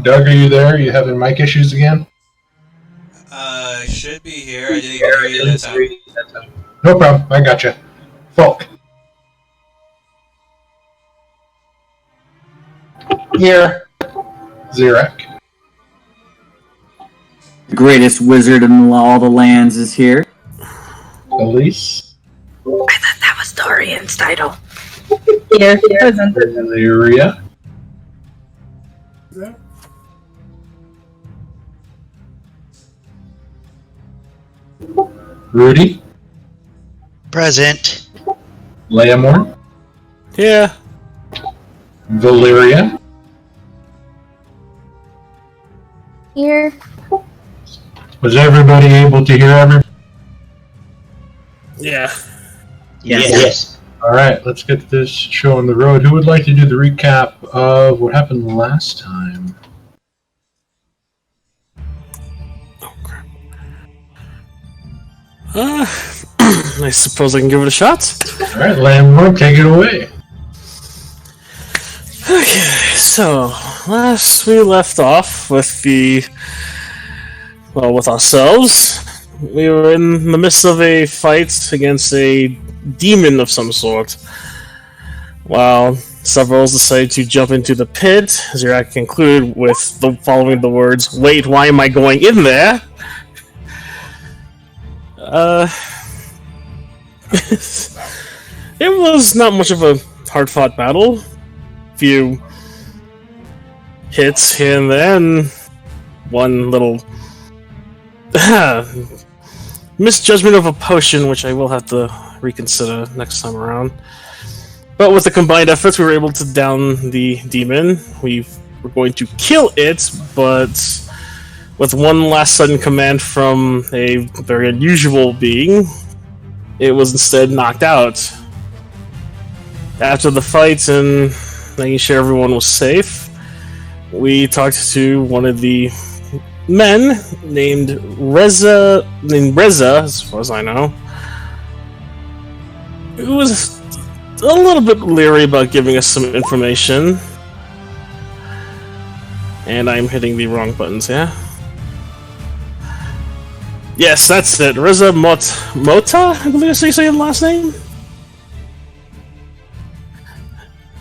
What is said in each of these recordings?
Doug, are you there? Are you having mic issues again? Should be here. I didn't even hear you that time. No problem. I got you. Falk. Here. Zirak. The greatest wizard in all the lands is here. Elise. I thought that was Dorian's title. Here, present. Illyria. Rudy. Present. Leamore. Yeah. Valyria. Here. Was everybody able to hear everybody? Yeah. Yes. All right, let's get this show on the road. Who would like to do the recap of what happened last time? I suppose I can give it a shot. All right, Landlord, take it away. Okay, so last we left off with with ourselves. We were in the midst of a fight against a demon of some sort. While several decided to jump into the pit, Zirak concluded with following the words, "Wait, why am I going in there?" It was not much of a hard-fought battle. Few hits here and there, and one little misjudgment of a potion, which I will have to reconsider next time around. But with the combined efforts, we were able to down the demon. We were going to kill it, but with one last sudden command from a very unusual being, it was instead knocked out. After the fight and making sure everyone was safe, we talked to one of the men named Reza, as far as I know, who was a little bit leery about giving us some information. And I'm hitting the wrong buttons, yeah? Yes, that's it. Reza Mota, I believe is how you say his last name?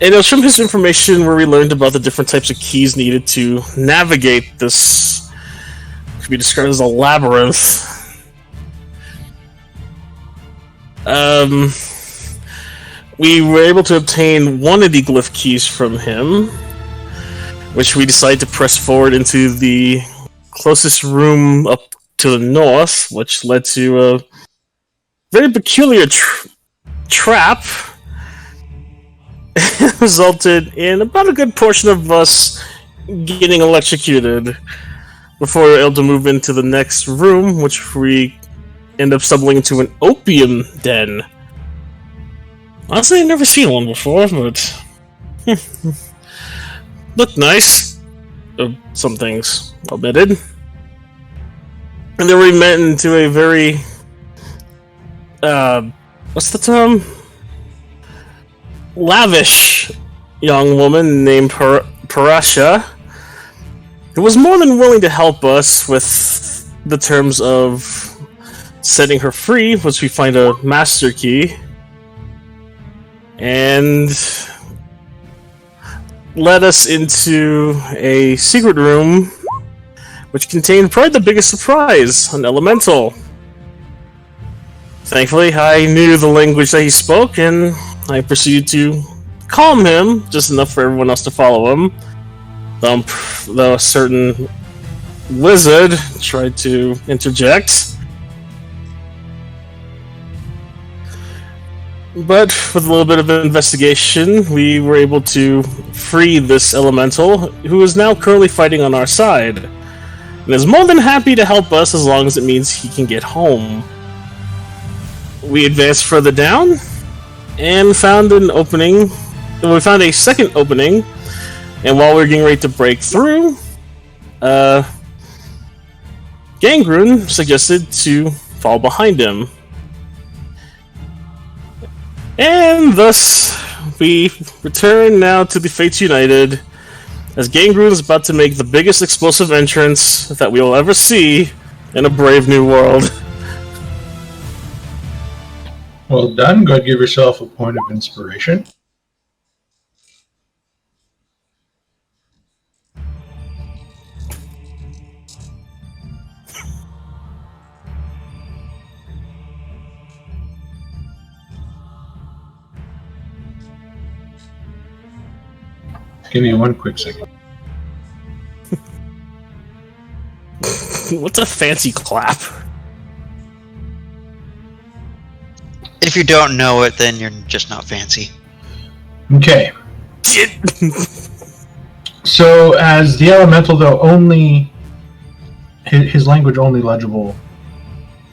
And it was from his information where we learned about the different types of keys needed to navigate this, could be described as a labyrinth. We were able to obtain one of the glyph keys from him, which we decided to press forward into the closest room up to the north, which led to a very peculiar trap. Resulted in about a good portion of us getting electrocuted before we were able to move into the next room, which we end up stumbling into an opium den. Honestly, I've never seen one before, but looked nice. Some things omitted. And then we met into a very what's the term? Lavish young woman named Parasha, who was more than willing to help us with the terms of setting her free once we find a master key, and led us into a secret room which contained probably the biggest surprise, an elemental. Thankfully, I knew the language that he spoke, and I proceeded to calm him, just enough for everyone else to follow him. Though a certain wizard tried to interject. But with a little bit of investigation, we were able to free this elemental, who is now currently fighting on our side, and is more than happy to help us as long as it means he can get home. We advanced further down, and found an opening. We found a second opening, and while we were getting ready to break through, Gangrune suggested to fall behind him. And thus, we return now to the Fates United as Gangrene is about to make the biggest explosive entrance that we will ever see in a Brave New World. Well done. Go ahead, give yourself a point of inspiration. Give me one quick second. What's a fancy clap? If you don't know it, then you're just not fancy. Okay. So, as the elemental, though, only his language only legible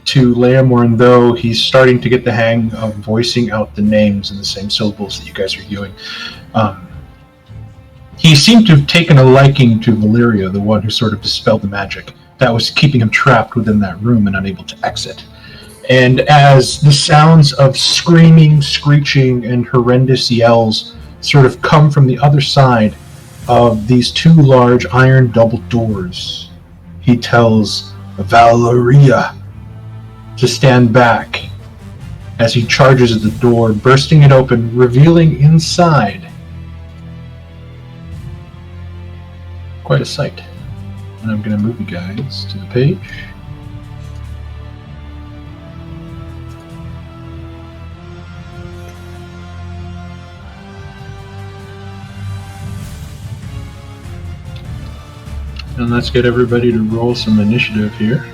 to Leomorn, though he's starting to get the hang of voicing out the names in the same syllables that you guys are doing. He seemed to have taken a liking to Valeria, the one who sort of dispelled the magic that was keeping him trapped within that room and unable to exit. And as the sounds of screaming, screeching, and horrendous yells sort of come from the other side of these two large iron double doors, he tells Valeria to stand back as he charges at the door, bursting it open, revealing inside quite a sight. And I'm going to move you guys to the page. And let's get everybody to roll some initiative here.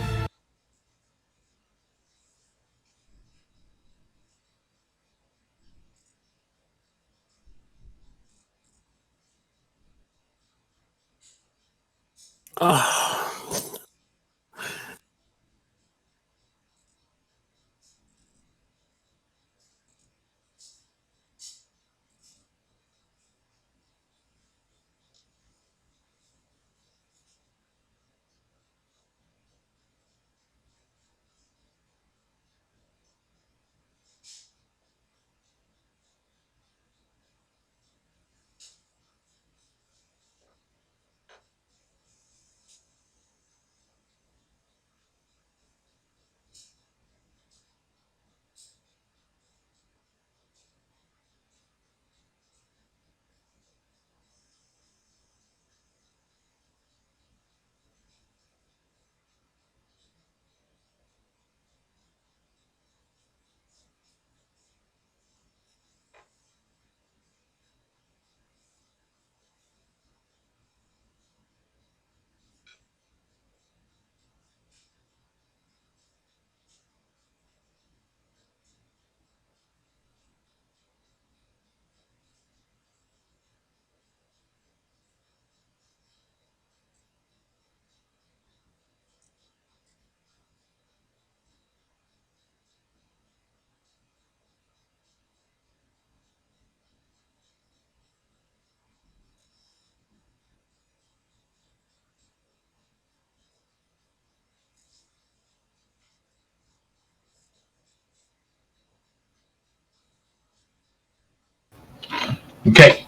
Okay.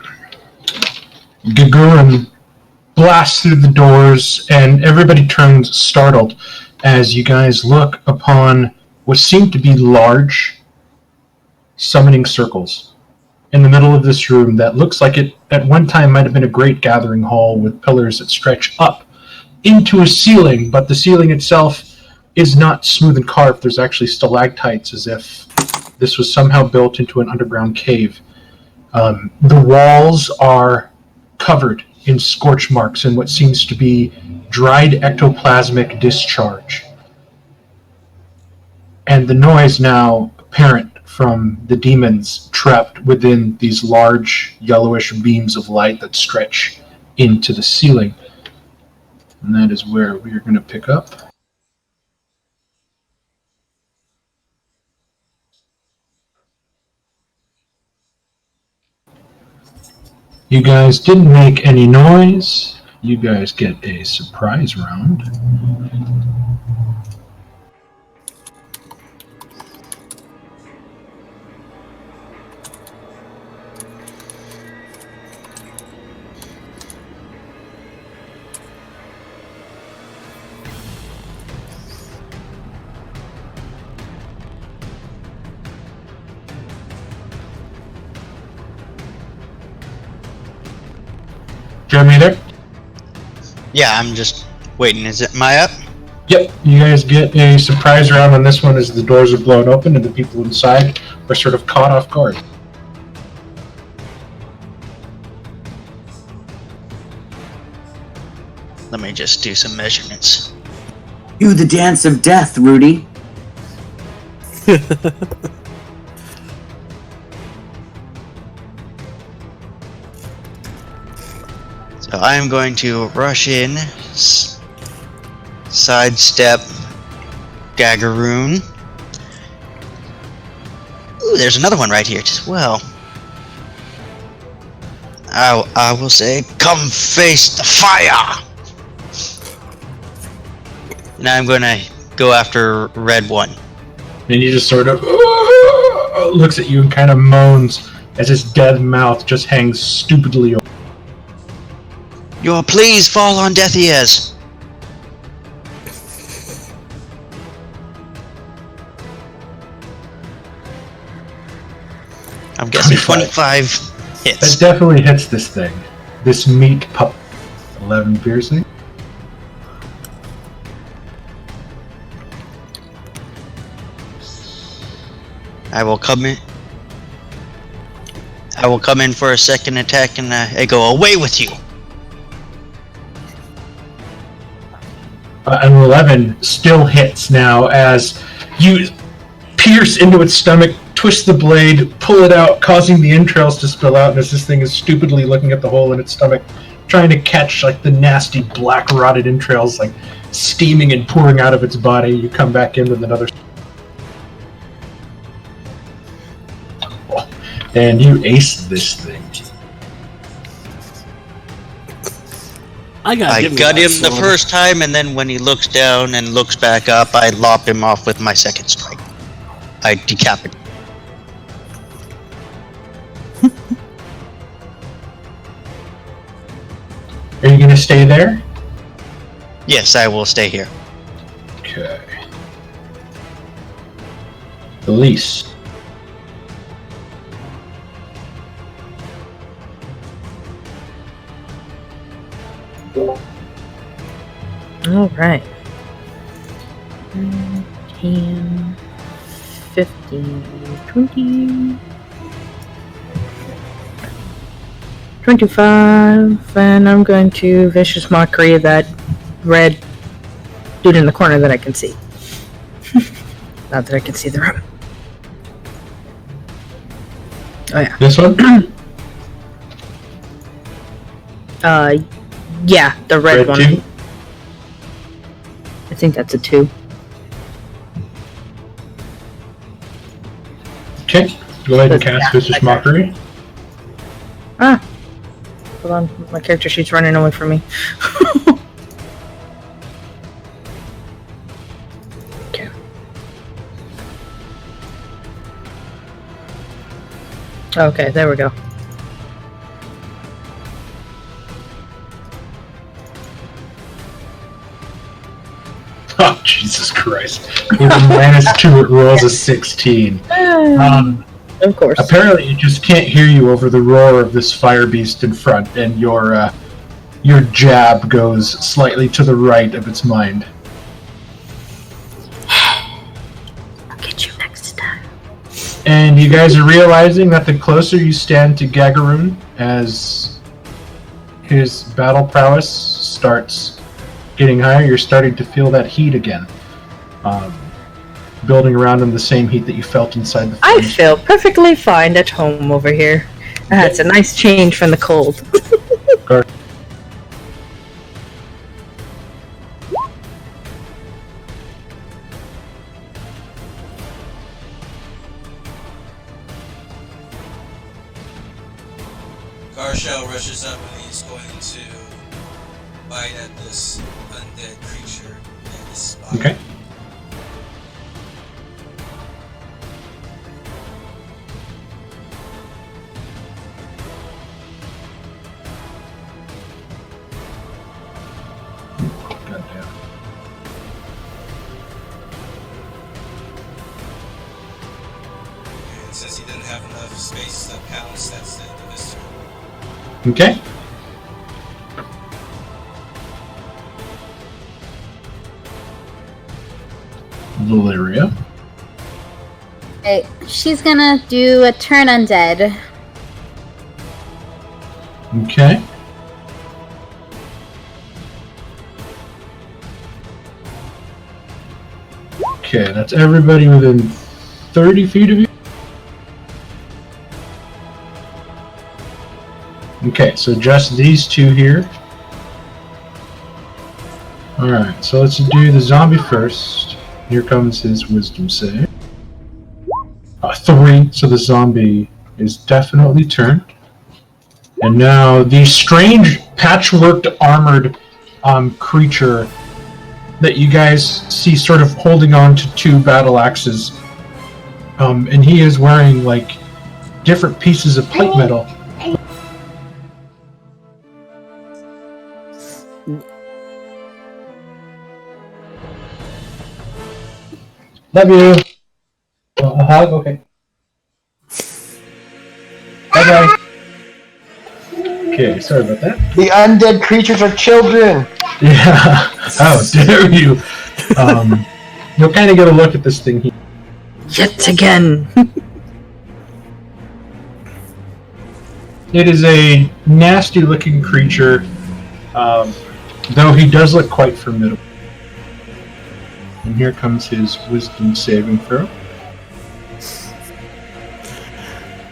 Gagarin blasts through the doors, and everybody turns startled as you guys look upon what seem to be large summoning circles in the middle of this room that looks like it at one time might have been a great gathering hall with pillars that stretch up into a ceiling, but the ceiling itself is not smooth and carved. There's actually stalactites, as if this was somehow built into an underground cave. The walls are covered in scorch marks and what seems to be dried ectoplasmic discharge. And the noise now apparent from the demons trapped within these large yellowish beams of light that stretch into the ceiling. And that is where we are going to pick up. You guys didn't make any noise. You guys get a surprise round. Jeremy, you there? Yeah, I'm just waiting. Is it my up? Yep. You guys get a surprise round on this one as the doors are blown open and the people inside are sort of caught off guard. Let me just do some measurements. Do the dance of death, Rudy. So I'm going to rush in, sidestep Gagaroon. Ooh, there's another one right here as well. I will say, come face the fire! Now I'm going to go after red one. And he just sort of looks at you and kind of moans as his dead mouth just hangs stupidly open. Your please fall on deaf ears. I'm guessing 25 That hits. definitely hits this thing. This meat pup. 11 piercing. I will come in for a second attack and I go away with you. An 11 still hits now as you pierce into its stomach, twist the blade, pull it out, causing the entrails to spill out, and as this thing is stupidly looking at the hole in its stomach, trying to catch like the nasty black rotted entrails like steaming and pouring out of its body, you come back in with another, and you ace this thing. I got him the first time, and then when he looks down and looks back up, I lop him off with my second strike. I decapitate. Are you going to stay there? Yes, I will stay here. Okay. Elise. All right. 10, 15, 20, 25, and I'm going to Vicious Mockery of that red dude in the corner that I can see. Not that I can see the room. Oh yeah. This one? Yeah, the red one. 2? I think that's a 2. Okay. Go ahead and Yeah, cast Vicious okay. Mockery. Ah. Hold on, my character sheet's running away from me. Okay. Okay, there we go. Oh, Jesus Christ. With a -2, it rolls a 16. Of course. Apparently, it just can't hear you over the roar of this fire beast in front, and your jab goes slightly to the right of its mind. I'll get you next time. And you guys are realizing that the closer you stand to Gagaroon, as his battle prowess starts getting higher, you're starting to feel that heat again. Building around him the same heat that you felt inside the I flames. feel perfectly fine at home over here. That's a nice change from the cold. Garshell rushes up and he's going to bite at this undead creature in this spot. Okay. Goddamn. And since he didn't have enough space to pounce, that's the end of his turn. Okay. Valeria. Okay, she's gonna do a turn undead. Okay. Okay, that's everybody within 30 feet of you. Okay, so just these two here. Alright, so let's do the zombie first. Here comes his wisdom save. 3, so the zombie is definitely turned. And now the strange patchworked armored creature that you guys see sort of holding on to 2 battle axes. And he is wearing like different pieces of plate metal. Love you. A hug? Okay. Bye bye. Okay, sorry about that. The undead creatures are children. Yeah. How dare you? You'll kind of get a look at this thing here. Yet again. It is a nasty-looking creature, though he does look quite formidable. And here comes his wisdom saving throw.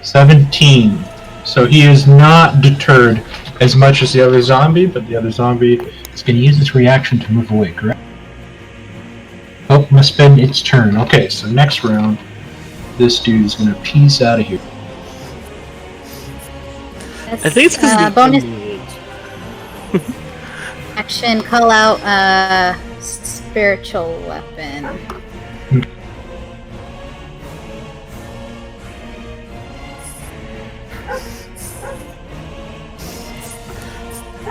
17. So he is not deterred as much as the other zombie, but the other zombie is going to use its reaction to move away, correct? Oh, must spend its turn. Okay, so next round, this dude is going to piece out of here. I think it's because bonus action. Call out spiritual weapon.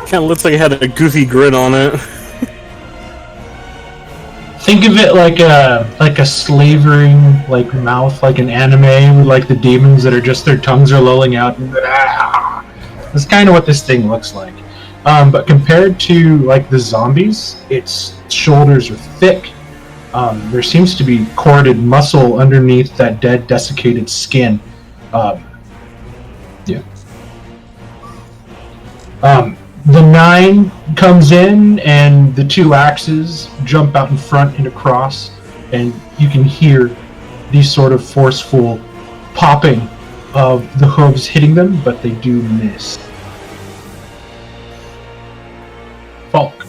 kind of looks like it had a goofy grin on it. Think of it like a slavering like mouth, like an anime with like the demons that are just their tongues are lolling out. And, That's kind of what this thing looks like. But compared to like the zombies, its shoulders are thick. There seems to be corded muscle underneath that dead, desiccated skin. The 9 comes in, and the 2 axes jump out in front and across, and you can hear these sort of forceful popping of the hooves hitting them, but they do miss. Falk.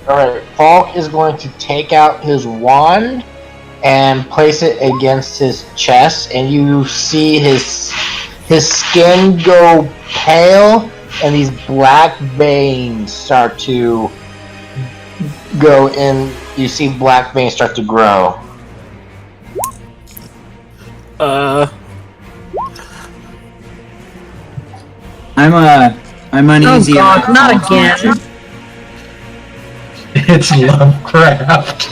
Alright, Falk is going to take out his wand and place it against his chest, and you see his skin go pale, and these black veins start to go in. You see black veins start to grow. I'm uneasy. Oh god, not again. It's Lovecraft.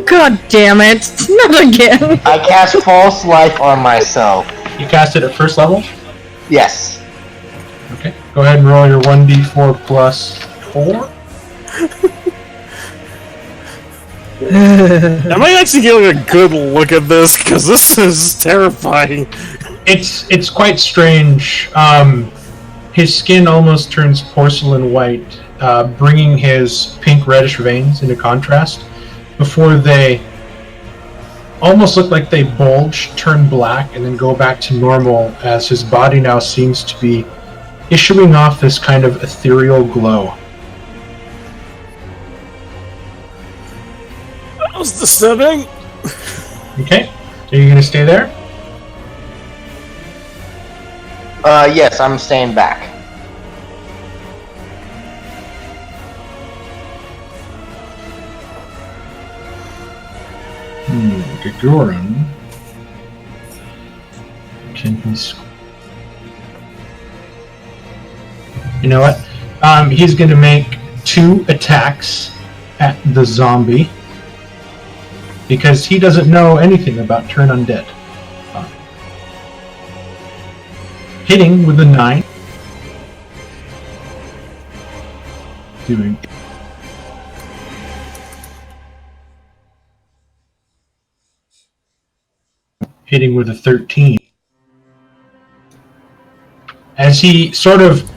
God damn it, not again. I cast False Life on myself. You cast it at first level? Yes. Okay. Go ahead and roll your 1d4 plus 4. I might actually get a good look at this, because this is terrifying. It's quite strange. His skin almost turns porcelain white, bringing his pink reddish veins into contrast, before they almost look like they bulge, turn black, and then go back to normal as his body now seems to be issuing off this kind of ethereal glow. That was disturbing. Okay, are you going to stay there? Yes, I'm staying back. Gagarin. Can he You know what? He's going to make 2 attacks at the zombie because he doesn't know anything about turn undead. Hitting with a 9. Doing hitting with a 13. As he sort of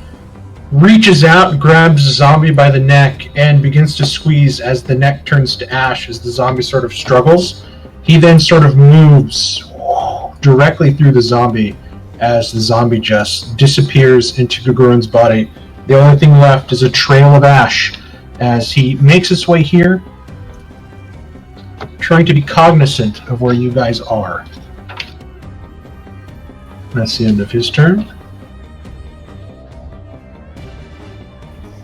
reaches out, grabs the zombie by the neck, and begins to squeeze as the neck turns to ash as the zombie sort of struggles. He then sort of moves directly through the zombie as the zombie just disappears into Gugurun's body. The only thing left is a trail of ash as he makes his way here, trying to be cognizant of where you guys are. That's the end of his turn.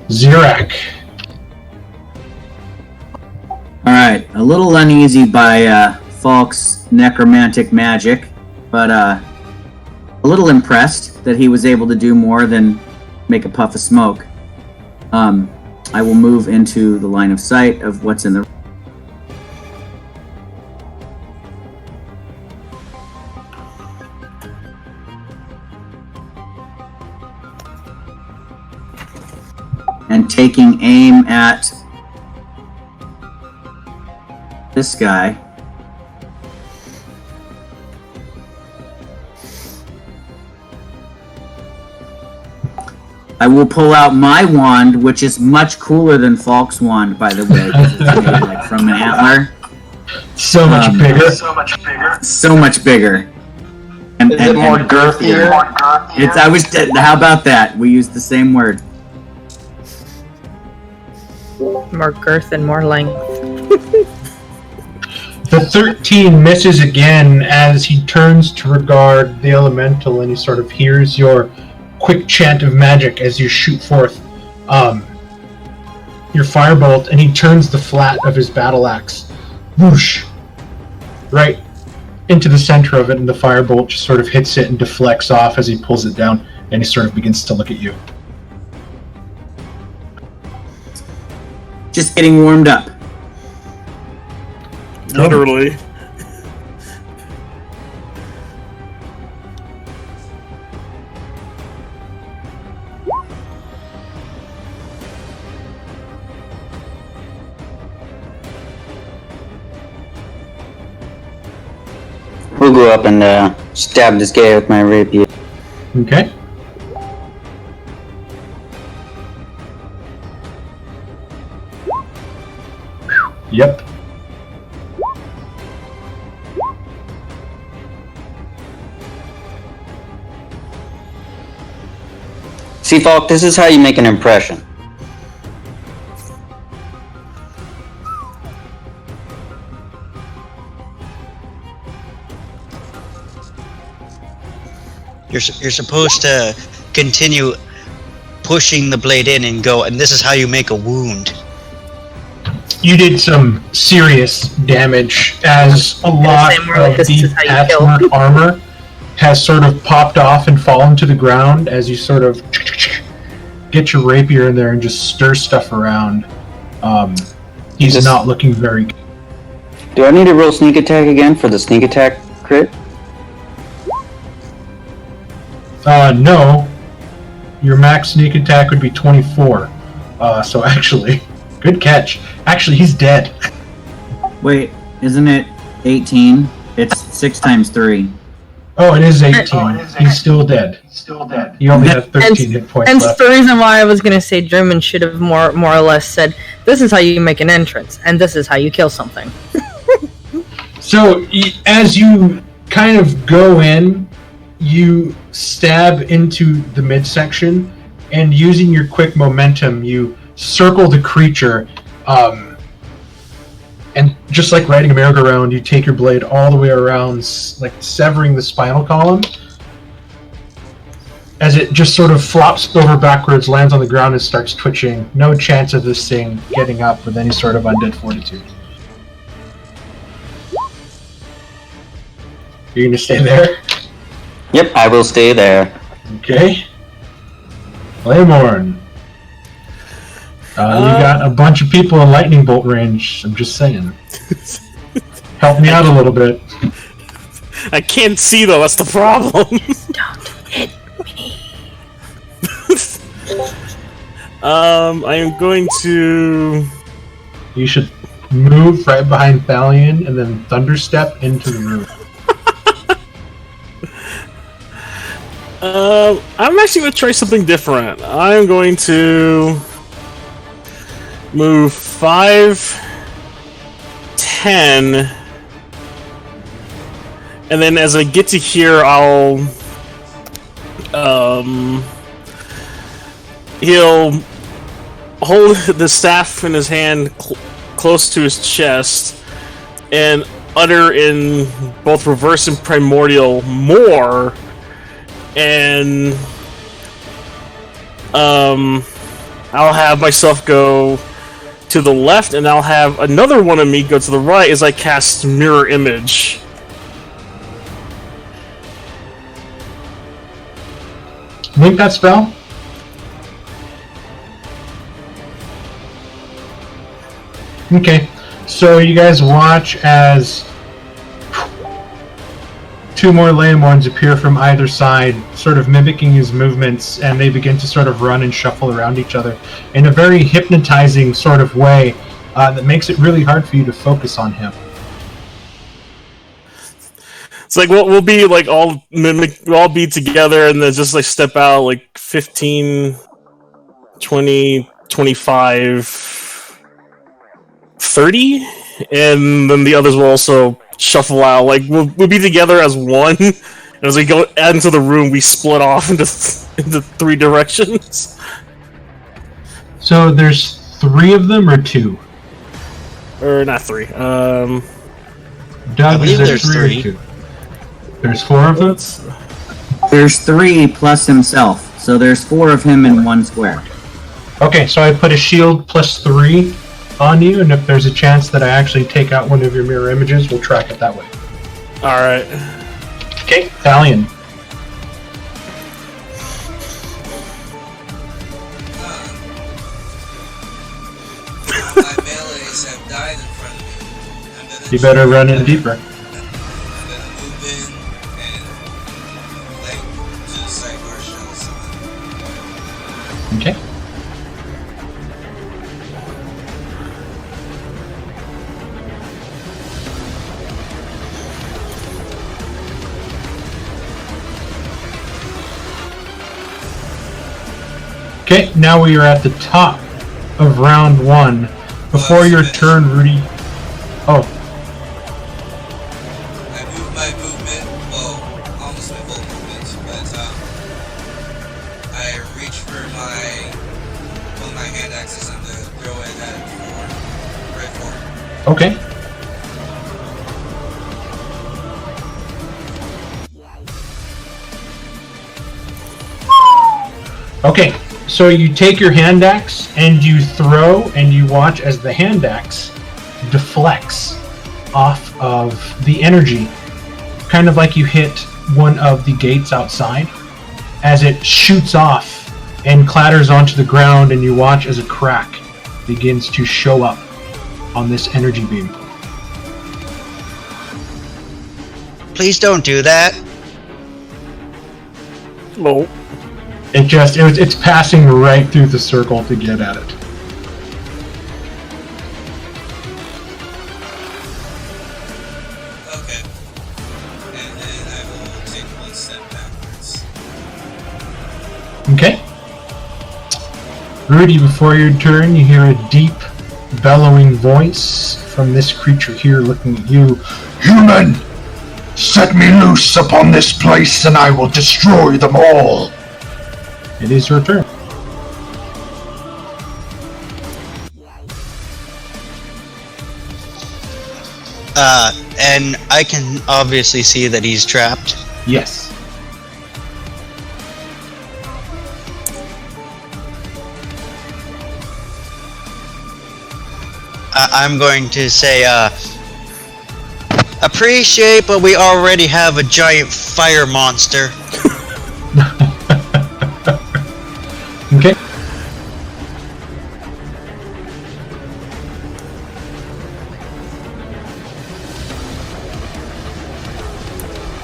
Zirak. Alright, a little uneasy by Falk's necromantic magic, but a little impressed that he was able to do more than make a puff of smoke. I will move into the line of sight of what's in the... and taking aim at this guy. I will pull out my wand, which is much cooler than Falk's wand, by the way. 'Cause it's made, like, from an antler. So much bigger. So much bigger. And, Is it more girthier? It's. I was. How about that? We used the same word. More girth and more length. The 13 misses again as he turns to regard the elemental, and he sort of hears your quick chant of magic as you shoot forth your firebolt, and he turns the flat of his battle axe, whoosh, right into the center of it, and the firebolt just sort of hits it and deflects off as he pulls it down, and he sort of begins to look at you. Just getting warmed up. Literally. We'll go up and stab this guy with my rapier. Okay. Yep. See, Falk, this is how you make an impression. You're supposed to continue pushing the blade in and go, and this is how you make a wound. You did some serious damage as a lot same word, like, of this the is how you kill. patchwork armor has sort of popped off and fallen to the ground as you sort of get your rapier in there and just stir stuff around. He's not looking very good. Do I need to roll sneak attack again for the sneak attack crit? No. Your max sneak attack would be 24. So actually, good catch. Actually, he's dead. Wait, isn't it 18? It's 6 times 3. Oh, it is 18. He's still dead. You only have 13 hit points And left. the reason why I was going to say German should have more or less said, this is how you make an entrance, and this is how you kill something. So, as you kind of go in, you stab into the midsection, and using your quick momentum, you circle the creature, and just like riding a merry-go-round, you take your blade all the way around, like severing the spinal column, as it just sort of flops over backwards, lands on the ground, and starts twitching. No chance of this thing getting up with any sort of undead fortitude. You're gonna stay there? Yep, I will stay there. Okay. Claymorn. You got a bunch of people in lightning bolt range. I'm just saying. Help me out a little bit. I can't see though, that's the problem. Don't hit me. I am going to... You should move right behind Thalion and then thunderstep into the room. I'm actually going to try something different. I'm going to move 5, 10, and then as I get to here, he'll hold the staff in his hand close to his chest and utter in both reverse and primordial more, and I'll have myself go to the left, and I'll have another one of me go to the right as I cast Mirror Image. Link that spell. Okay, so you guys watch as 2 more Leomorns appear from either side, sort of mimicking his movements, and they begin to sort of run and shuffle around each other in a very hypnotizing sort of way that makes it really hard for you to focus on him. It's like we'll be like all mimic, we'll all be together, and then just like step out like 15, 20, 25, 30, and then the others will also shuffle out. Like we'll be together as one, and as we go out into the room, we split off into 3 directions. So there's 3 of them, or 2? Or not 3. Doug, believe is there there's 3 or 3. 2? There's 4 of them? There's 3 plus himself, so there's 4 of him in 1 square. Okay, so I put a shield plus 3 on you, and if there's a chance that I actually take out one of your mirror images, we'll track it that way. Alright. Okay, Thalion. My melees have died in front of me. I'm gonna You better run in deeper. I'm gonna move in and like do the sidebar shells. Okay. Okay, now we are at the top of round 1. Before your turn, Rudy. Oh, I moved my movement, well, almost my full movement, but I reach for one of my hand axes. I'm gonna throw it at right forward. okay. Okay, so you take your hand axe and you throw, and you watch as the hand axe deflects off of the energy, kind of like you hit one of the gates outside, as it shoots off and clatters onto the ground, and you watch as a crack begins to show up on this energy beam. Please don't do that. Well, It's passing right through the circle to get at it. Okay. And then I will take 1 step backwards. Okay. Rudy, before your turn, you hear a deep, bellowing voice from this creature here looking at you. Human! Set me loose upon this place and I will destroy them all! It is your turn. And I can obviously see that he's trapped. Yes. I'm going to say, appreciate, but we already have a giant fire monster. Okay.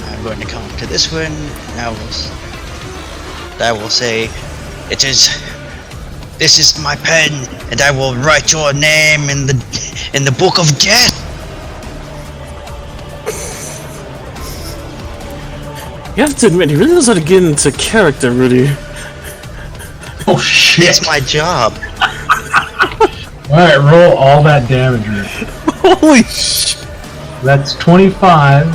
I'm going to come to this one. Now I will say, this is my pen, and I will write your name in the book of death. You have to admit, he really knows how to get into character, Rudy. Oh shit! It's my job. Alright, roll all that damage. Rudy. Holy shit! That's 25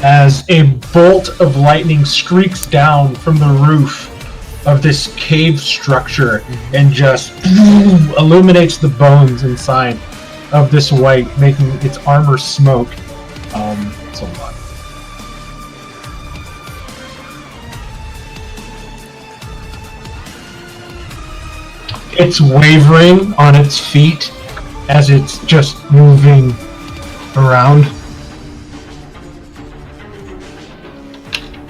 as a bolt of lightning streaks down from the roof of this cave structure and just illuminates the bones inside of this white, making its armor smoke. It's a lot. It's wavering on its feet as it's just moving around.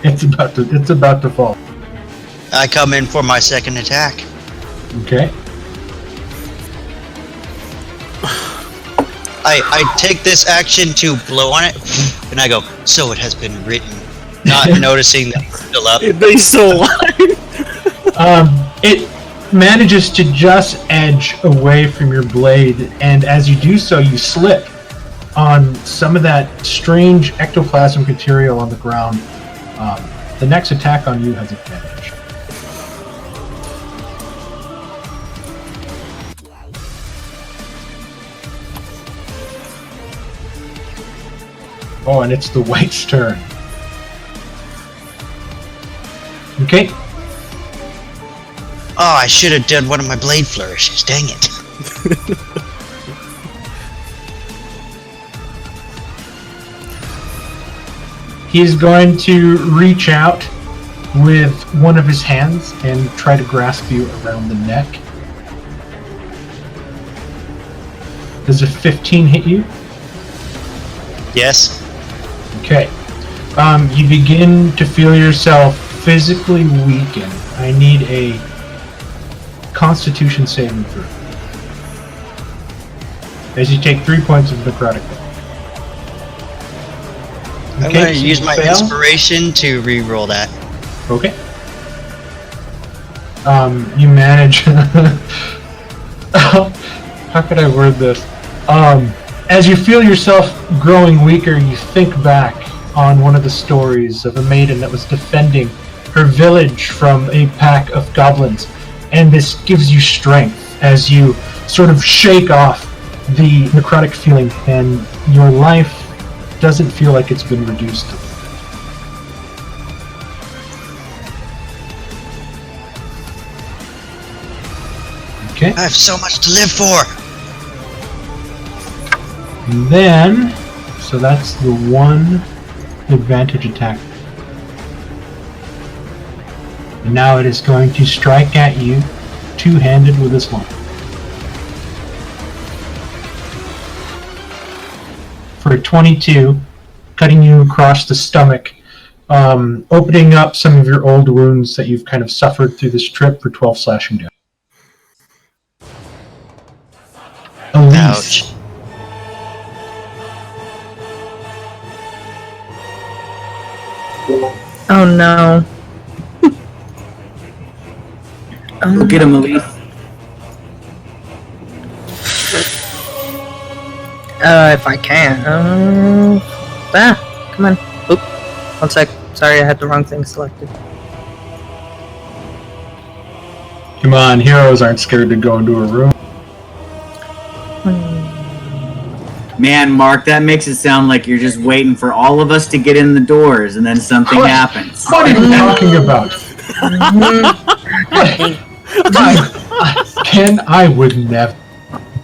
It's about to fall. I come in for my second attack. Okay. I take this action to blow on it, and I go, so it has been written. Not noticing that it's still up. They still alive. It manages to just edge away from your blade, and as you do so, you slip on some of that strange ectoplasm material on the ground. The next attack on you has advantage. Oh, and it's the white's turn. Okay. Oh, I should have done one of my blade flourishes. Dang it. He's going to reach out with one of his hands and try to grasp you around the neck. Does a 15 hit you? Yes. Okay. You begin to feel yourself physically weaken. I need a Constitution saving throw. As you take 3 points of necrotic damage. I'm going to so use you my fail. inspiration to re-roll that. Okay. You manage. How could I word this? As you feel yourself growing weaker, you think back on one of the stories of a maiden that was defending her village from a pack of goblins, and this gives you strength as you sort of shake off the necrotic feeling, and your life doesn't feel like it's been reduced. Okay. I have so much to live for. And then, so that's the one advantage attack. And now it is going to strike at you two-handed with this one. For a 22, cutting you across the stomach, opening up some of your old wounds that you've kind of suffered through this trip for 12 slashing damage. Elise. Ouch. Oh no. Go get him, Elise. If I can. Come on. Oop. 1 sec. Sorry, I had the wrong thing selected. Come on, heroes aren't scared to go into a room. Man, Mark, that makes it sound like you're just waiting for all of us to get in the doors and then something happens. What are you talking about? I would never.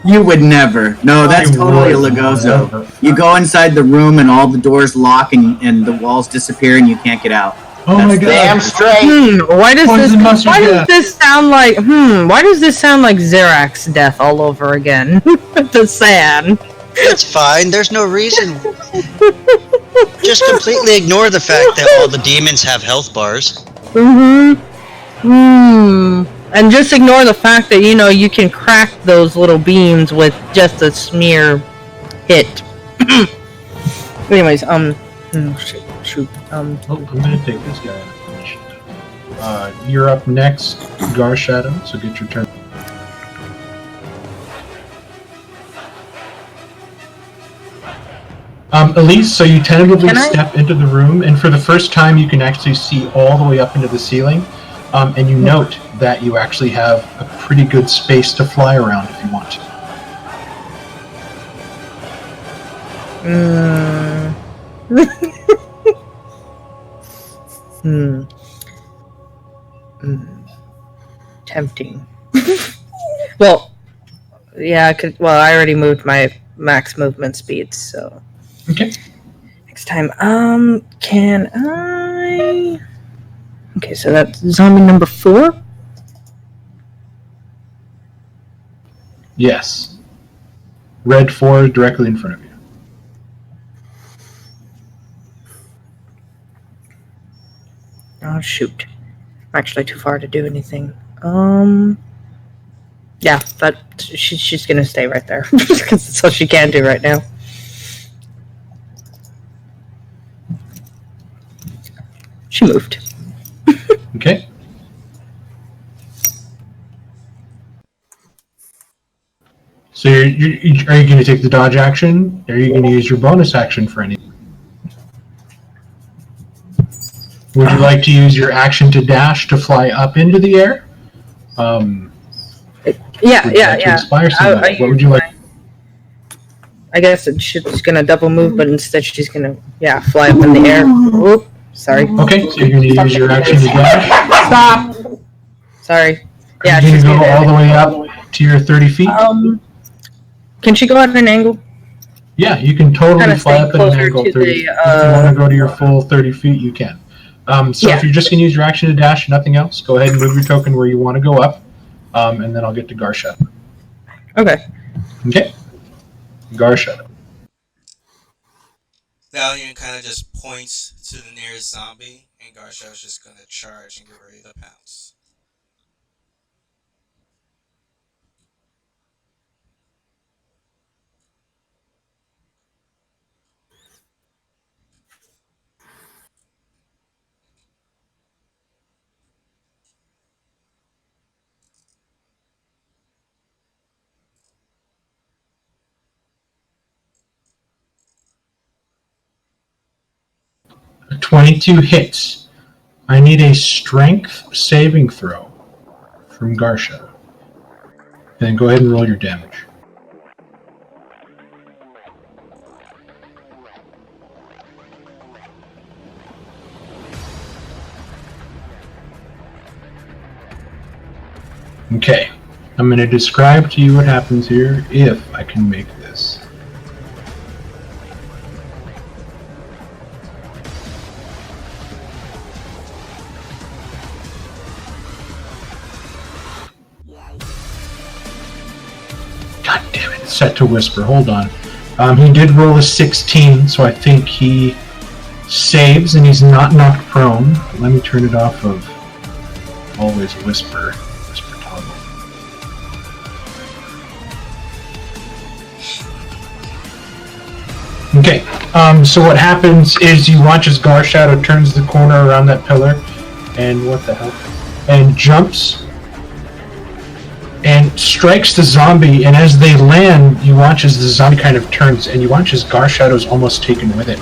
You would never. No, that's totally a Lagozo. Never. You go inside the room and all the doors lock and the walls disappear and you can't get out. Oh my god. Damn straight. Why does Poison mustard why does gas. this sound like why does this sound like Xerax's death all over again? The sand. It's fine. There's no reason. Just completely ignore the fact that all the demons have health bars. And just ignore the fact that you can crack those little beams with just a smear hit. Anyways, shoot. Oh, I'm gonna take this guy out of initiative. You're up next, Gar Shadow, so get your turn. Elise, so you tentatively Can I? step into the room, and for the first time you can actually see all the way up into the ceiling, and you note that you actually have a pretty good space to fly around if you want to. Tempting. Well, yeah, I already moved my max movement speed, so. Okay. Next time, can I? Okay, so that's zombie number 4. Yes. Red 4 directly in front of you. Oh shoot! I'm actually too far to do anything. Yeah, but she's gonna stay right there because that's all she can do right now. She moved. Okay. So are you going to take the dodge action? Or are you going to use your bonus action for anything? Would you like to use your action to dash to fly up into the air? Yeah. Inspire somebody? What would you like? I guess she's gonna double move, but instead she's gonna fly up in the air. Oop, sorry. Okay, so you're going to use your action to dash. Stop. Sorry. Yeah, You're she's going to go gonna all the way up to your 30 feet? Can she go at an angle? Yeah, you can totally Kinda fly stay up at an closer angle. to 30 the, if you want to go to your full 30 feet, you can. So Yeah. if you're just going to use your action to dash, nothing else, go ahead and move your token where you want to go up, and then I'll get to Garsha. Okay. Okay. Garsha. Valiant kind of just points to the nearest zombie, and Garsha's just going to charge and get ready to pounce. A 22 hits. I need a strength saving throw from Garsha. And then go ahead and roll your damage. Okay, I'm going to describe to you what happens here if I can make this. God damn it, it's set to whisper. Hold on. He did roll a 16, so I think he saves and he's not knocked prone. Let me turn it off of always whisper. Whisper toggle. Okay, so what happens is you watch as Garshadow turns the corner around that pillar and what the hell? And jumps and strikes the zombie, and as they land, you watch as the zombie kind of turns, and you watch as Garshadow's almost taken with it,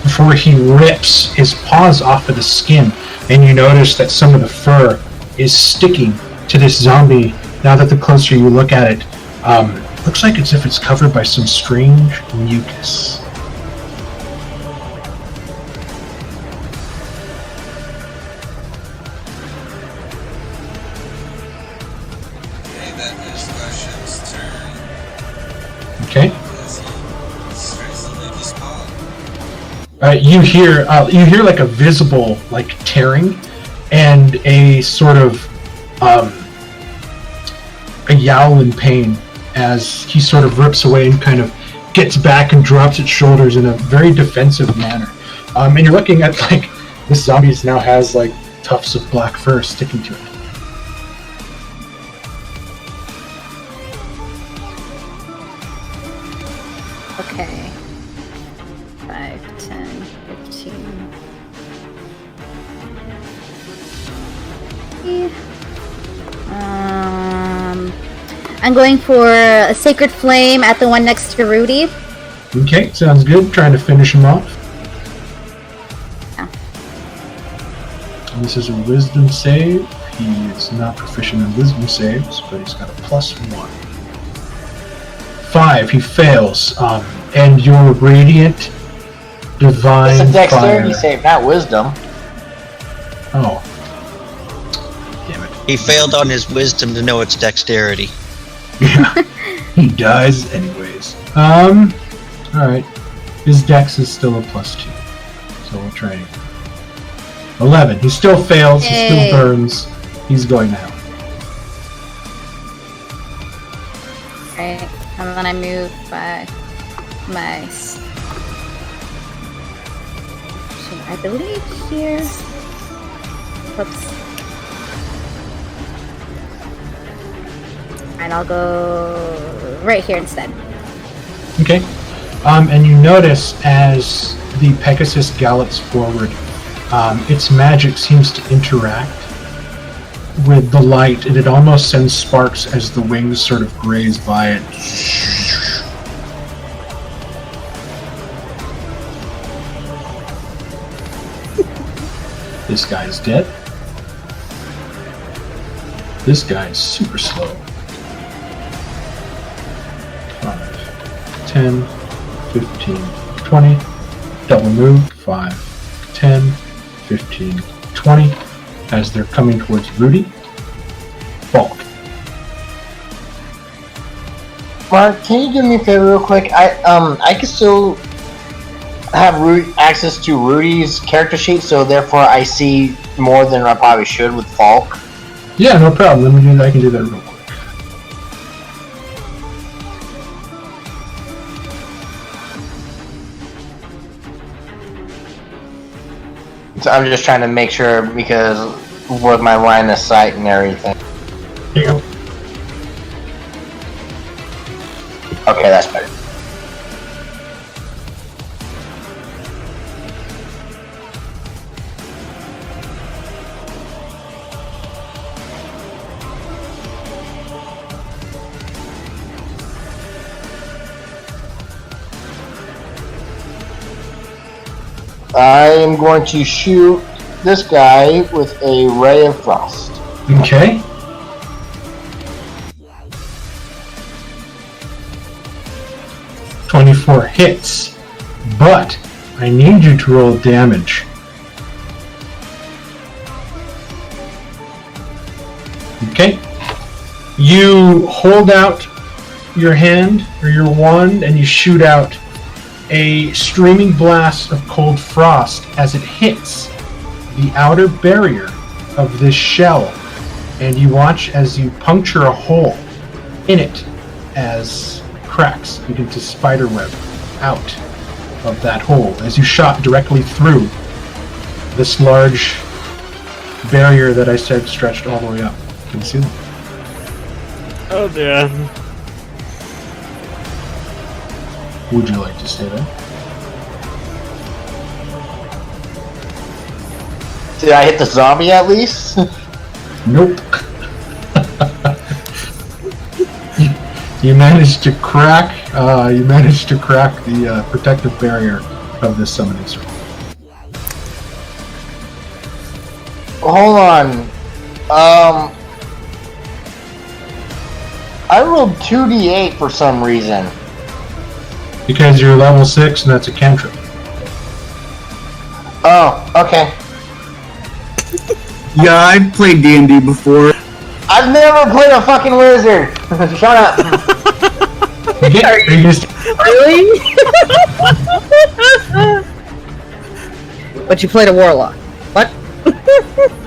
before he rips his paws off of the skin, and you notice that some of the fur is sticking to this zombie. Now that the closer you look at it, looks like as if it's covered by some strange mucus. Okay, that is Garsha's turn. Okay. As he starts to lick his paw. You hear like a visible like tearing, and a sort of a yowl in pain as he sort of rips away and kind of gets back and drops its shoulders in a very defensive manner. And you're looking at like this zombie now has like tufts of black fur sticking to it. Okay. 5, 10, 15. I'm going for a Sacred Flame at the one next to Rudy. Okay, sounds good. Trying to finish him off. Yeah. And this is a wisdom save. He is not proficient in wisdom saves, but he's got a +1. 5, he fails. And your radiant divine It's a dexterity fire. save, not wisdom. Oh. Damn it. He failed on his wisdom to know it's dexterity. Yeah. He dies anyways. Alright. His dex is still a +2. So we'll try it. 11. He still fails, he Hey. still burns. He's going to hell. Alright, and then I move by my. I believe here. Whoops. And I'll go right here instead. Okay. And you notice as the Pegasus gallops forward, its magic seems to interact with the light, and it almost sends sparks as the wings sort of graze by it. This guy is dead. This guy is super slow. 5, 10, 15, 20. Double move. 5, 10, 15, 20. As they're coming towards Rudy. Bulk. Mark, can you do me a favor real quick? I can still have access to Rudy's character sheet, so therefore I see more than I probably should with Falk. Yeah, no problem. Let me do that. I can do that real quick. So I'm just trying to make sure because with my line of sight and everything. Here you go. Okay, that's better. I am going to shoot this guy with a ray of frost. Okay. .24 hits, but I need you to roll damage. Okay. You hold out your hand or your wand and you shoot out a streaming blast of cold frost as it hits the outer barrier of this shell, and you watch as you puncture a hole in it as cracks begin to spiderweb out of that hole as you shot directly through this large barrier that I said stretched all the way up. Can you see them? Oh dear. Would you like to stay there? Did I hit the zombie at least? Nope. You managed to crack. You managed to crack the protective barrier of this summoning circle. Hold on. I rolled 2d8 for some reason. Because you're level 6 and that's a cantrip. Oh, okay. Yeah, I've played D&D before. I've never played a fucking wizard. Shut up. Okay, are you just Really? But you played a warlock. What?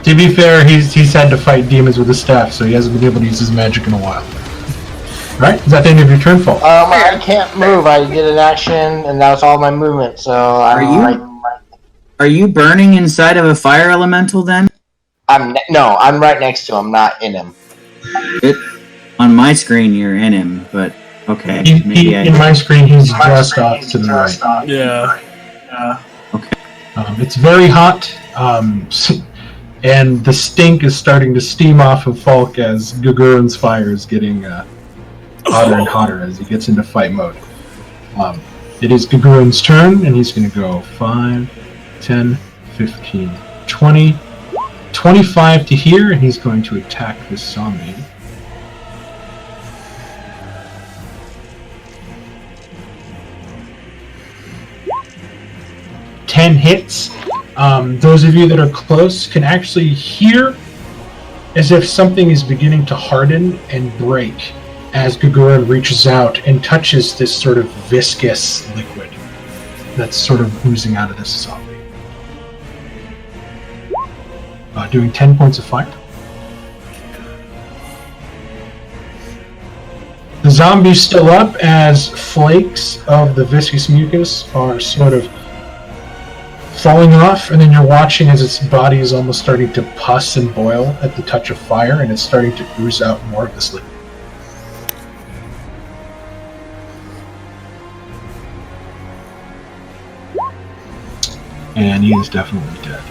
To be fair, he's had to fight demons with his staff, so he hasn't been able to use his magic in a while. Right? Is that the end of your turn, Fall? I can't move. I did an action, and that was all my movement. So Are you burning inside of a fire elemental then? I'm right next to him, not in him. On my screen, you're in him, but okay. In my screen, he's just off to the right. Yeah. Okay. It's very hot, and the stink is starting to steam off of Falk as Gugurun's fire is getting hotter and hotter as he gets into fight mode. It is Gagurun's turn, and he's going to go 5, 10, 15, 20, 25 to here, and he's going to attack this zombie. Ten hits. Those of you that are close can actually hear as if something is beginning to harden and break as Gagurun reaches out and touches this sort of viscous liquid that's sort of oozing out of this zombie. Doing 10 points of fire. The zombie's still up as flakes of the viscous mucus are sort of falling off, and then you're watching as its body is almost starting to pus and boil at the touch of fire, and it's starting to ooze out more of this liquid. And he is definitely dead.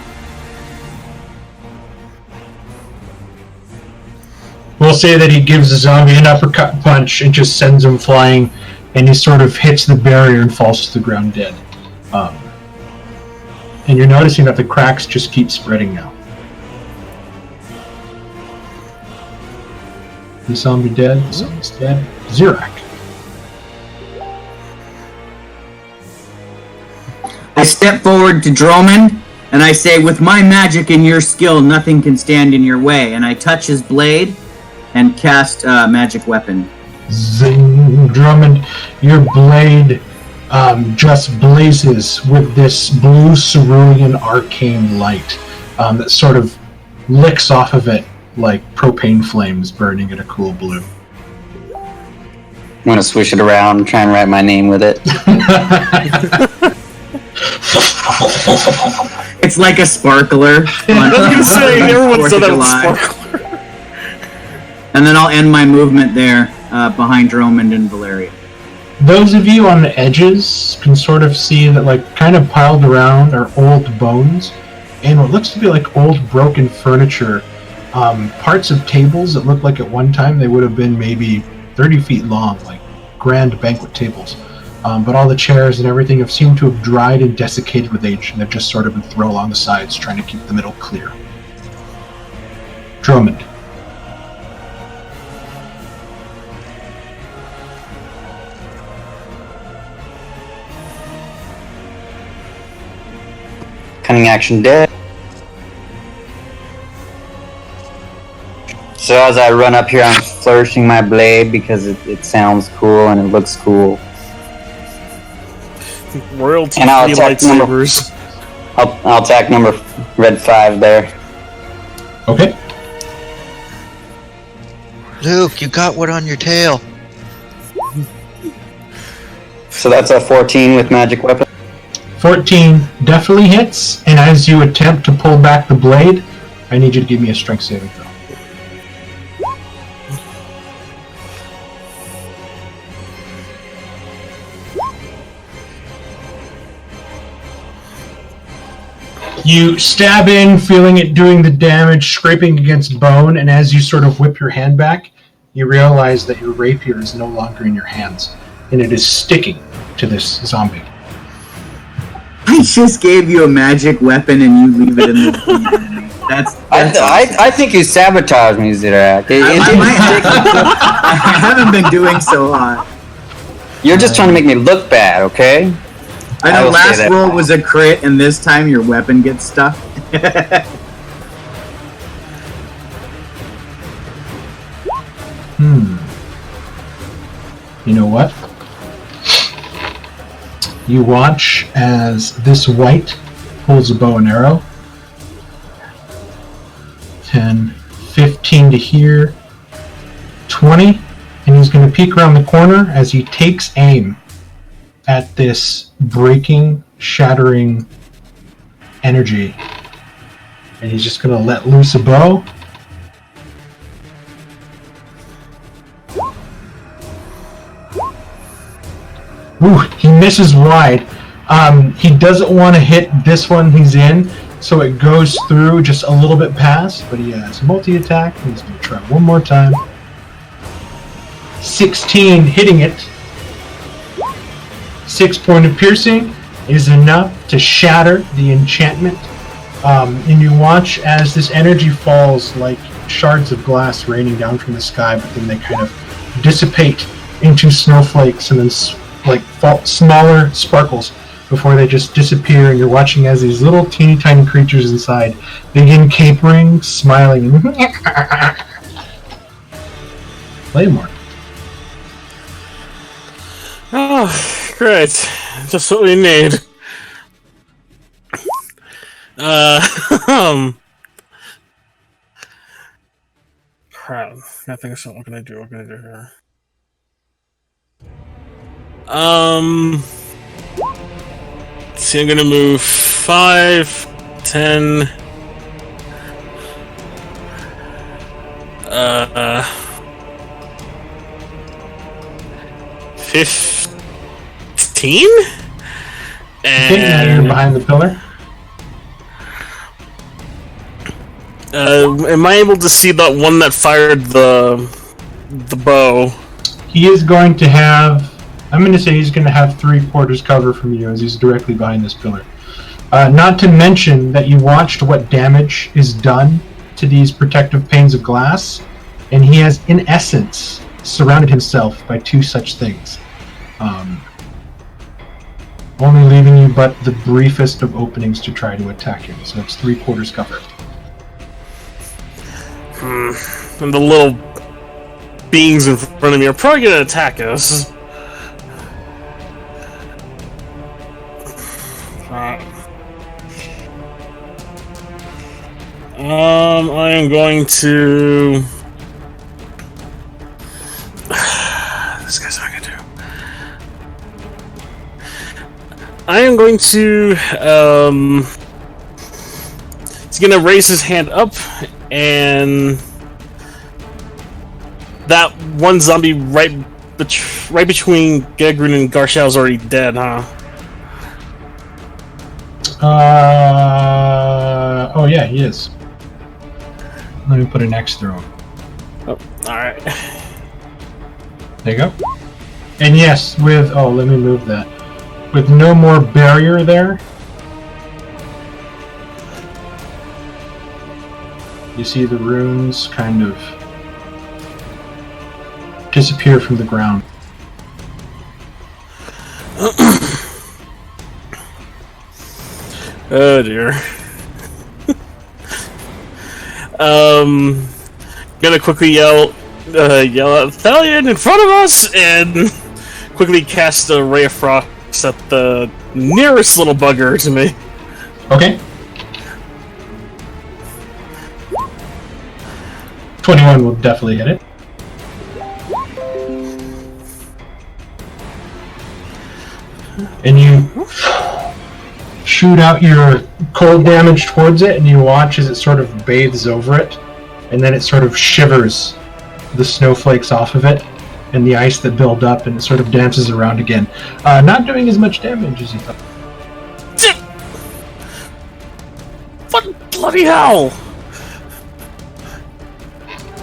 We'll say that he gives the zombie an uppercut punch and just sends him flying, and he sort of hits the barrier and falls to the ground dead. And you're noticing that the cracks just keep spreading now. The zombie dead, the zombie's dead. Zirak. I step forward to Droman, and I say, with my magic and your skill, nothing can stand in your way. And I touch his blade and cast magic weapon. Zing, Drummond, your blade just blazes with this blue cerulean arcane light that sort of licks off of it like propane flames burning at a cool blue. I'm gonna swish it around and try and write my name with it. It's like a sparkler. I was gonna say, everyone said that was sparkler. And then I'll end my movement there behind Dromond and Valeria. Those of you on the edges can sort of see that, like, kind of piled around are old bones and what looks to be like old broken furniture. Parts of tables that look like at one time they would have been maybe 30 feet long, like grand banquet tables. But all the chairs and everything have seemed to have dried and desiccated with age, and they've just sort of been thrown along the sides, trying to keep the middle clear. Drummond. Cunning action dead. So as I run up here, I'm flourishing my blade because it sounds cool and it looks cool. Royalty And I'll free attack lightsabers. I'll attack number red 5 there. Okay. Luke, you got one on your tail. So that's a 14 with magic weapon. 14 definitely hits, and as you attempt to pull back the blade, I need you to give me a strength saving throw. You stab in, feeling it doing the damage, scraping against bone, and as you sort of whip your hand back, you realize that your rapier is no longer in your hands, and it is sticking to this zombie. I just gave you a magic weapon and you leave it in the... That's I think you sabotaged me, Zirak. I haven't been doing so hot. You're just trying to make me look bad, okay? I know will say last that. roll was a crit and this time your weapon gets stuck. You know what? You watch as this white pulls a bow and arrow. 10, 15 to here. 20. And he's going to peek around the corner as he takes aim at this breaking, shattering energy. And he's just going to let loose a bow. Ooh, he misses wide. He doesn't want to hit this one he's in, so it goes through just a little bit past, but he has multi-attack. He's going to try one more time. 16, hitting it. 6 point of piercing is enough to shatter the enchantment. And you watch as this energy falls like shards of glass raining down from the sky, but then they kind of dissipate into snowflakes and then fall smaller sparkles before they just disappear. And you're watching as these little teeny tiny creatures inside begin capering, smiling. Claymore. Oh, great. Just what we need. Crap. I think so. What can I do? What can I do here? See, I'm gonna move 5, 10. 15? And you're behind the pillar. Am I able to see that one that fired the bow? He is going to have... I'm going to say he's going to have 3/4 cover from you as he's directly behind this pillar. Not to mention that you watched what damage is done to these protective panes of glass, and he has, in essence, surrounded himself by 2 such things. Only leaving you but the briefest of openings to try to attack him, so it's 3/4 cover. And the little beings in front of me are probably going to attack us. I am going to... This guy's not gonna do. I am going to, he's gonna raise his hand up, and that one zombie right between Gegrun and Garshao is already dead, huh? Oh yeah, he is. Let me put an X through him. Oh, alright. There you go. And yes, with... Oh, let me move that. With no more barrier there, you see the runes kind of disappear from the ground. Oh dear. Gonna quickly yell at Thalion in front of us, and quickly cast a Ray of Frost at the nearest little bugger to me. Okay. 21 will definitely hit it. And you shoot out your cold damage towards it, and you watch as it sort of bathes over it, and then it sort of shivers the snowflakes off of it and the ice that build up, and it sort of dances around again. Not doing as much damage as you thought. What bloody hell!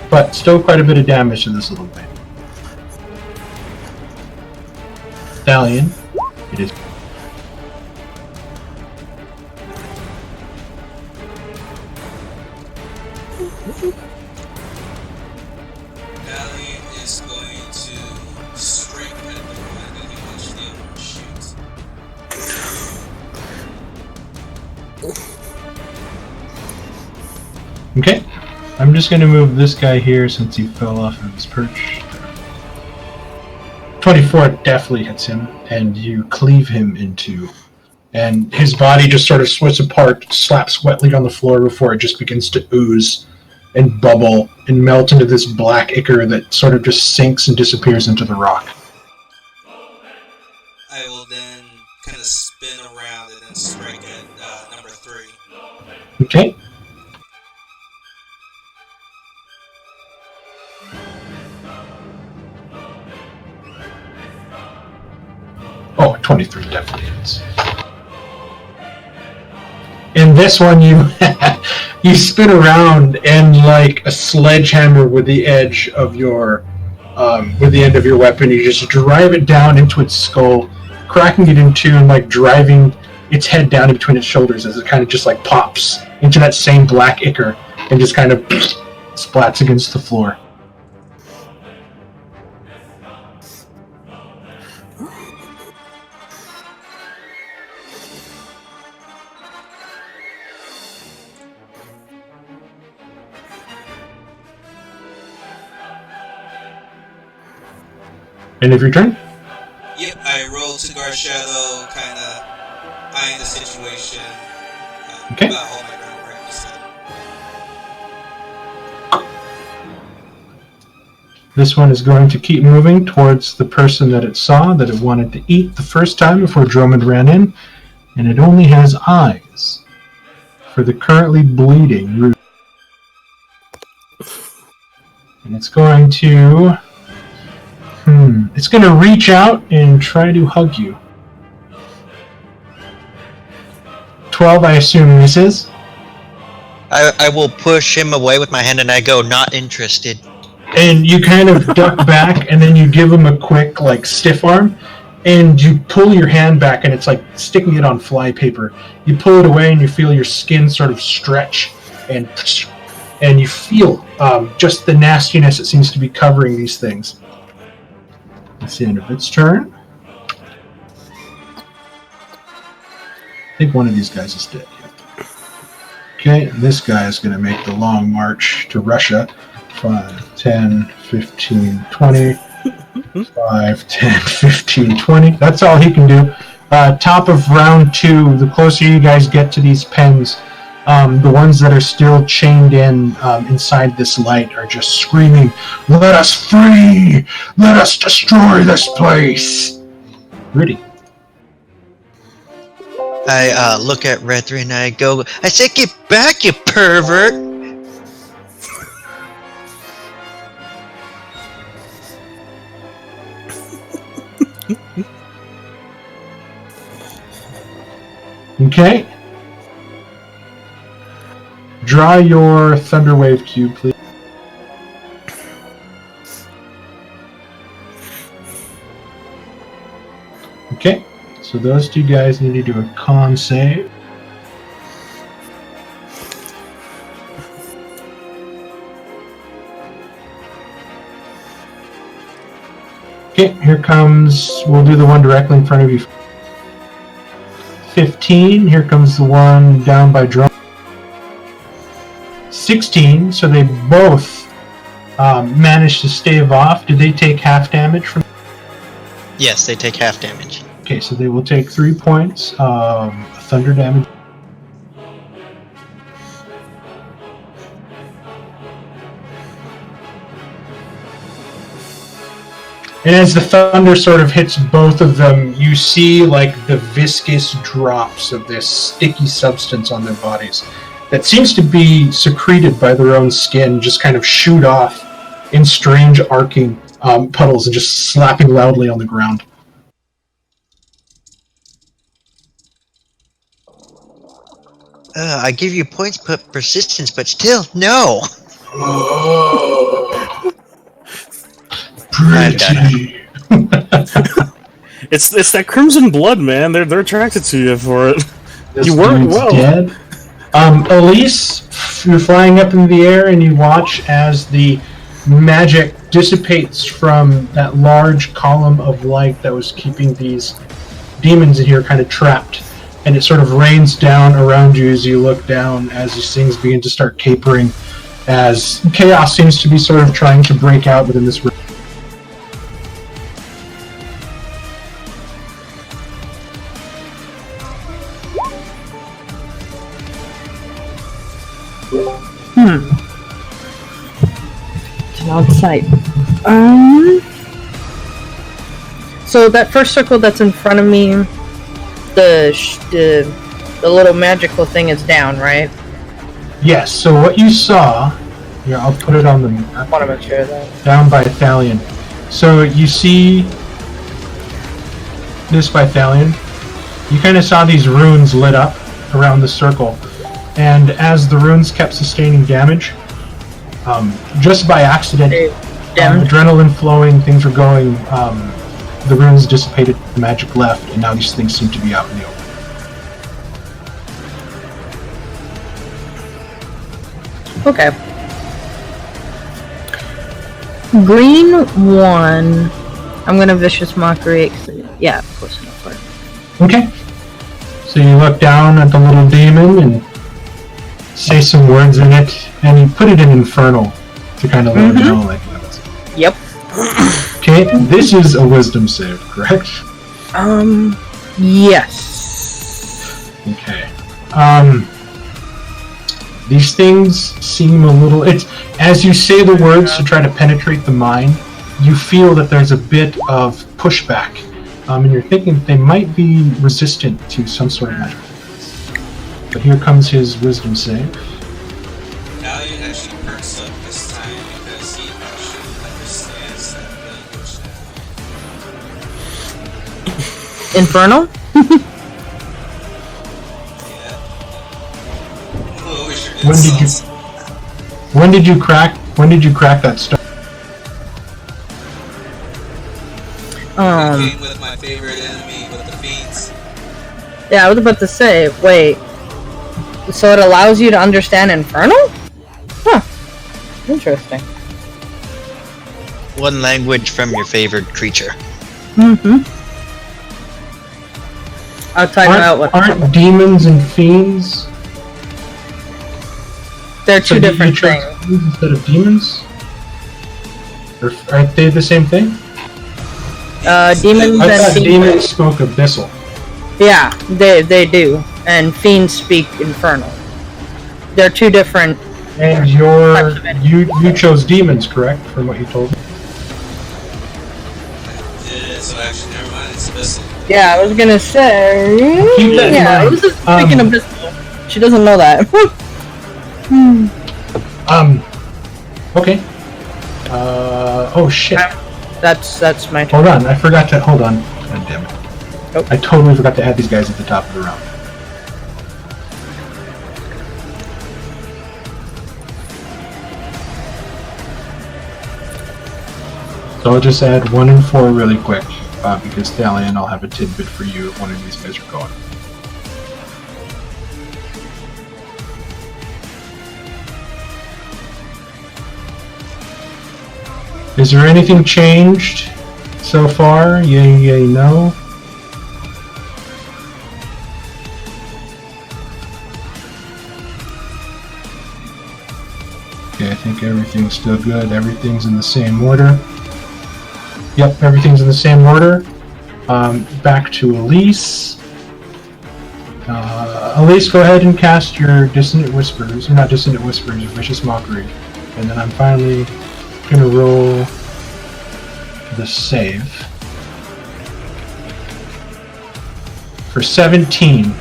But still quite a bit of damage to this little thing. Thalion, it is. Valiant is going to strike at the one that he wants the other to shoot. Okay, I'm just going to move this guy here since he fell off of his perch. 24 definitely hits him, and you cleave him in 2. And his body just sort of splits apart, slaps wetly on the floor before it just begins to ooze and bubble and melt into this black ichor that sort of just sinks and disappears into the rock. I will then kind of spin around and then strike at number 3. Okay. Oh, 23 definitely hits. In this one, you you spin around, and like a sledgehammer with the edge of your with the end of your weapon, you just drive it down into its skull, cracking it in two and like driving its head down in between its shoulders as it kind of just like pops into that same black ichor and just kind of splats against the floor. End of your turn? Yep, I roll to guard shadow, kind of eyeing the situation. Okay. About all my ground practice. This one is going to keep moving towards the person that it saw, that it wanted to eat the first time before Drummond ran in, and it only has eyes for the currently bleeding Ruth. And it's going to... It's going to reach out and try to hug you. 12, I assume misses. I will push him away with my hand and I go, not interested. And you kind of duck back and then you give him a quick, like, stiff arm. And you pull your hand back and it's like sticking it on fly paper. You pull it away and you feel your skin sort of stretch. And you feel just the nastiness that seems to be covering these things. That's the end of its turn. I think one of these guys is dead. Okay, and this guy is going to make the long march to Russia. 5, 10, 15, 20. 5, 10, 15, 20. That's all he can do. Top of round 2, the closer you guys get to these pens, the ones that are still chained in inside this light are just screaming, "Let us free! Let us destroy this place!" Rudy. I look at Rethry and I go, I said, get back, you pervert! Okay. Draw your Thunderwave cube, please. Okay, so those two guys need to do a con save. Okay, here comes, we'll do the one directly in front of you. 15, here comes the one down by drum. 16, so they both managed to stave off. Did they take half damage from? Yes, they take half damage. Okay, so they will take 3 points of thunder damage. And as the thunder sort of hits both of them, you see like the viscous drops of this sticky substance on their bodies that seems to be secreted by their own skin, just kind of shoot off in strange arcing puddles and just slapping loudly on the ground. I give you points per persistence, but still, no! Pretty. It's that crimson blood, man. They're attracted to you for it. This You work dude's well. Dead. Elise, you're flying up in the air and you watch as the magic dissipates from that large column of light that was keeping these demons in here kind of trapped. And it sort of rains down around you as you look down as these things begin to start capering, as chaos seems to be sort of trying to break out within this room. Outside. So that first circle that's in front of me, the little magical thing is down, right? Yes, so what you saw, here, I'll put it on the map. I want to make sure of that. Down by Thalion. So you see this by Thalion. You kind of saw these runes lit up around the circle. And as the runes kept sustaining damage, just by accident, adrenaline flowing, things were going, the runes dissipated. magic left, and now these things seem to be out in the open. Okay. Green 1. I'm gonna Vicious Mockery. Yeah, close enough. Okay. So you look down at the little demon and say some words in it, and you put it in Infernal to kind of let it know, like, Yep. okay, this is a wisdom save, correct? Yes. Okay. These things seem a little... It's as you say the words to try to penetrate the mind, you feel that there's a bit of pushback. And you're thinking that they might be resistant to some sort of magic. But here comes his wisdom save. Valiant actually perks up this time because he actually understands that language now. Infernal? When did you crack that stone? Came with my favorite enemy with the fiends. Yeah, I was about to say, wait. So it allows you to understand Infernal? Huh. Interesting. One language from your favorite creature. I'll type out what. Aren't demons and fiends? They're two different you chose things. fiends instead of demons? Or aren't they the same thing? Demons I and thought fiends. demons spoke abyssal. Yeah, they do. And fiends speak Infernal. They're two different. And you chose demons, correct? From what you told me. Yeah, so actually, never mind. It's abyssal. Yeah, I was gonna say. Keep that in Yeah, mind. it was just speaking Abyssal. She doesn't know that. Okay. Oh shit. That's my turn. Hold on, I forgot to. Hold on. God damn it. Nope. I totally forgot to add these guys at the top of the round. So I'll just add 1 and 4 really quick, because Thalion, I'll have a tidbit for you if one of these guys are going. Is there anything changed so far? Yay, no? Okay, I think everything's still good. Everything's in the same order. Yep, everything's in the same order. Back to Elise. Elise, go ahead and cast your Dissonant Whispers. Not Dissonant Whispers, your Vicious Mockery. And then I'm finally gonna roll the save. For 17.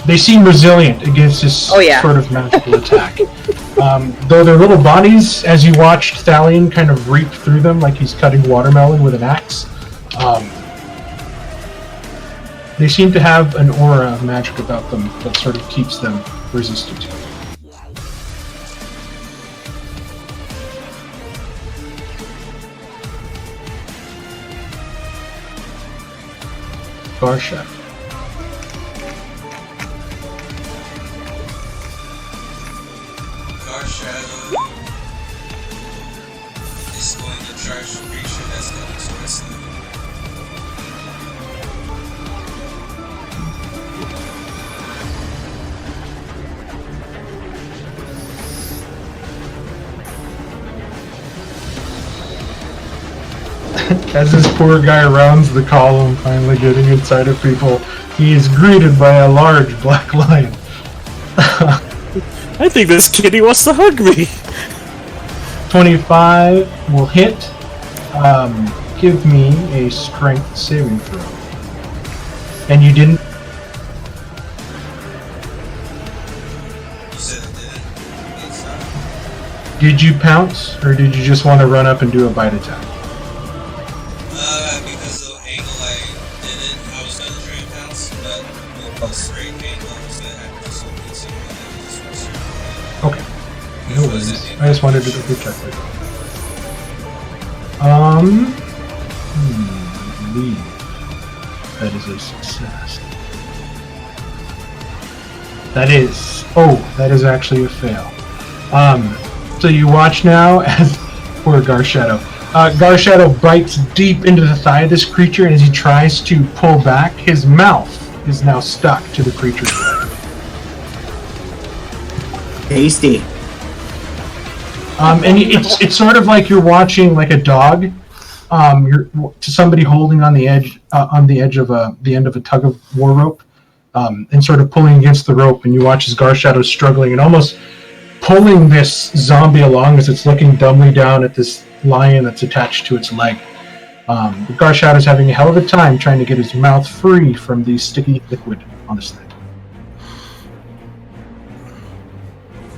They seem resilient against this sort of magical attack. Though their little bodies, as you watched Thalion kind of reap through them like he's cutting watermelon with an axe, they seem to have an aura of magic about them that sort of keeps them resistant to it. Barsha. Shadow is going to charge the creature that's coming towards them. As this poor guy rounds the column, finally getting inside of people, he is greeted by a large black lion. I think this kitty wants to hug me. 25 will hit. Give me a strength saving throw. And you didn't. You said it didn't. It's not. Did you pounce, or did you just want to run up and do a bite attack? Because of the angle I did it, I was going to try and pounce, but with the straight angle, I was going to have to just hold it so Okay. No worries. I just wanted to double check that. believe that is a success. That is actually a fail. So you watch now as poor Garshadow. Garshadow bites deep into the thigh of this creature, and as he tries to pull back, his mouth is now stuck to the creature's leg. Tasty. And it's sort of like you're watching like a dog. You're to somebody holding on the edge of the end of a tug of war rope, and sort of pulling against the rope, and you watch as Garshadow struggling and almost pulling this zombie along as it's looking dumbly down at this lion that's attached to its leg. Garshadow's having a hell of a time trying to get his mouth free from the sticky liquid on his leg.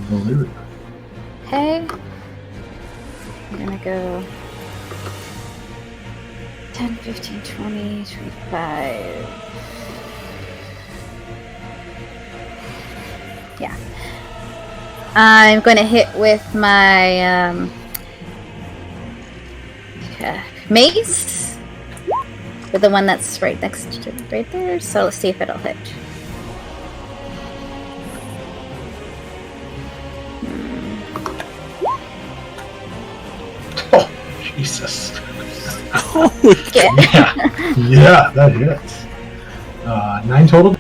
Valyria. Okay. I'm gonna go 10, 15, 20, 25. Yeah. I'm going to hit with my mace. With the one that's right next to right there. So let's see if it'll hit. Oh, Jesus. Yeah. Yeah, that hits. 9 total.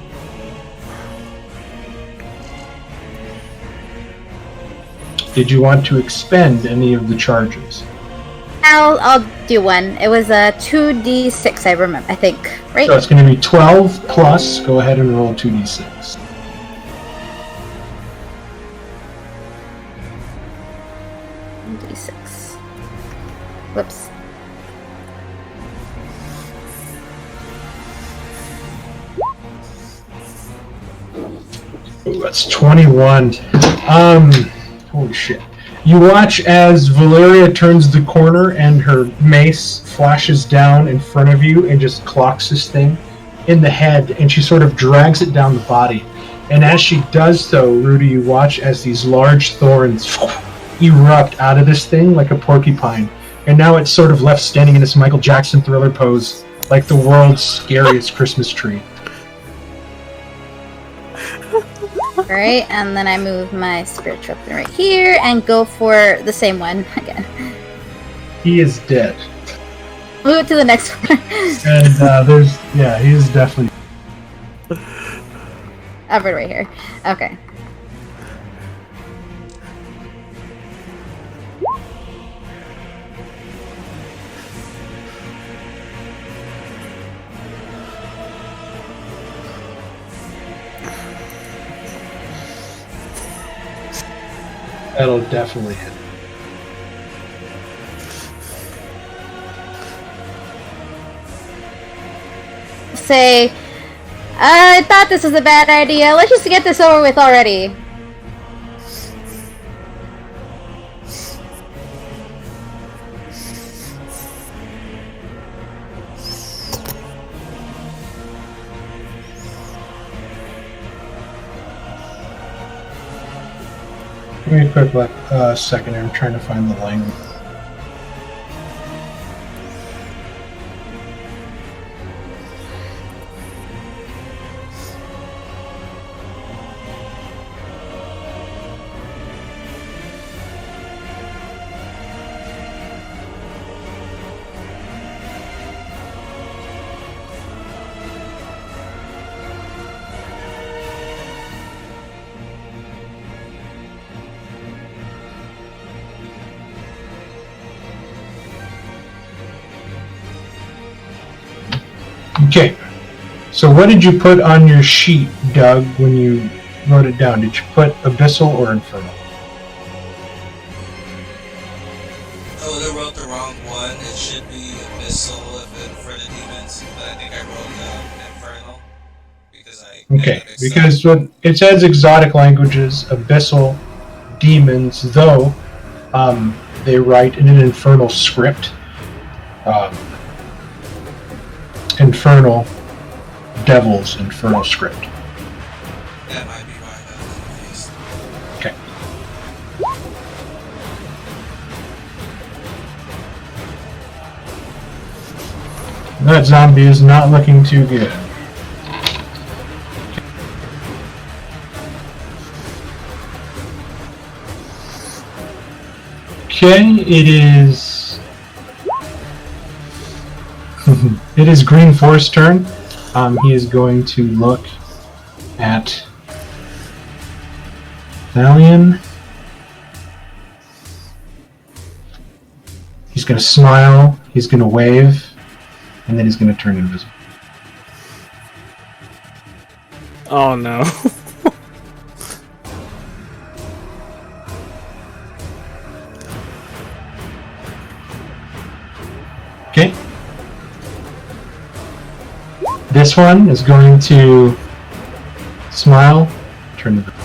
Did you want to expend any of the charges? I'll do one. It was a 2d6, I think, right? So it's going to be 12 plus. Go ahead and roll 2d6. D6. Whoops. Ooh, that's 21. Holy shit. You watch as Valyria turns the corner and her mace flashes down in front of you and just clocks this thing in the head, and she sort of drags it down the body. And as she does so, Rudy, you watch as these large thorns erupt out of this thing like a porcupine. And now it's sort of left standing in this Michael Jackson Thriller pose like the world's scariest Christmas tree. Alright, and then I move my spiritual weapon right here and go for the same one again. He is dead. Move it to the next one. And he is definitely... I'll put it right here. Okay. That'll definitely hit. Say, I thought this was a bad idea. Let's just get this over with already. Give me a quick second here. I'm trying to find the language. Okay, so what did you put on your sheet, Doug, when you wrote it down? Did you put Abyssal or Infernal? Oh, they wrote the wrong one. It should be Abyssal for the demons, but I think I wrote Infernal because Okay, because what it says exotic languages, Abyssal, demons, though they write in an Infernal script. Infernal Devil's Infernal script. That might be why I got confused. Okay. That zombie is not looking too good. Okay, it is... it is Green Forest's turn. He is going to look at Thalion. He's going to smile, he's going to wave, and then he's going to turn invisible. Oh no. Okay. This one is going to smile, turn invisible.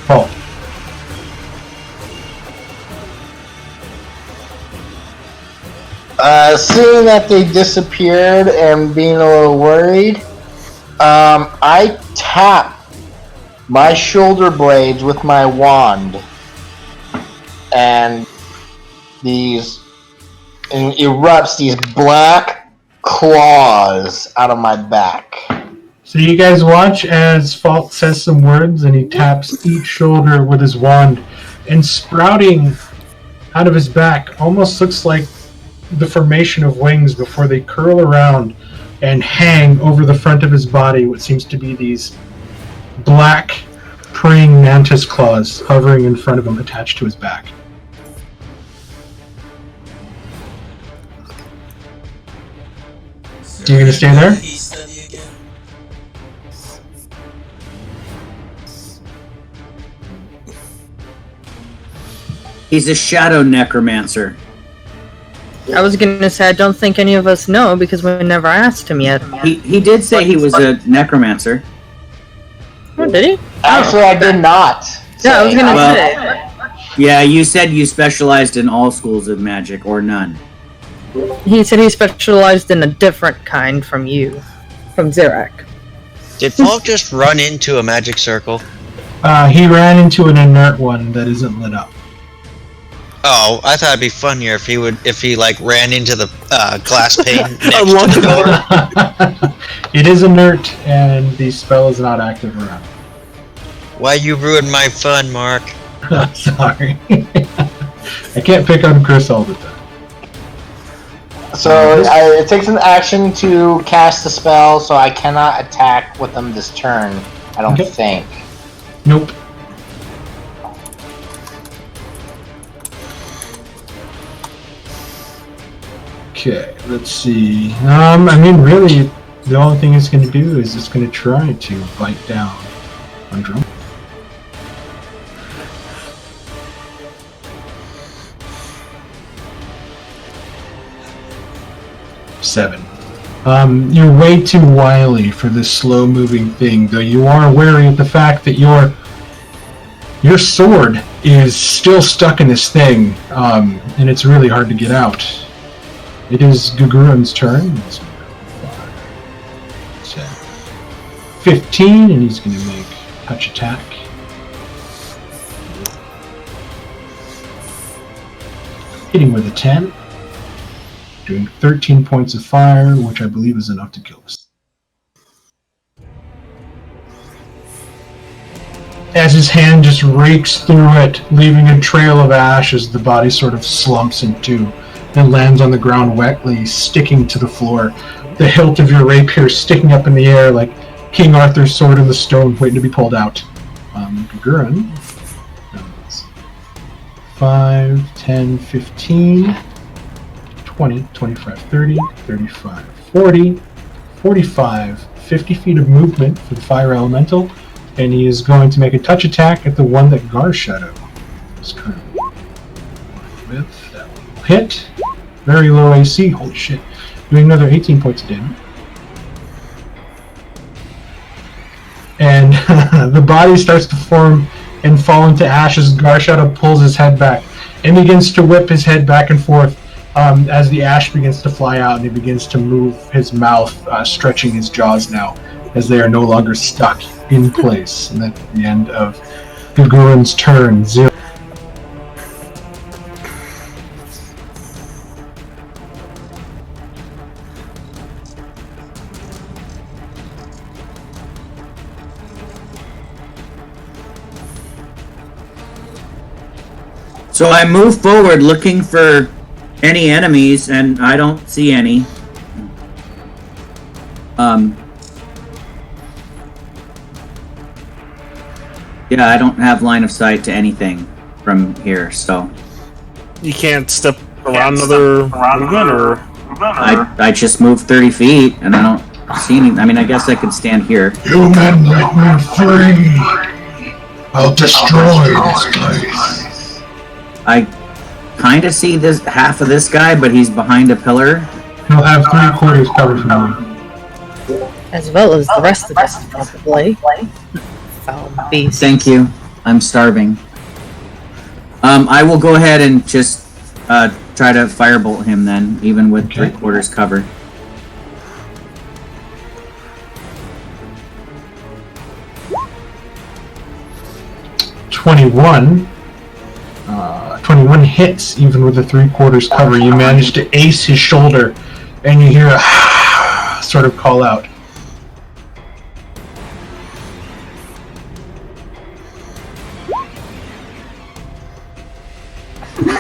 Paul. Seeing that they disappeared and being a little worried, I tap my shoulder blades with my wand, and erupts these black claws out of my back. So you guys watch as Falk says some words and he taps each shoulder with his wand, and sprouting out of his back almost looks like the formation of wings before they curl around and hang over the front of his body, what seems to be these black praying mantis claws hovering in front of him attached to his back. You gonna stay there? He study again. He's a shadow necromancer. I was gonna say I don't think any of us know because we never asked him yet. He did say he was a necromancer. Oh, did he? Actually, I did not. Yeah, I was gonna Well- say. Yeah, you said you specialized in all schools of magic, or none. He said he specialized in a different kind from you, from Zirak. Did Falk just run into a magic circle? He ran into an inert one that isn't lit up. Oh, I thought it'd be funnier if he like ran into the glass pane next to Unlock the the door. It is inert, and the spell is not active around. Why you ruined my fun, Mark? Sorry. I can't pick on Chris all the time. So it takes an action to cast the spell, so I cannot attack with them this turn. I don't Okay. think. Nope. Okay, let's see. I mean, really, the only thing it's going to do is it's going to try to bite down on Drum. Seven. You're way too wily for this slow-moving thing, though you are wary of the fact that your sword is still stuck in this thing, and it's really hard to get out. It is Gugurun's turn. 15, and he's going to make touch attack. Hitting with a 10. Doing 13 points of fire, which I believe is enough to kill this. As his hand just rakes through it, leaving a trail of ash as the body sort of slumps in two, then lands on the ground wetly, sticking to the floor. The hilt of your rapier sticking up in the air like King Arthur's sword in the stone waiting to be pulled out. Gurun. 5, 10, 15... 20, 25, 30, 35, 40, 45, 50 feet of movement for the fire elemental, and he is going to make a touch attack at the one that Garshadow is currently with. That one will hit. Very low AC, holy shit. Doing another 18 points of damage. And the body starts to form and fall into ash as Garshadow pulls his head back and begins to whip his head back and forth. as the ash begins to fly out and he begins to move his mouth, stretching his jaws now, as they are no longer stuck in place. And that's the end of Gagurin's turn. Zero. So I move forward looking for any enemies, and I don't see any. Yeah, I don't have line of sight to anything from here, so You can't step around another movement, or I just moved 30 feet, and I don't see any. I mean, I guess I could stand here. Human, let me free! I'll destroy this place. I kind of see this half of this guy, but he's behind a pillar. He'll have 3/4 covered from you. As well as the rest of us, probably. Foul beast. Thank you. I'm starving. I will go ahead and just try to firebolt him then, even with 3/4 cover. "21 hits, even with the 3/4 cover. You manage to ace his shoulder, and you hear a sort of call out.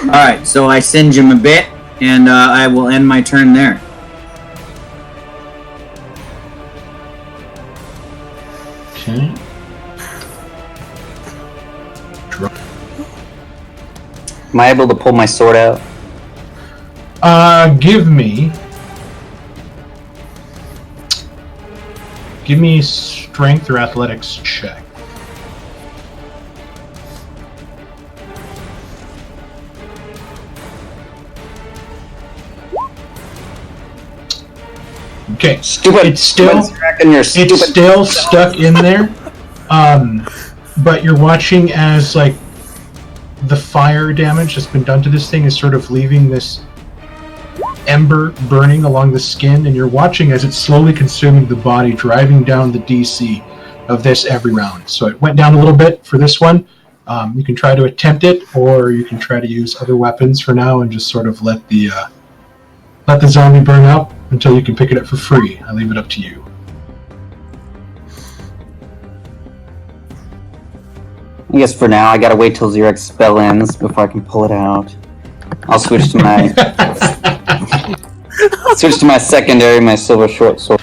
Alright, so I singe him a bit, and I will end my turn there. Okay. Am I able to pull my sword out? Give me strength or athletics check. Okay, Stupid. it's still stuck in there. But you're watching as like the fire damage that's been done to this thing is sort of leaving this ember burning along the skin, and you're watching as it's slowly consuming the body, driving down the DC of this every round. So it went down a little bit for this one. You can try to attempt it, or you can try to use other weapons for now and just sort of let the zombie burn out until you can pick it up for free. I leave it up to you. I guess for now, I gotta wait till Xerx's spell ends before I can pull it out. I'll switch to my secondary, my silver short sword.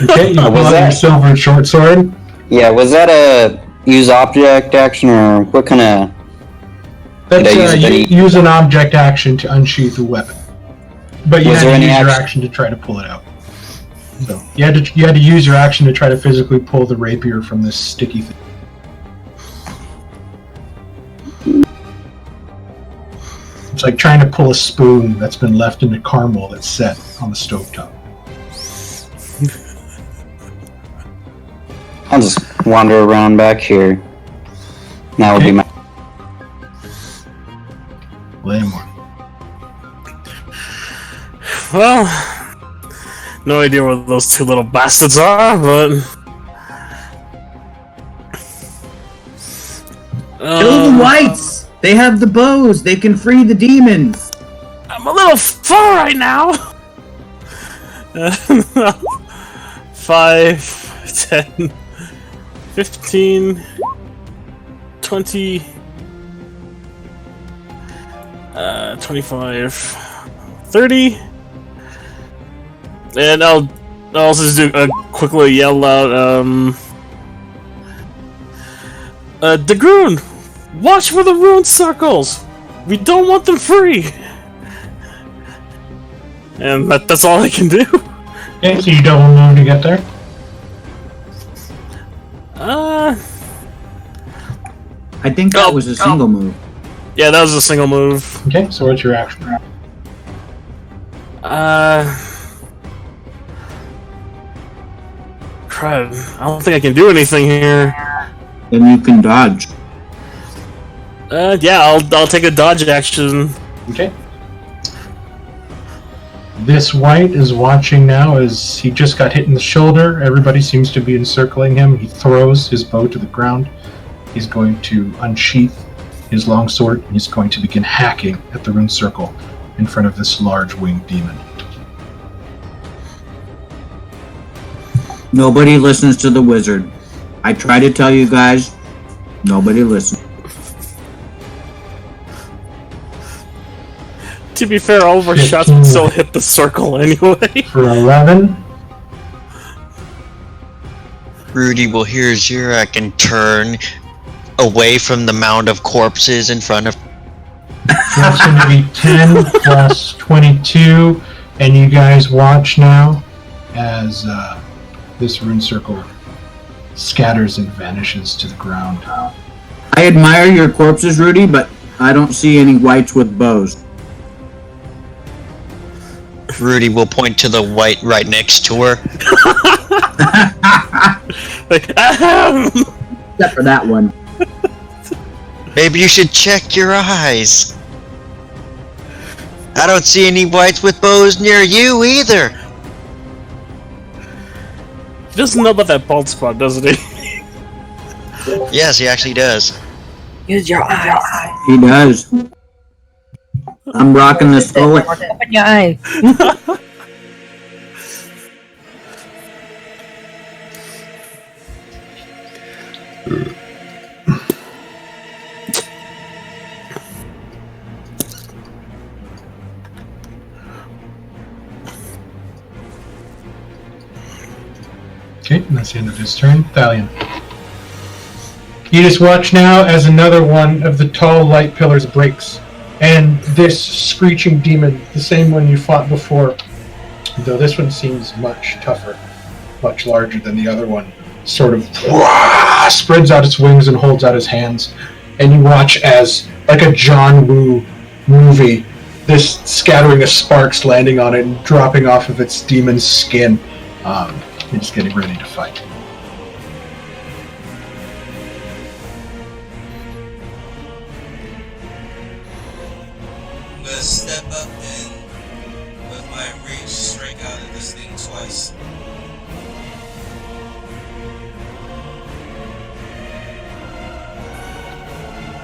Okay, you pull out your silver short sword. Yeah, was that a use object action, or what kind of? That's use an object action to unsheath a weapon, but you had to use your action to try to pull it out. So you had to use your action to try to physically pull the rapier from this sticky thing. It's like trying to pull a spoon that's been left in a caramel that's set on the stovetop. I'll just wander around back here. That would be my. Laymore. well, no idea where those two little bastards are, but Kill the whites! They have the bows! They can free the demons! I'm a little far right now! 5, 10, 15, 20, 25, 30, and I'll also just do a quickly yell out, Dagroon! Watch for the rune circles! We don't want them free! And that's all I can do. Okay, so you double move to get there? I think that was a single move. Yeah, that was a single move. Okay, so what's your action? Crud. I don't think I can do anything here. Then you can dodge. Yeah, I'll take a dodge action Okay. This white is watching now as he just got hit in the shoulder. Everybody seems to be encircling him. He throws his bow to the ground. He's going to unsheath his longsword, and he's going to begin hacking at the rune circle in front of this large winged demon. Nobody listens to the wizard. I try to tell you guys, nobody listens. To be fair, all of our shots would still hit the circle anyway. For 11. Rudy will hear Zirak and turn away from the mound of corpses in front of. That's going to be 10 plus 22, and you guys watch now as this rune circle scatters and vanishes to the ground. I admire your corpses, Rudy, but I don't see any whites with bows. Rudy will point to the white right next to her. Like, ahem! Except for that one. Maybe you should check your eyes. I don't see any whites with bows near you either. He doesn't know about that bald spot, doesn't he? Yes, he actually does. Use your eyes. He does. I'm rocking the skull. Open your eyes. Okay, and that's the end of his turn. Thalion. You just watch now as another one of the tall light pillars breaks, and this screeching demon, the same one you fought before, though this one seems much tougher, much larger than the other one, sort of spreads out its wings and holds out his hands, and you watch as, like a John Woo movie, this scattering of sparks landing on it and dropping off of its demon's skin. It's getting ready to fight. I'm gonna step up and with my reach strike out at this thing twice.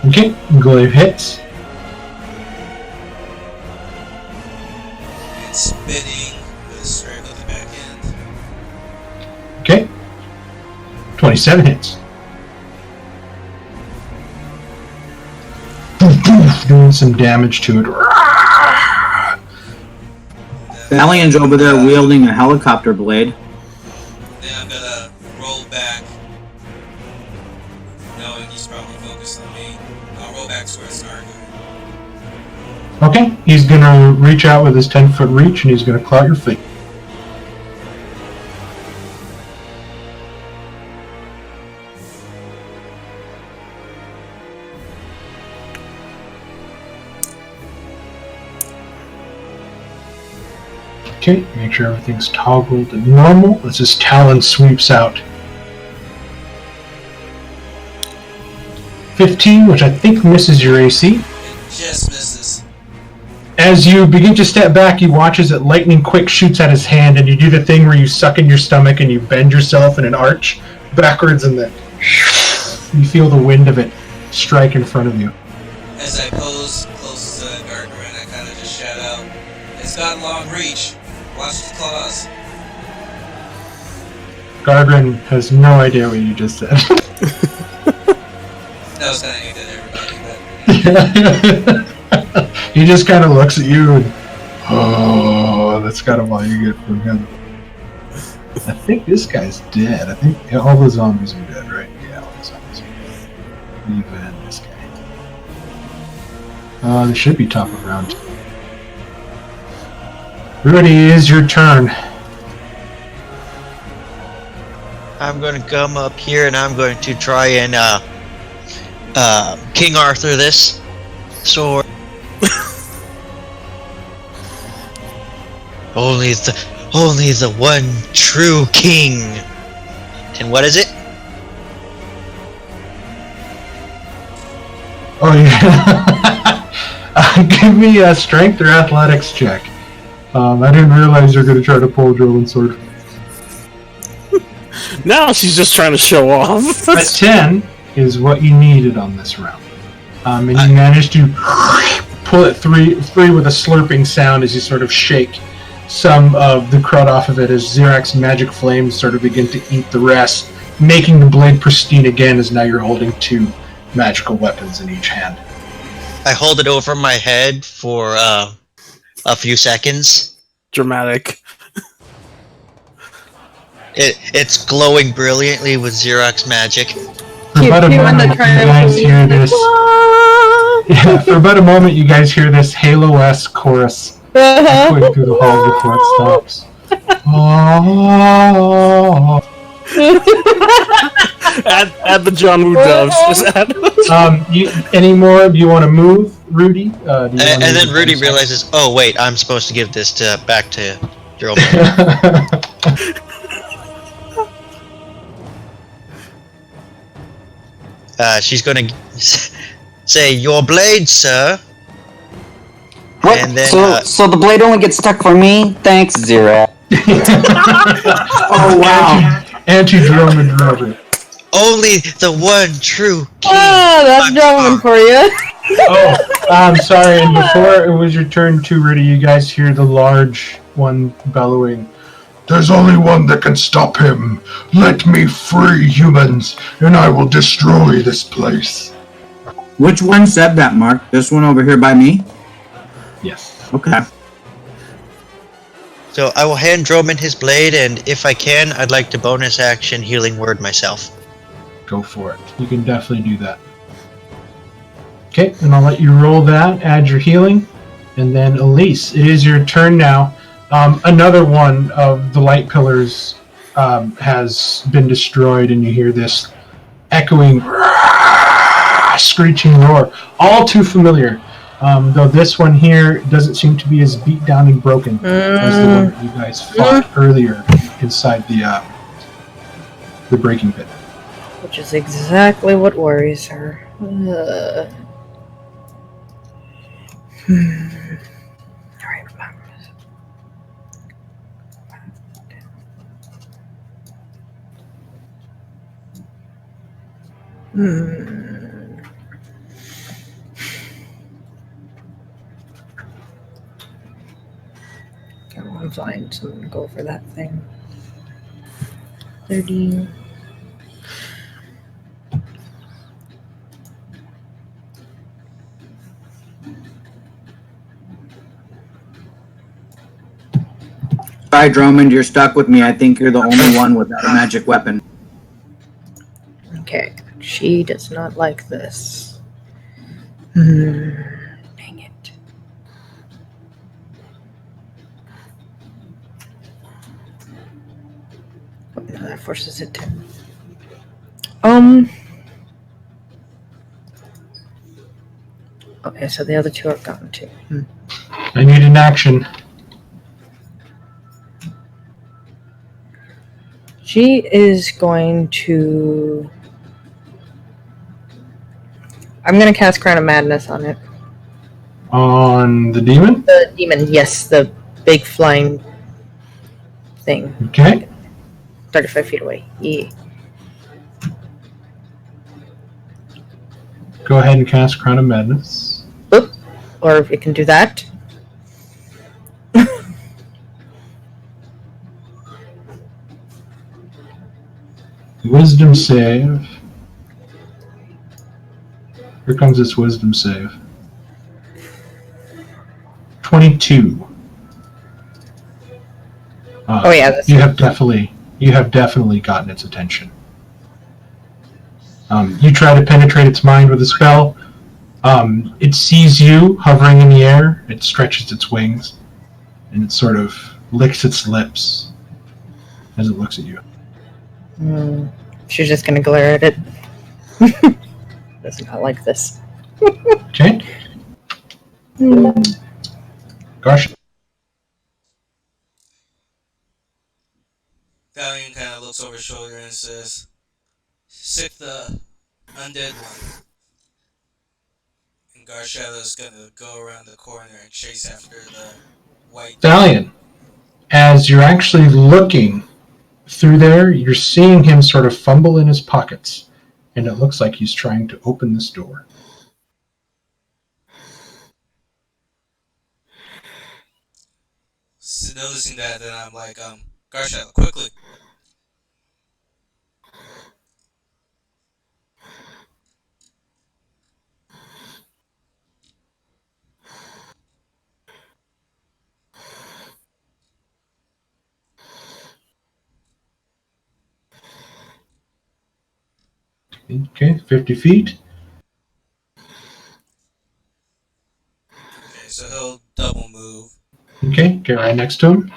Okay, glaive hits. And spinning with a strike on the back end. Okay. 27 hits. Doing some damage to it. Valiant's over there wielding a helicopter blade. Then I'm gonna roll back, knowing he's probably focused on me. I'll roll back towards Nargo. Okay, he's gonna reach out with his 10-foot reach and he's gonna claw your feet. Okay, make sure everything's toggled and normal as his talon sweeps out. 15, which I think misses your AC. It just misses. As you begin to step back, you watch as it lightning quick shoots at his hand, and you do the thing where you suck in your stomach and you bend yourself in an arch backwards, and then you feel the wind of it strike in front of you. As I pose close to Gargarin, I kind of just shout out, "It's got long reach. Watch the claws." Gargrin has no idea what you just said. That was kind of aimed at everybody, but He just kind of looks at you and, oh, that's kind of all you get from him. I think this guy's dead. I think all the zombies are dead, right? Yeah, all the zombies are dead. Even this guy. They should be top of round. Rudy, it is your turn. I'm going to come up here and I'm going to try and King Arthur this sword. Only the one true king. And what is it? Oh yeah. Give me a strength or athletics check. I didn't realize you're going to try to pull a Drillman sword. Now she's just trying to show off. A 10 is what you needed on this round. And you managed to pull it free with a slurping sound as you sort of shake some of the crud off of it as Zirak's magic flames sort of begin to eat the rest, making the blade pristine again as now you're holding 2 magical weapons in each hand. I hold it over my head for a few seconds. Dramatic. It's glowing brilliantly with Xerox magic. For about a moment, you guys hear this. Yeah, for about a moment, you guys hear this Halo-esque chorus echoing through the hall before it stops. Oh. Add the John Woo doves. Just add Any more? Do you want to move, Rudy? And then Rudy realizes, oh wait, I'm supposed to give this back to Jerome. She's gonna say, "Your blade, sir." What? And then, so the blade only gets stuck for me? Thanks, Zirak. Oh wow! Anti-Drummond rubber. Only the one true king. That's Drummond for you. Oh, I'm sorry. And before it was your turn to Rudy, you guys hear the large one bellowing. There's only one that can stop him. Let me free, humans, and I will destroy this place. Which one said that, Mark? This one over here by me? Yes. Okay. So I will hand Drummond his blade, and if I can, I'd like to bonus action healing word myself. Go for it. You can definitely do that. Okay, and I'll let you roll that, add your healing, and then Elise, it is your turn now. Another one of the light pillars has been destroyed, and you hear this echoing, screeching roar. All too familiar, though this one here doesn't seem to be as beat down and broken as the one that you guys fought earlier inside the breaking pit. Which is exactly what worries her. Alright, I'm fine, so I'm gonna go for that thing. 30. Sorry, Drummond, you're stuck with me. I think you're the only one without a magic weapon. Okay, she does not like this. Dang it. Oh, no, that forces it to. Okay, so the other two are gone too. I need an action. She is going to. I'm going to cast Crown of Madness on it. On the demon? The demon, yes, the big flying thing. Okay. 35 feet away. Yeah. Go ahead and cast Crown of Madness. Oop. Or it can do that. Wisdom save. Here comes this wisdom save. 22. Oh yeah, that's you have definitely gotten its attention. You try to penetrate its mind with a spell. It sees you hovering in the air. It stretches its wings, and it sort of licks its lips as it looks at you. She's just gonna glare at it. Does not like this. Okay. Gosh. Valiant kind of looks over his shoulder and says, "Sick the undead one." And Garshada's gonna go around the corner and chase after the white. Thalion, as you're actually looking through there, you're seeing him sort of fumble in his pockets, and it looks like he's trying to open this door. Noticing that, then I'm like, Garshada, quickly. Okay, 50 feet. Okay, so he'll double move. Okay, get right next to him.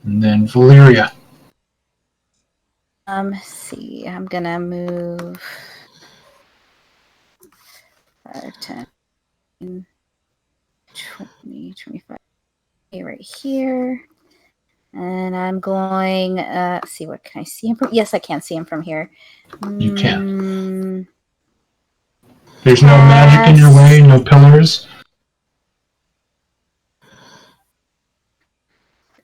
And then Valeria. Let's see. I'm gonna move 5, 10, 20, 25. Okay, right here. And I'm going, see, what can I see him from? Yes, I can see him from here. You can. There's no magic in your way, no pillars.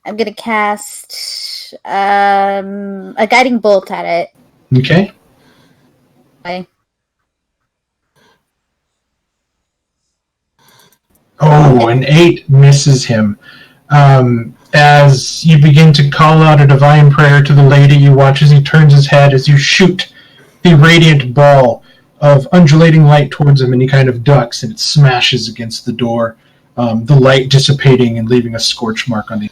I'm gonna cast a guiding bolt at it. Okay. Okay. Oh, an 8 misses him. As you begin to call out a divine prayer to the lady, you watch as he turns his head as you shoot the radiant ball of undulating light towards him, and he kind of ducks, and it smashes against the door, the light dissipating and leaving a scorch mark on the...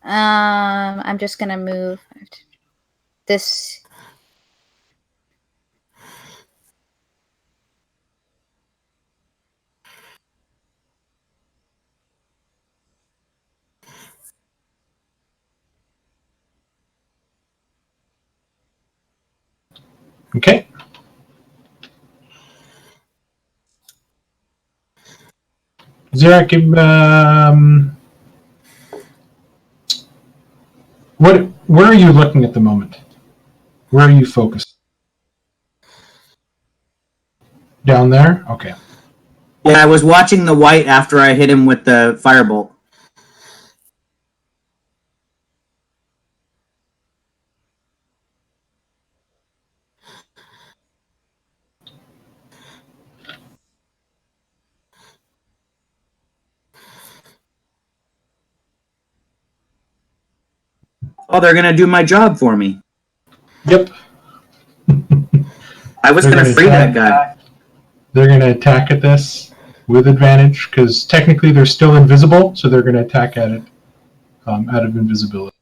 I'm just gonna move this. Okay. Zarak, where are you looking at the moment? Where are you focused? Down there? Okay. Yeah, I was watching the white after I hit him with the firebolt. Oh, they're gonna do my job for me. Yep. I was They're gonna gonna free that attack. guy. They're going to attack at this with advantage, because technically they're still invisible, so they're going to attack at it out of invisibility.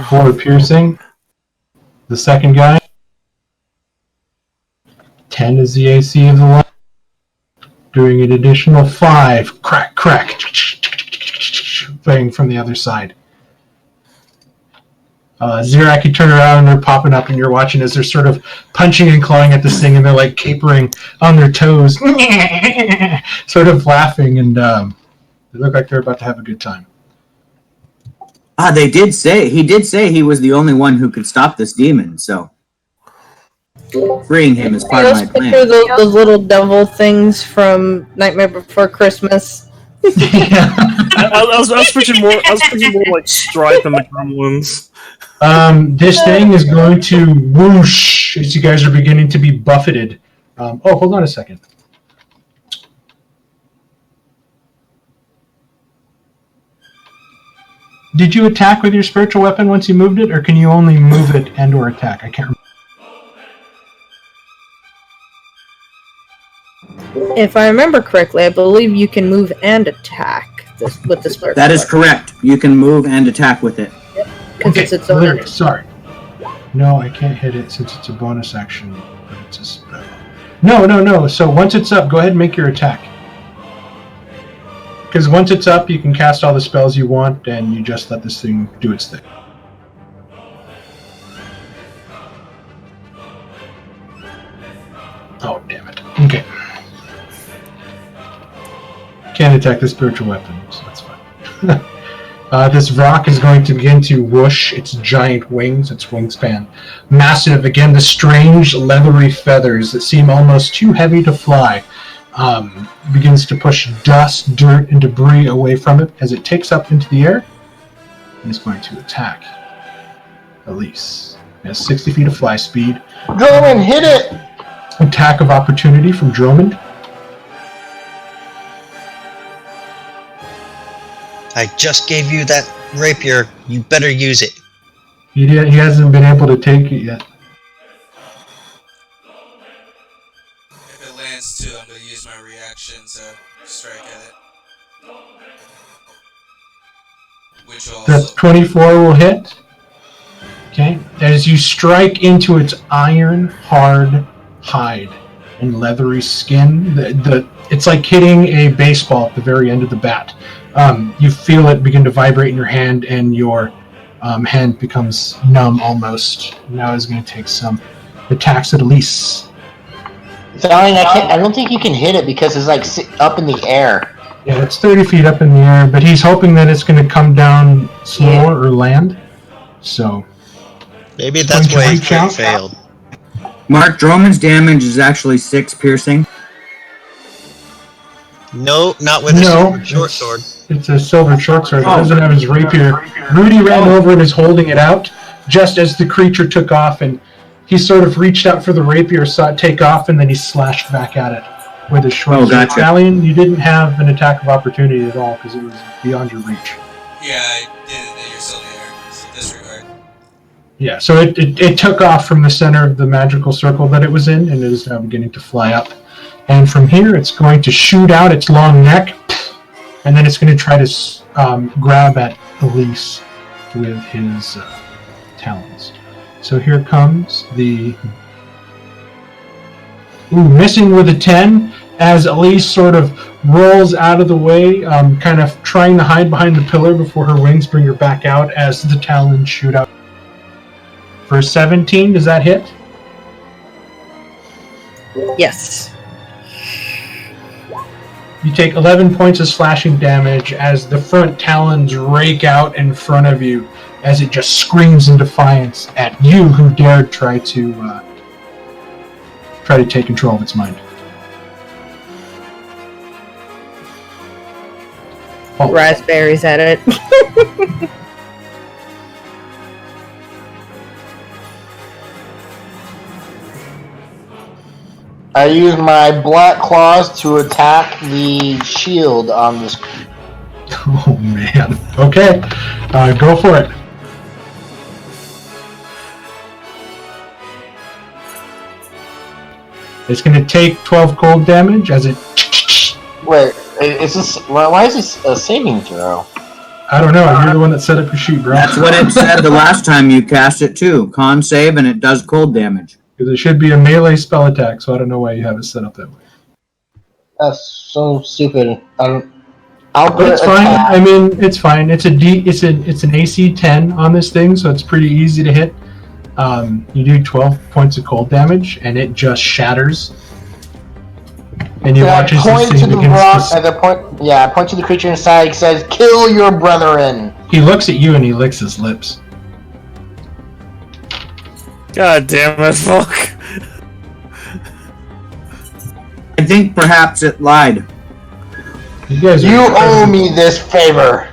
4 piercing. The second guy. 10 is the AC of the one. Doing an additional 5. Crack, crack. Playing from the other side. Zarak, you turn around and they're popping up, and you're watching as they're sort of punching and clawing at this thing, and they're like capering on their toes, sort of laughing, and they look like they're about to have a good time. He did say he was the only one who could stop this demon, so freeing him is part of my plan. Picture those little devil things from Nightmare Before Christmas. I was picturing more like Stripe and the Gremlins. This thing is going to whoosh as you guys are beginning to be buffeted. Hold on a second. Did you attack with your spiritual weapon once you moved it, or can you only move it and or attack? I can't remember. If I remember correctly, I believe you can move and attack with the spiritual That is weapon. correct. You can move and attack with it. Okay, it's its own Valeria, sorry. No, I can't hit it since it's a bonus action. But it's a spell. No. So once it's up, go ahead and make your attack. Because once it's up, you can cast all the spells you want, and you just let this thing do its thing. Oh, damn it. Okay. Can't attack the spiritual weapon, so that's fine. This rock is going to begin to whoosh its giant wings, its wingspan. Massive, again, the strange leathery feathers that seem almost too heavy to fly. Begins to push dust, dirt, and debris away from it as it takes up into the air and is going to attack Elise. It has 60 feet of fly speed. Drummond, hit it! Attack of opportunity from Drummond. I just gave you that rapier. You better use it. He hasn't been able to take it yet. If it lands too, I'm gonna use my reaction to strike at it. Which will That also 24 will hit. Okay. As you strike into its iron hard hide and leathery skin, it's like hitting a baseball at the very end of the bat. You feel it begin to vibrate in your hand, and your hand becomes numb almost. Now it's going to take some attacks at Elise. Darling, I don't think you can hit it because it's like up in the air. Yeah, it's 30 feet up in the air, but he's hoping that it's going to come down slower or land. So maybe that's going to why reach he out. failed. Mark, Drummond's damage is actually 6 piercing. No, not with a short sword. It's a silver short sword. It doesn't have his rapier. Rudy ran over and is holding it out just as the creature took off, and he sort of reached out for the rapier, saw it take off, and then he slashed back at it with his short sword. Gotcha. Italian, you didn't have an attack of opportunity at all because it was beyond your reach. yeah, I did it. You're still there. So disregard. Yeah, so it took off from the center of the magical circle that it was in, and it is now beginning to fly up. And from here, it's going to shoot out its long neck, and then it's going to try to grab at Elise with his talons. So here comes the... missing with a 10, as Elise sort of rolls out of the way, kind of trying to hide behind the pillar before her wings bring her back out as the talons shoot out. For 17, does that hit? Yes. You take 11 points of slashing damage as the front talons rake out in front of you as it just screams in defiance at you who dared try to take control of its mind. Oh. Raspberries at it. I use my black claws to attack the shield on this. Oh man. Okay. Go for it. It's going to take 12 cold damage as it... Wait, is this? Why is this a saving throw? I don't know. You're the one that set up your sheet, bro. That's what it said the last time you cast it too. Con save, and it does cold damage. Because it should be a melee spell attack, so I don't know why you have it set up that way. That's so stupid. I'll put But it's fine. attack. I mean, it's fine. It's an AC 10 on this thing, so it's pretty easy to hit. You do 12 points of cold damage, and it just shatters. And you watch as point this to thing the begins rock. to... At the point, yeah, I point to the creature inside. It says, "Kill your brethren." He looks at you and he licks his lips. God damn it, fuck. I think perhaps it lied. You guys are You owe me this favor.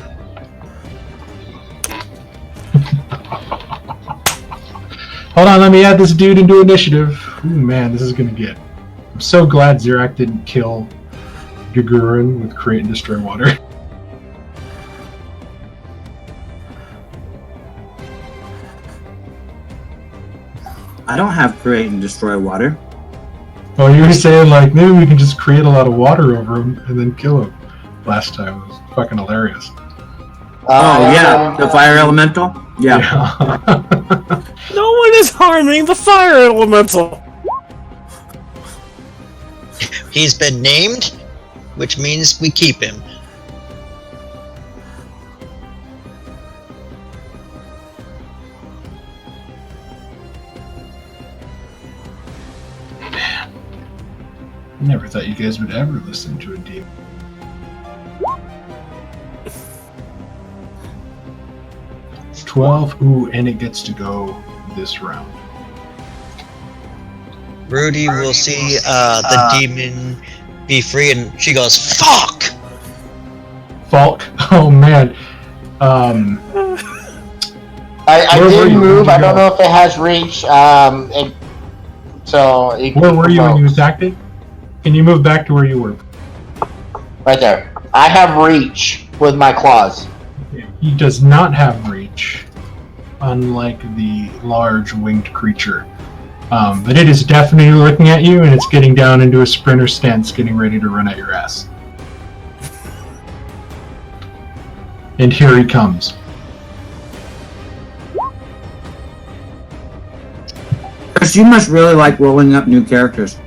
Hold on, let me add this dude into initiative. Ooh, man, this is gonna get... I'm so glad Zirak didn't kill Gagarin with Create and Destroy Water. I don't have create and destroy water. Oh, you were saying, like, maybe we can just create a lot of water over him and then kill him last time. It was fucking hilarious. Oh yeah, the fire elemental. Yeah. No one is harming the fire elemental. He's been named, which means we keep him. Never thought you guys would ever listen to a demon. 12. Ooh, and it gets to go this round. Rudy will see the demon be free, and she goes, "Fuck!" Falk. Oh man. I Where were did you? move. Where'd I you don't go? know if it has reach. Where were you when you attacked it? Can you move back to where you were? Right there. I have reach with my claws. He does not have reach, unlike the large winged creature. But it is definitely looking at you, and it's getting down into a sprinter stance, getting ready to run at your ass. And here he comes. Chris, you must really like rolling up new characters.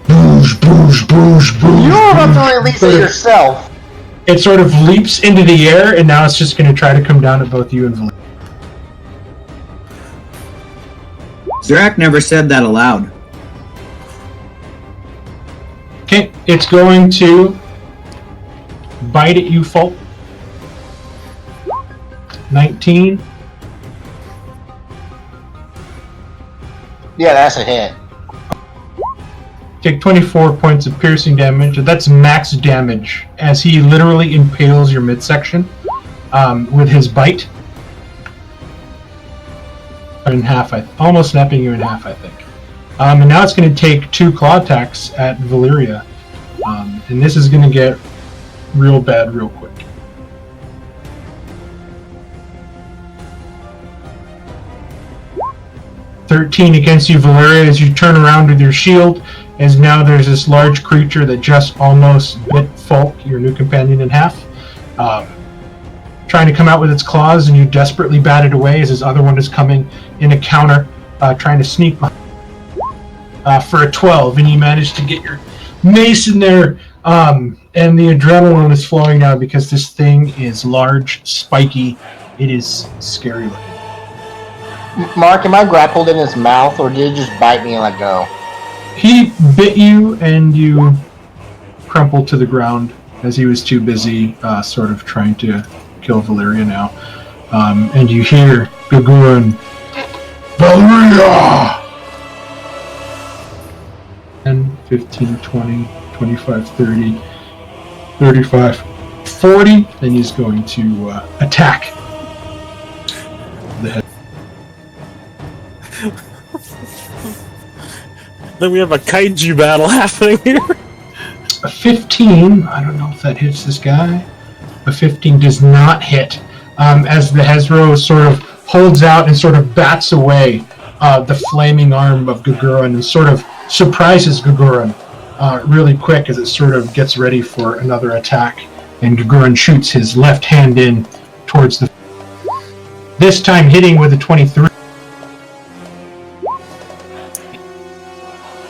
Boosh, boosh, boosh, boosh. You're about to release it yourself. It sort of leaps into the air, and now it's just going to try to come down at both you and Valyria. Zirak never said that aloud. Okay, it's going to bite at you, Falk. 19. Yeah, that's a hit. Take 24 points of piercing damage. That's max damage, as he literally impales your midsection with his bite. In half, almost snapping you in half, I think. And now it's going to take 2 claw attacks at Valyria. And this is going to get real bad real quick. "13 against you, Valyria, as you turn around with your shield, as now there's this large creature that just almost bit Falk, your new companion, in half. Trying to come out with its claws, and you desperately bat it away as this other one is coming in a counter, trying to sneak for a 12, and you manage to get your mace in there, and the adrenaline is flowing now because this thing is large, spiky. It is scary looking. Mark, am I grappled in his mouth, or did it just bite me and let go? He bit you, and you crumpled to the ground as he was too busy sort of trying to kill Valyria now. And you hear Gagurin, Valyria! 10, 15, 20, 25, 30, 35, 40. Then he's going to attack the head. Then we have a kaiju battle happening here. A 15, I don't know if that hits this guy. A 15 does not hit. As the Hezro sort of holds out and sort of bats away the flaming arm of Gagurin and sort of surprises Gagurin really quick as it sort of gets ready for another attack. And Gagurin shoots his left hand in towards the... This time hitting with a 23.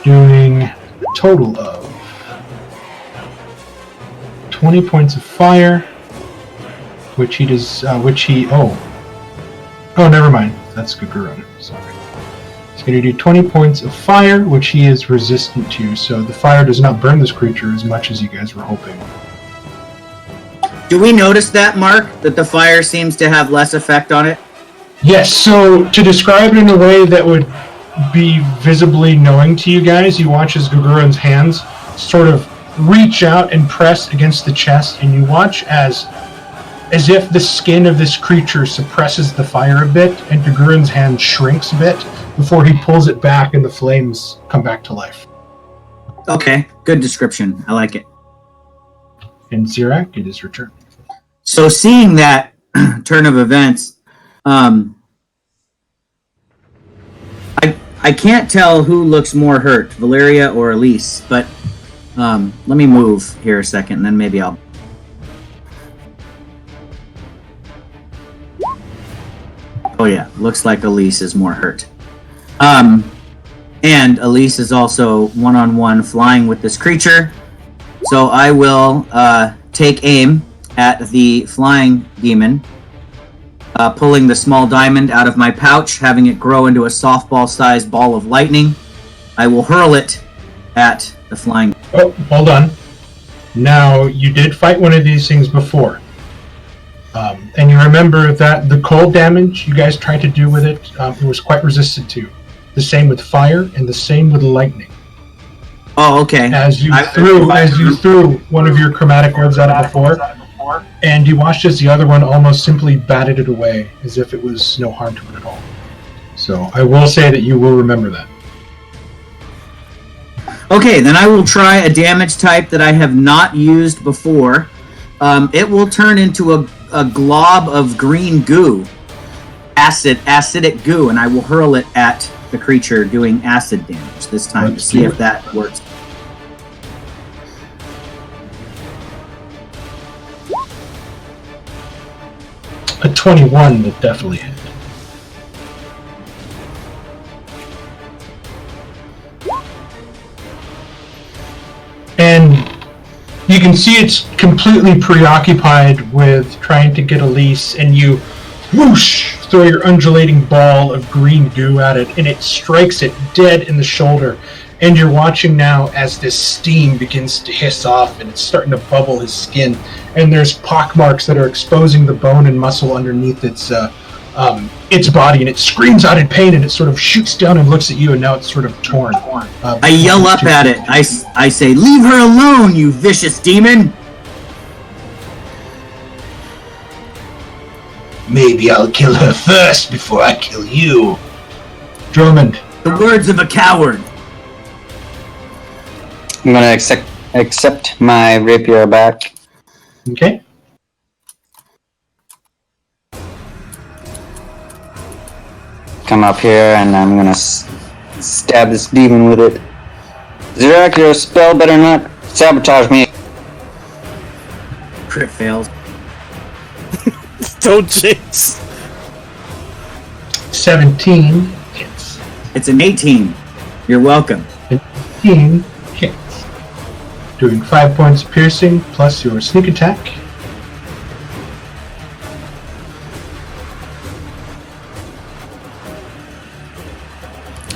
Doing a total of 20 points of fire, which he does, oh, never mind, that's Gagurin, sorry. He's going to do 20 points of fire, which he is resistant to, so the fire does not burn this creature as much as you guys were hoping. Do we notice that, Mark, that the fire seems to have less effect on it? Yes, so to describe it in a way that would be visibly knowing to you guys, you watch as Gagurin's hands sort of reach out and press against the chest, and you watch as if the skin of this creature suppresses the fire a bit, and Gagurin's hand shrinks a bit before he pulls it back and the flames come back to life. Okay, good description. I like it. And Zirak, it is your turn. So seeing that turn of events, I can't tell who looks more hurt, Valyria or Elise, but let me move here a second, and then maybe I'll... Oh yeah, looks like Elise is more hurt. And Elise is also one-on-one flying with this creature, so I will take aim at the flying demon, pulling the small diamond out of my pouch, having it grow into a softball-sized ball of lightning. I will hurl it at the flying... Oh, hold on. Now, you did fight one of these things before. And you remember that the cold damage you guys tried to do with it, it was quite resistant to. The same with fire, and the same with lightning. Oh, okay. As you threw one of your chromatic orbs at it before, and you watched as the other one almost simply batted it away, as if it was no harm to it at all. So I will say that you will remember that. Okay, then I will try a damage type that I have not used before. It will turn into a glob of green goo, acidic goo, and I will hurl it at the creature doing acid damage this time to see if that works. A 21 will definitely hit. And you can see it's completely preoccupied with trying to get Elise, and you whoosh throw your undulating ball of green goo at it, and it strikes it dead in the shoulder. And you're watching now as this steam begins to hiss off, and it's starting to bubble his skin. And there's pockmarks that are exposing the bone and muscle underneath its body, and it screams out in pain, and it sort of shoots down and looks at you, and now it's sort of torn. I yell up at it. I say, "Leave her alone, you vicious demon!" Maybe I'll kill her first before I kill you. Drummond. The words of a coward. I'm gonna accept my rapier back. Okay. Come up here and I'm gonna stab this demon with it. Xerac, your spell better not sabotage me. Crit fails. Don't jinx. 17 hits. It's an 18. You're welcome. 18 hits. Doing 5 points of piercing plus your sneak attack.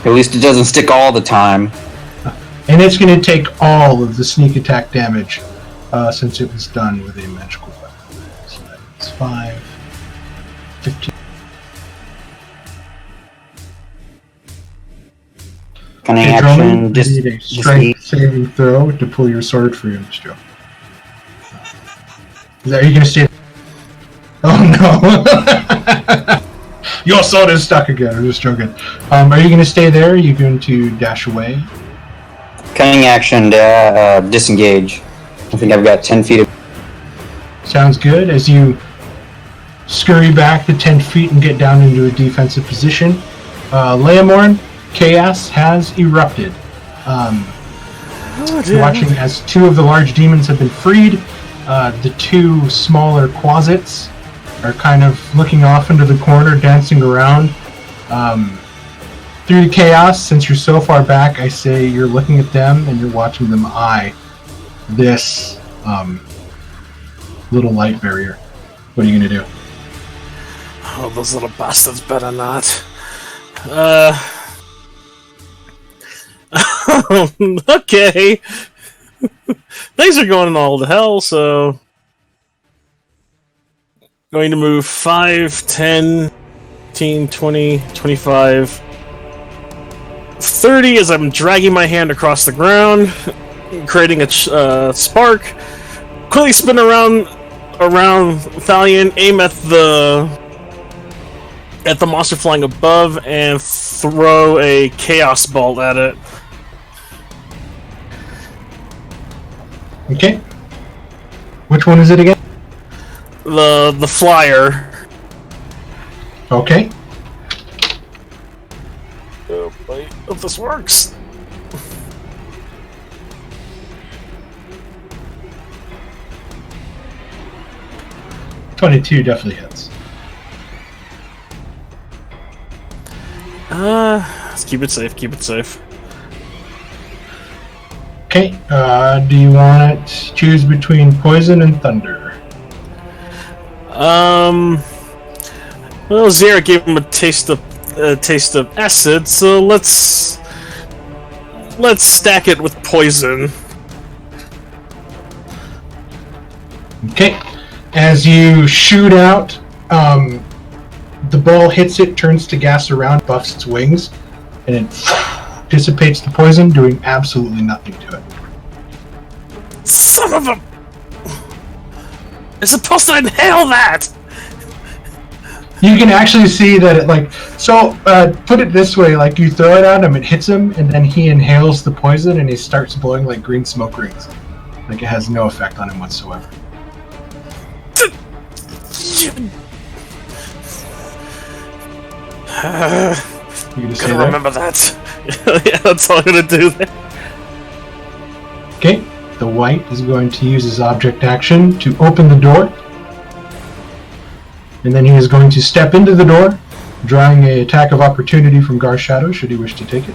At least it doesn't stick all the time. And it's going to take all of the sneak attack damage since it was done with a magical weapon. So that's 5, 15. Cunning Hey, action. Drummond, you need a strength saving throw to pull your sword free, Miss Joe. Are you going to stay? Oh no! Your sword is stuck again. I'm just joking. Are you going to stay there? Are you going to dash away? Cunning action, disengage. I think I've got 10 feet of... Sounds good. As you scurry back to 10 feet and get down into a defensive position, Leomorn, chaos has erupted. You're watching as 2 of the large demons have been freed. The 2 smaller quasits are kind of looking off into the corner, dancing around. Through the chaos, since you're so far back, I say you're looking at them and you're watching them eye this little light barrier. What are you going to do? Oh, those little bastards better not. Okay. Things are going all to hell, so... Going to move 5, 10, 15, 20, 25, 30 as I'm dragging my hand across the ground, creating a spark. Quickly spin around Thalion, aim at the monster flying above, and throw a chaos bolt at it. Okay. Which one is it again? The flyer. Okay. Oh boy, if this works. $22 definitely hits. Let's keep it safe, keep it safe. Okay, do you want to choose between poison and thunder? Well, Xerac gave him a taste of acid, so let's stack it with poison. Okay, As you shoot out, the ball hits it, turns to gas around, buffs its wings, and it dissipates the poison, doing absolutely nothing to it. Son of a... It's supposed to inhale that! You can actually see that it, like... So, put it this way, like, you throw it at him, it hits him, and then he inhales the poison, and he starts blowing, like, green smoke rings. Like, it has no effect on him whatsoever. You gonna say that? Remember that. Yeah, that's all I'm gonna do then. Okay, the white is going to use his object action to open the door. And then he is going to step into the door, drawing an attack of opportunity from Gar Shadow, should he wish to take it.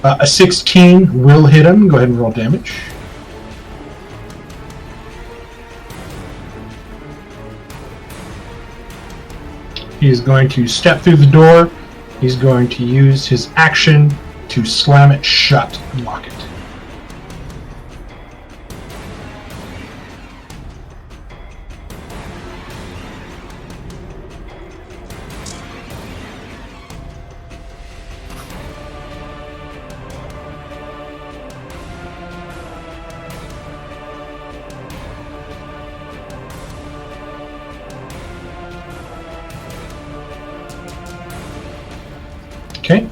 A 16 will hit him. Go ahead and roll damage. He is going to step through the door. He's going to use his action to slam it shut and lock it. Okay.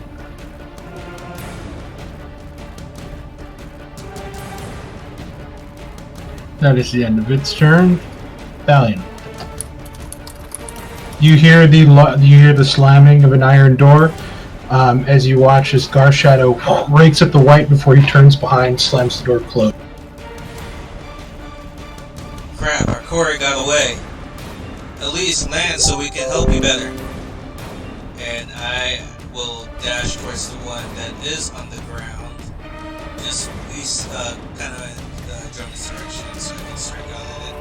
That is the end of its turn. Valiant. You hear the slamming of an iron door as you watch as Gar Shadow rakes at the white before he turns behind, slams the door closed. Crap, our Corey got away. At least land so we can help you better. And I will dash towards the one that is on the ground. Just please kind of in Drummond's direction so I can strike out at it.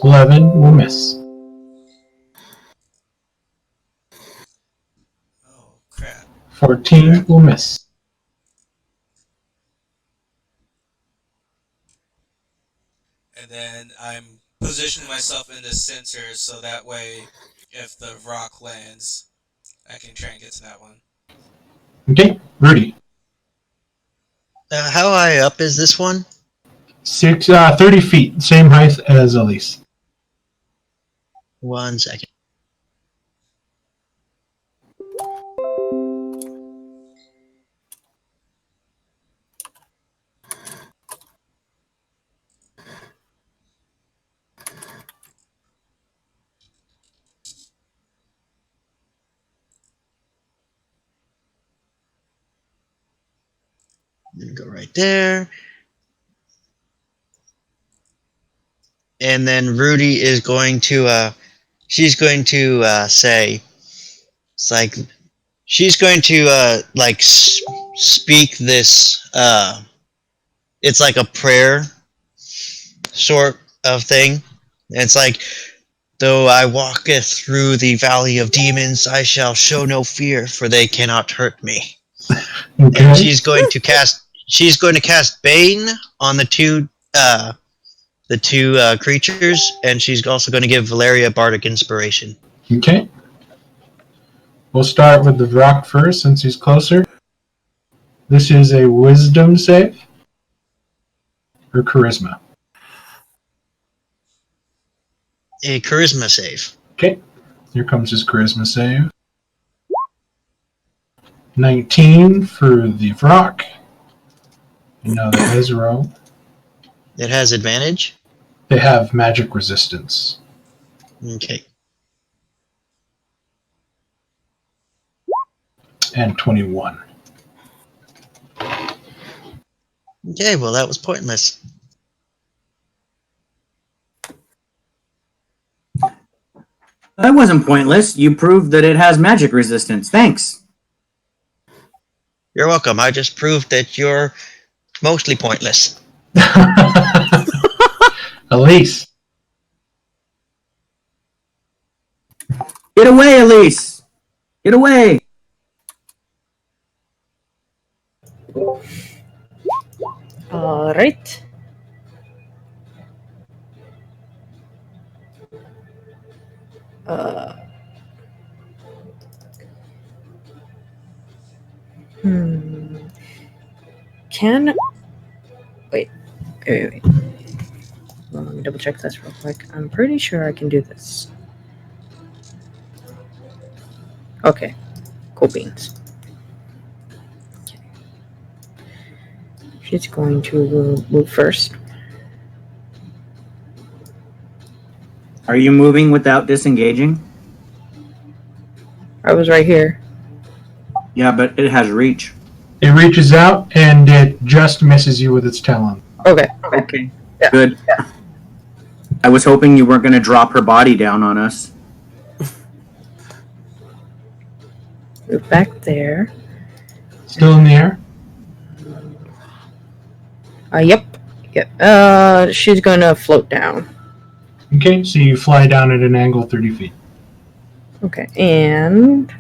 $11 will miss. Oh, crap. 14 will miss. And then I'm positioning myself in the center so that way if the rock lands, I can try and get to that one. Okay, Rudy. How high up is this one? 30 feet, same height as Elise. 1 second. Go right there. And then Rudy is going to, she's going to say, it's like, she's going to, speak this, it's like a prayer sort of thing. It's like, though I walketh through the valley of demons, I shall show no fear, for they cannot hurt me. Okay. And she's going to cast Bane on the two creatures, and she's also going to give Valeria Bardic Inspiration. Okay. We'll start with the rock first, since he's closer. This is a Wisdom save or Charisma. A Charisma save. Okay. Here comes his Charisma save. 19 for the rock. You know that is roll. It has advantage. They have magic resistance. Okay. And 21. Okay, well that was pointless. That wasn't pointless. You proved that it has magic resistance. Thanks. You're welcome. I just proved that you're mostly pointless. Elise. Get away, Elise! Get away! All right. Can wait. Well, let me double check this real quick. I'm pretty sure I can do this. Okay, cool beans. Okay. She's going to move first. Are you moving without disengaging? I was right here. Yeah, but it has reach. It reaches out and it just misses you with its talon. Okay. Okay. Yeah. Good. Yeah. I was hoping you weren't going to drop her body down on us. Move back there. Still in the air? Yep. She's gonna float down. Okay, so you fly down at an angle 30 feet. Okay, and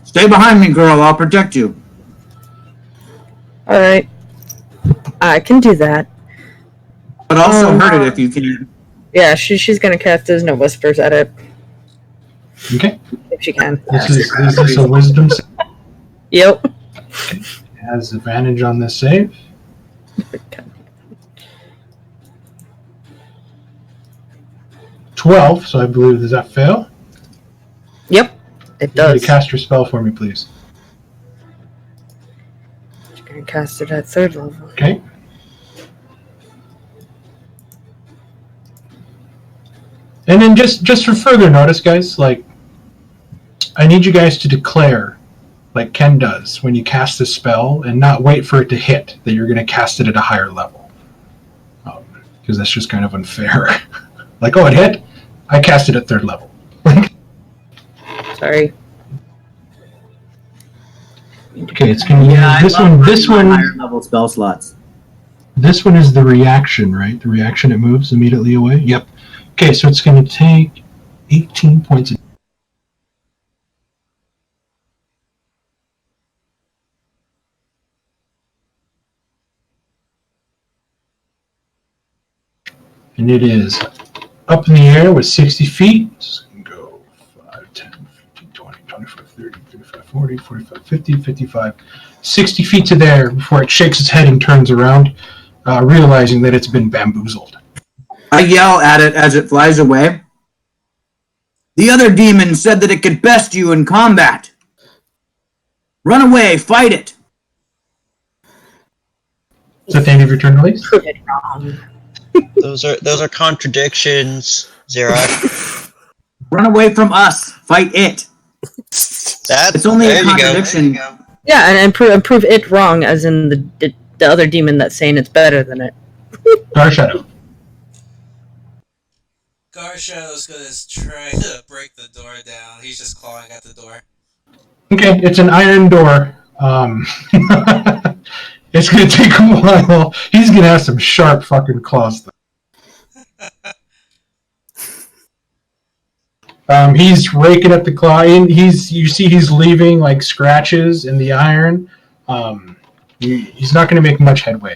Stay behind me, girl. I'll protect you. all right, I can do that. But also hurt it if you can. Yeah, she's gonna cast Disno Whispers at it Okay. if she can. Is this a wisdom save? Yep. It has advantage on this save. 12, so I believe, does that fail? Yep, it You does. need to cast your spell for me, please. She's gonna cast it at 3rd level. Okay. And then just for further notice, guys, like, I need you guys to declare, like Ken does, when you cast a spell, and not wait for it to hit, that you're going to cast it at a higher level. Because that's just kind of unfair. Like, oh, it hit? I cast it at 3rd level. Sorry. Okay, it's going to be this one. Higher level spell slots. This one is the reaction, right? The reaction, it moves immediately away? Yep. Okay, so it's going to take 18 points. And it is up in the air with 60 feet. It's going to go 5, 10, 15, 20, 25, 30, 35, 40, 45, 50, 55, 60 feet to there before it shakes its head and turns around, realizing that it's been bamboozled. I yell at it as it flies away. The other demon said that it could best you in combat. Run away, fight it. Is that the end of your turn, Elise? Prove it wrong. Those are contradictions, Xerox. Run away from us, fight it. It's only a contradiction. Yeah, and prove it wrong, as in the other demon that's saying it's better than it. Garshadow. Garshadow's gonna try to break the door down. He's just clawing at the door. Okay, it's an iron door. It's going to take a while. He's going to have some sharp fucking claws, though. He's raking at the claw. You see he's leaving, like, scratches in the iron. He's not going to make much headway.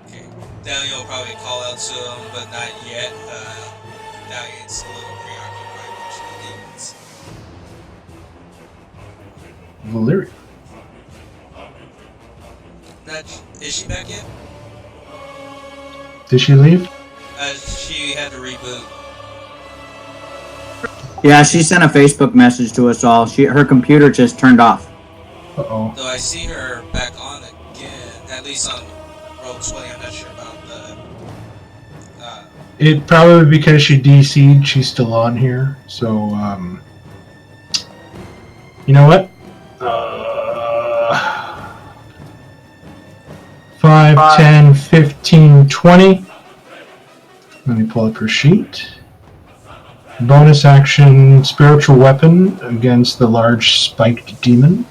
Okay. Daniel will probably call out to him, but not yet. Daniel's a little preoccupied watching the demons. Valyria. Is she back yet? Did she leave? She had to reboot. Yeah, she sent a Facebook message to us all. Her computer just turned off. Uh-oh. Though I see her back on again, at least on Roll20. I'm not sure about the... It probably because she DC'd, she's still on here. So, you know what? 5, 10, 15, 20. Let me pull up her sheet. Bonus action, spiritual weapon against the large spiked demon.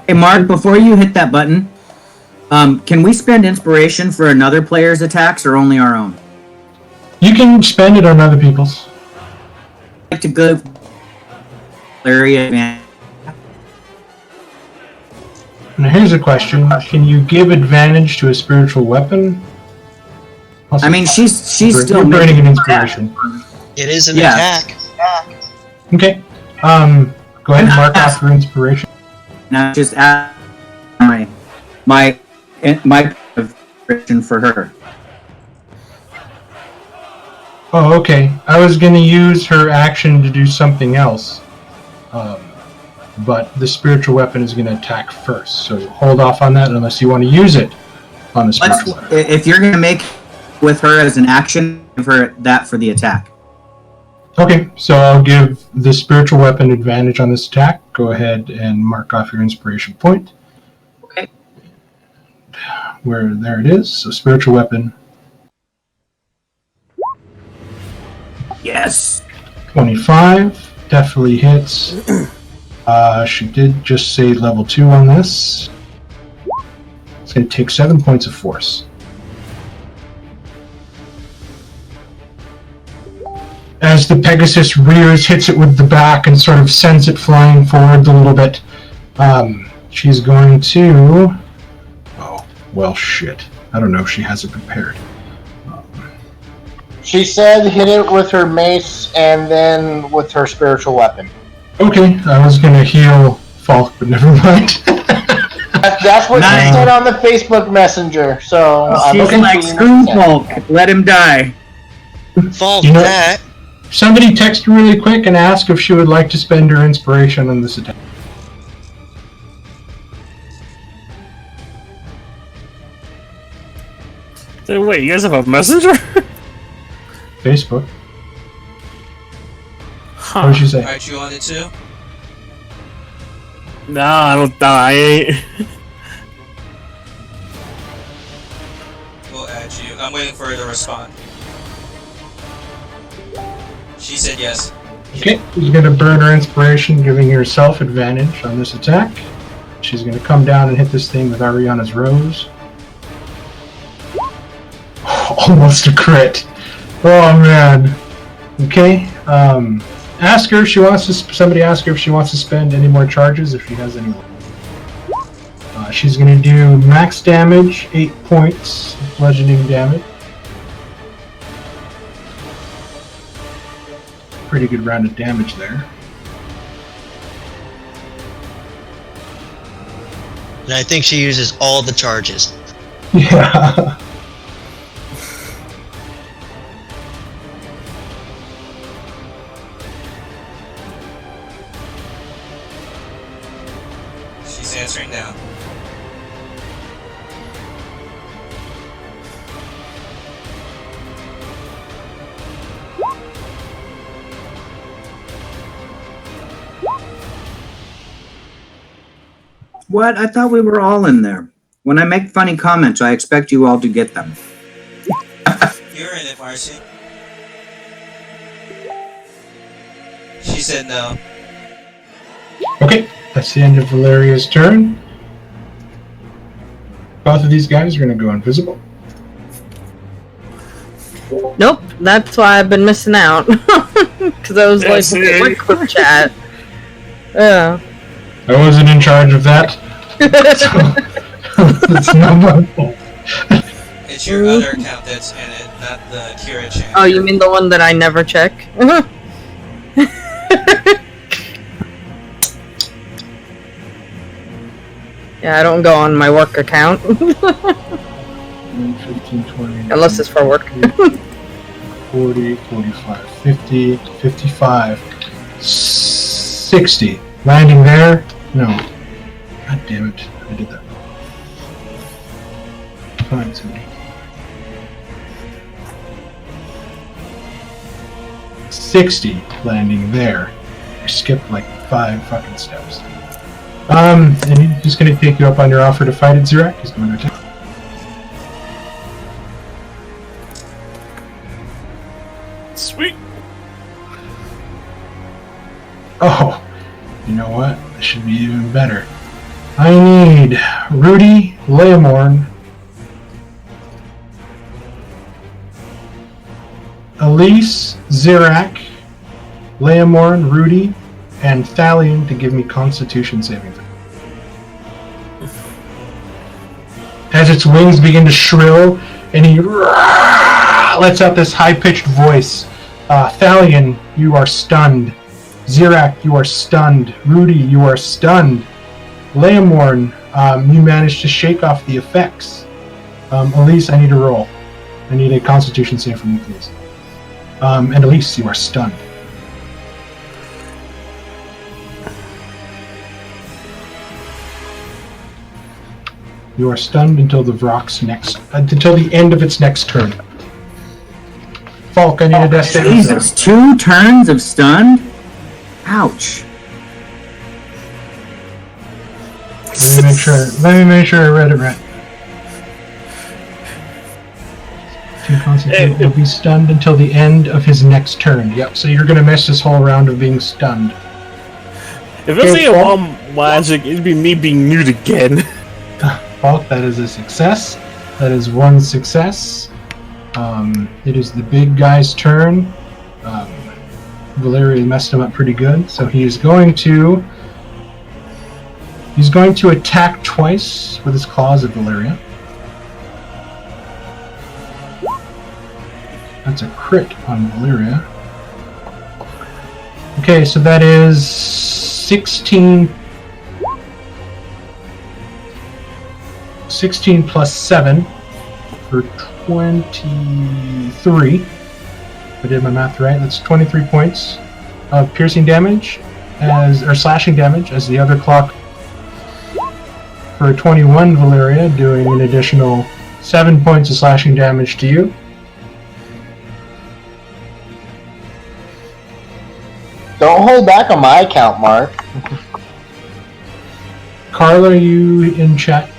Hey, Mark, before you hit that button, Can we spend inspiration for another player's attacks or only our own? You can spend it on other people's. I'd like to give Larry advantage. Now here's a question: can you give advantage to a spiritual weapon? I mean, she's still you're burning an making inspiration. It is an Yeah. attack. Okay. Go ahead and mark off your inspiration. Now just add my inspiration for her. Oh, okay. I was going to use her action to do something else. But the spiritual weapon is going to attack first. So hold off on that unless you want to use it on the spiritual weapon. If you're gonna make with her as an action, give her that for the attack. Okay, so I'll give the spiritual weapon advantage on this attack. Go ahead and mark off your inspiration point. Okay. There it is. So spiritual weapon. Yes. 25 definitely hits. She did just say level 2 on this. It's going to take 7 points of force. As the Pegasus rears, hits it with the back, and sort of sends it flying forward a little bit. She's going to... Oh, well, shit. I don't know if she has it prepared. She said hit it with her mace and then with her spiritual weapon. Okay, I was going to heal Falk, but never mind. That's what Nice. she said on the Facebook Messenger. So I'm She's like, assuming screw that's it. Hulk, let him die. Fault You know- that. Somebody text her really quick and ask if she would like to spend her inspiration on this attack. Hey, wait, you guys have a messenger? Facebook. What Huh. did she say? Alright, you on it too? Nah, I don't. Nah, I ain't. We'll add you. I'm waiting for her to respond. She said yes. Okay, she's going to burn her inspiration, giving herself advantage on this attack. She's going to come down and hit this thing with Ariana's Rose. Almost a crit. Oh, man. Okay, ask her if she wants to... Somebody ask her if she wants to spend any more charges, if she has any more. She's going to do max damage, 8 points of bludgeoning damage. Pretty good round of damage there. And I think she uses all the charges. Yeah. She's answering now. What? I thought we were all in there. When I make funny comments, I expect you all to get them. You're in it, Marcy. She said no. Okay, that's the end of Valeria's turn. Both of these guys are going to go invisible. Nope, that's why I've been missing out. Because I was Yeah, like, see? what group chat? Yeah. I wasn't in charge of that. It's not my fault. It's your other account that's in it, not the Kira channel. Oh, you mean the one that I never check? Yeah, I don't go on my work account. 15, 20, Unless it's for work. 40, 45, 50, 55, 60. Landing there? No. God damn it. I did that wrong. Fine, Cindy. 60 landing there. I skipped like 5 fucking steps. And he's just gonna take you up on your offer to fight at Zirak. He's going to attack. Sweet. Oh, you know what? This should be even better. I need Rudy Leomorn, Elise, Zirak, Leomorn, Rudy, and Thalion to give me Constitution saving throw. As its wings begin to shrill, and he lets out this high-pitched voice. Thalion, you are stunned. Zirak, you are stunned. Rudy, you are stunned. Leomorn, you managed to shake off the effects. Elise, I need a roll. I need a Constitution save from you, please. And Elise, you are stunned. You are stunned until the until the end of its next turn. Falk, I need a death saving throw. Jesus, 2 turns of stunned? Ouch. Let me make sure I read it right. Constitute will be stunned until the end of his next turn. Yep, so you're going to miss this whole round of being stunned. If it's a bomb magic, it'd be me being nude again. Falk, that is a success. That is 1 success. It is the big guy's turn. Valeria messed him up pretty good, so he's going to attack twice with his claws at Valeria. That's a crit on Valeria. Okay, so that is 16 plus 7 for 23. If I did my math right, that's 23 points of piercing damage, or slashing damage, as the other clock for 21 Valeria, doing an additional 7 points of slashing damage to you. Don't hold back on my account, Mark. Carla, are you in chat?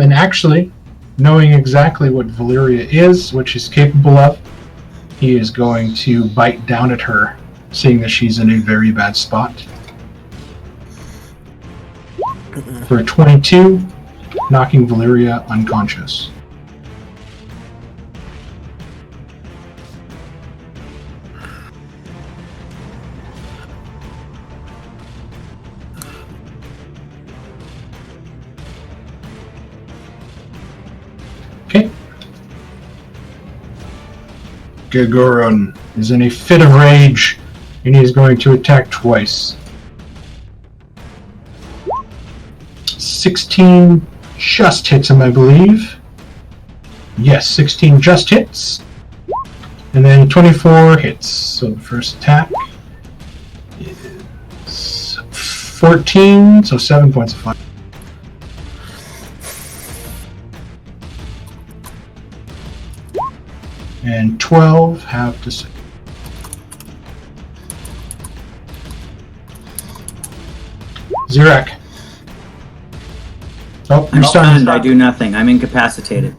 And actually, knowing exactly what Valeria is, what she's capable of, he is going to bite down at her, seeing that she's in a very bad spot. For a 22, knocking Valeria unconscious. Okay. Gagorun is in a fit of rage, and he is going to attack twice. 16 just hits him, I believe. Yes, 16 just hits. And then 24 hits. So the first attack is 14, so 7 points of fire. And 12 have to say. Zirak. Oh, I'm you're stunned. I do nothing. I'm incapacitated.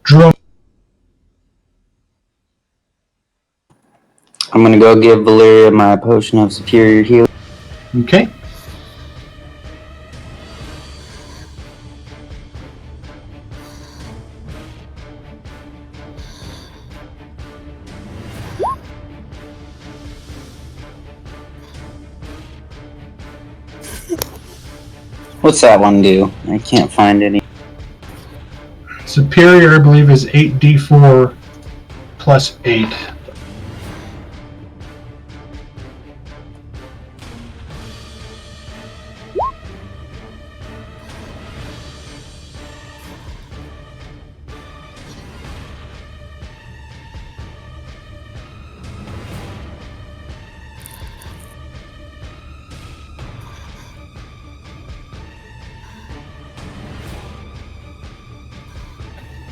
Drew. I'm gonna go give Valeria my potion of superior healing. Okay. What's that one do? I can't find any. Superior, I believe, is 8d4 plus 8.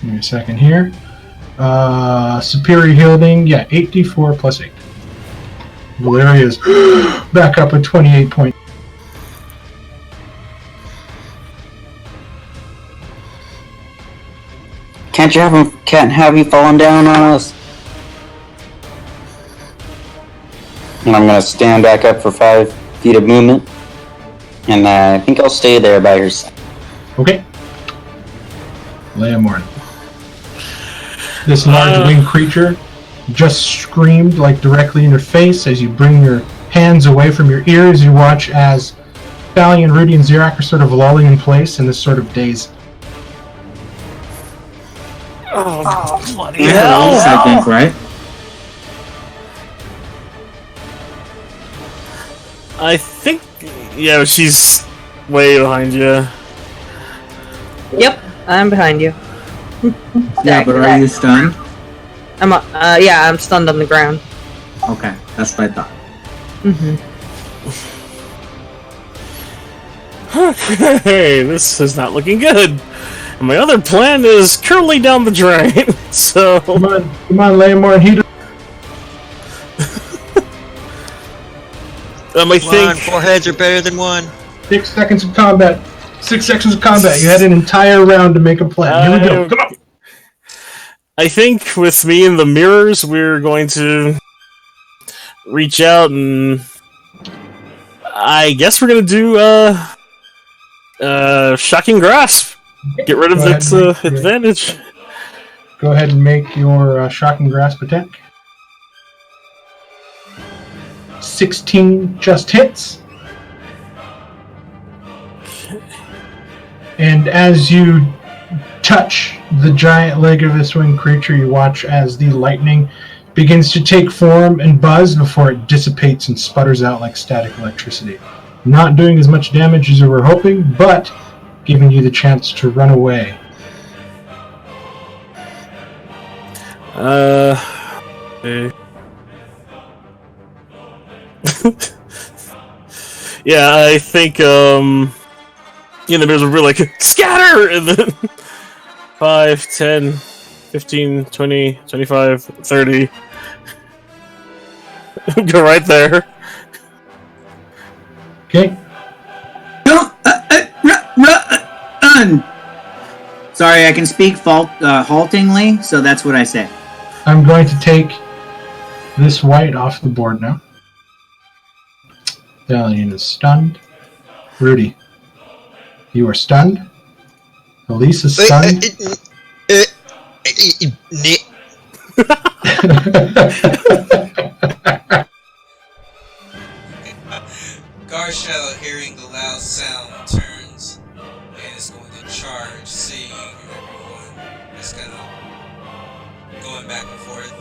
Give me a second here. Superior healing, yeah, 8d4 plus 8. Valeria's back up at 28 points. Can't have you falling down on us. And I'm gonna stand back up for 5 feet of movement. And I think I'll stay there by your side. Okay. Leia Morn. This large winged creature just screamed like directly in your face as you bring your hands away from your ears. You watch as Valiant, Rudy, and Xerak are sort of lolling in place in this sort of daze. Bloody Yeah, I think, right? I think, yeah, she's way behind you. Yep, I'm behind you. Yeah, but are you stunned? I'm stunned on the ground. Okay, that's what I thought. Hey, this is not looking good. And my other plan is currently down the drain, so... Come on, Leia Morn. Come on, 4 heads are better than 1. 6 seconds of combat. 6 seconds of combat. You had an entire round to make a plan. Here we go. Come on. I think with me and the mirrors, we're going to reach out and I guess we're going to do Shocking Grasp. Get rid of its advantage. Go ahead and make your Shocking Grasp attack. 16 just hits. And as you touch the giant leg of this winged creature, you watch as the lightning begins to take form and buzz before it dissipates and sputters out like static electricity. Not doing as much damage as you were hoping, but giving you the chance to run away. Okay. Yeah, I think, the mirrors will be like, scatter! And then 5, 10, 15, 20, 25, 30. Go right there. Okay. Run! Sorry, I can speak haltingly, so that's what I say. I'm going to take this white off the board now. Valiant is stunned. Rudy, you are stunned. Elise is stunned. Garshadow, hearing the loud sound, turns and is going to charge, seeing everyone is kind of going back and forth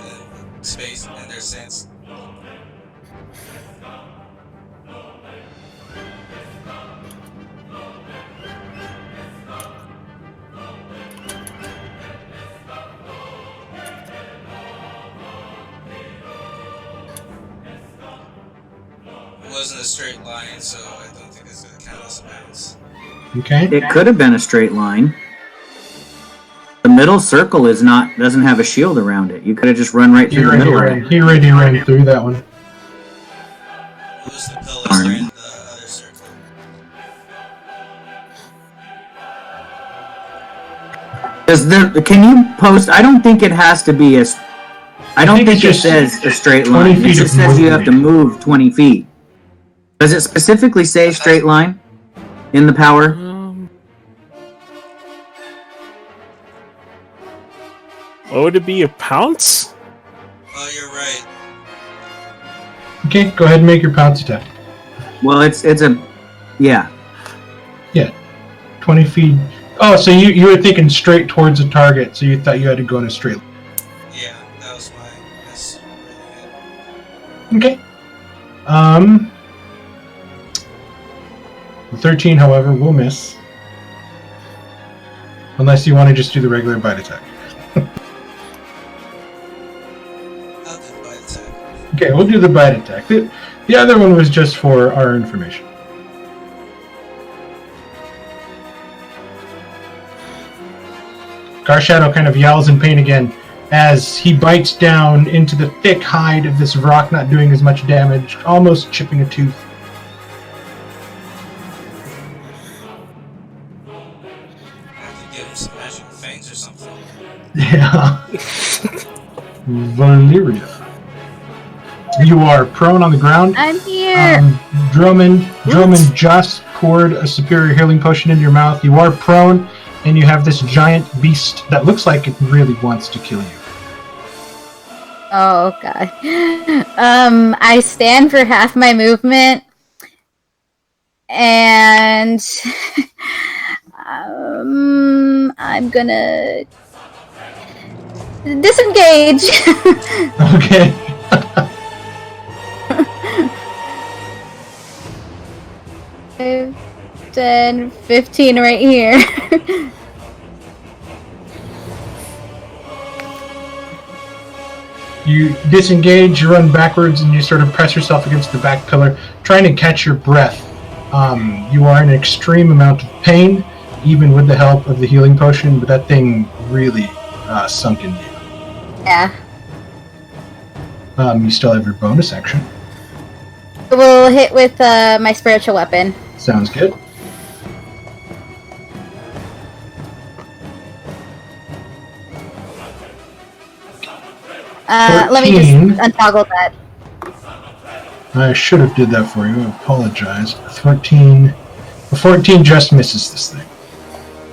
in space in their sense. It wasn't a straight line, so I don't think it's going to count as a bounce. Okay. It could have been a straight line. The middle circle doesn't have a shield around it. You could have just run right through the middle of it. He already ran through that one. It was the pillars in the other circle. Can you post? I don't think it has to be I don't think it says a straight line. It just says you have to move 20 feet. Does it specifically say straight line in the power? What would it be, a pounce? Oh, you're right. Okay, go ahead and make your pounce attack. Well, it's a... Yeah. Yeah. 20 feet. Oh, so you were thinking straight towards the target, so you thought you had to go in a straight line. Yeah, that was my guess. Okay. The 13, however, will miss. Unless you want to just do the regular bite attack. I'll do the bite attack. Okay, we'll do the bite attack. The other one was just for our information. Garshadow kind of yells in pain again as he bites down into the thick hide of this rock, not doing as much damage, almost chipping a tooth. I have to give him some magic fangs or something. Yeah. Valyria. You are prone on the ground. I'm here. Drummond just poured a superior healing potion into your mouth. You are prone, and you have this giant beast that looks like it really wants to kill you. Oh god. I stand for half my movement, and I'm gonna disengage. Okay. 5, 10, 15 right here. You disengage, you run backwards, and you sort of press yourself against the back pillar, trying to catch your breath. You are in an extreme amount of pain, even with the help of the healing potion, but that thing really sunk into you. Yeah. You still have your bonus action. We'll hit with my spiritual weapon. Sounds good. Let me just untoggle that. I should have did that for you. I apologize. 14 just misses this thing.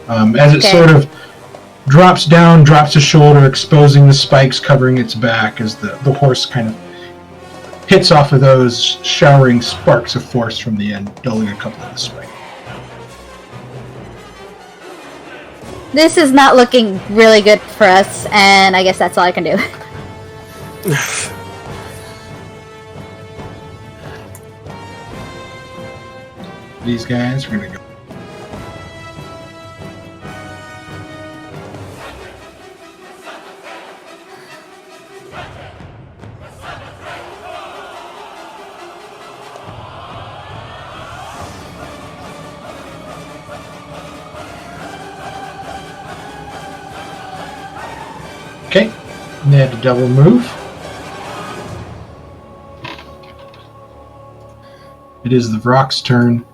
As it sort of drops down, drops a shoulder, exposing the spikes covering its back as the horse kind of hits off of those, showering sparks of force from the end, dulling a couple of the spikes. This is not looking really good for us, and I guess that's all I can do. These guys are going to go. Okay, and they had to double move. It is the Vrock's turn,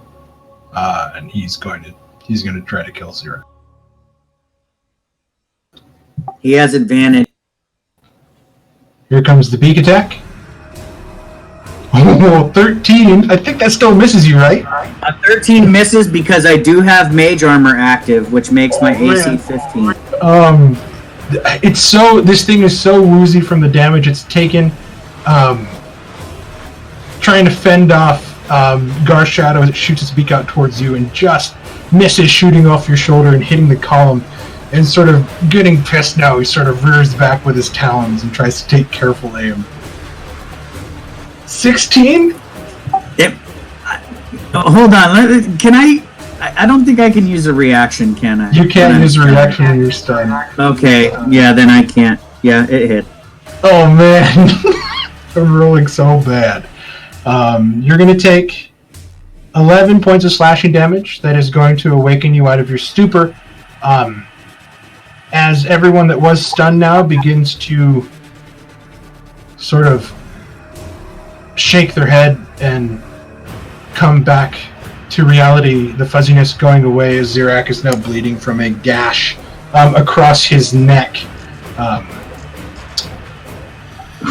and he's going to try to kill Zero. He has advantage. Here comes the beak attack. Oh, 13. I think that still misses you, right? A 13 misses because I do have mage armor active, which makes my AC 15. This thing is so woozy from the damage it's taken. Trying to fend off Gar's shadow as it shoots its beak out towards you and just misses, shooting off your shoulder and hitting the column. And sort of getting pissed now, he sort of rears back with his talons and tries to take careful aim. 16? Hold on, can I don't think I can use a reaction, can I? You can't use a reaction when you're stunned. Okay, yeah, then I can't. Yeah, it hit. Oh man, I'm rolling so bad. You're going to take 11 points of slashing damage. That is going to awaken you out of your stupor. As everyone that was stunned now begins to sort of shake their head and come back to reality, the fuzziness going away as Zirak is now bleeding from a gash across his neck.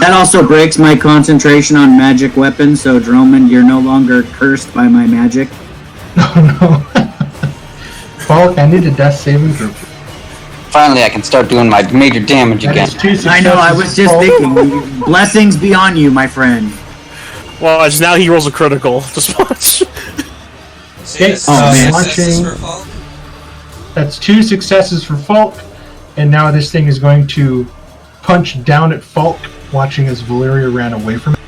That also breaks my concentration on magic weapons, so Droman, you're no longer cursed by my magic. Oh no. Falk, I need a death saving throw. Finally, I can start doing my major damage again. I know, I was just thinking. Blessings be on you, my friend. Well, now he rolls a critical. Just watch. Okay, that's 2 successes for Falk, and now this thing is going to punch down at Falk, watching as Valyria ran away from it.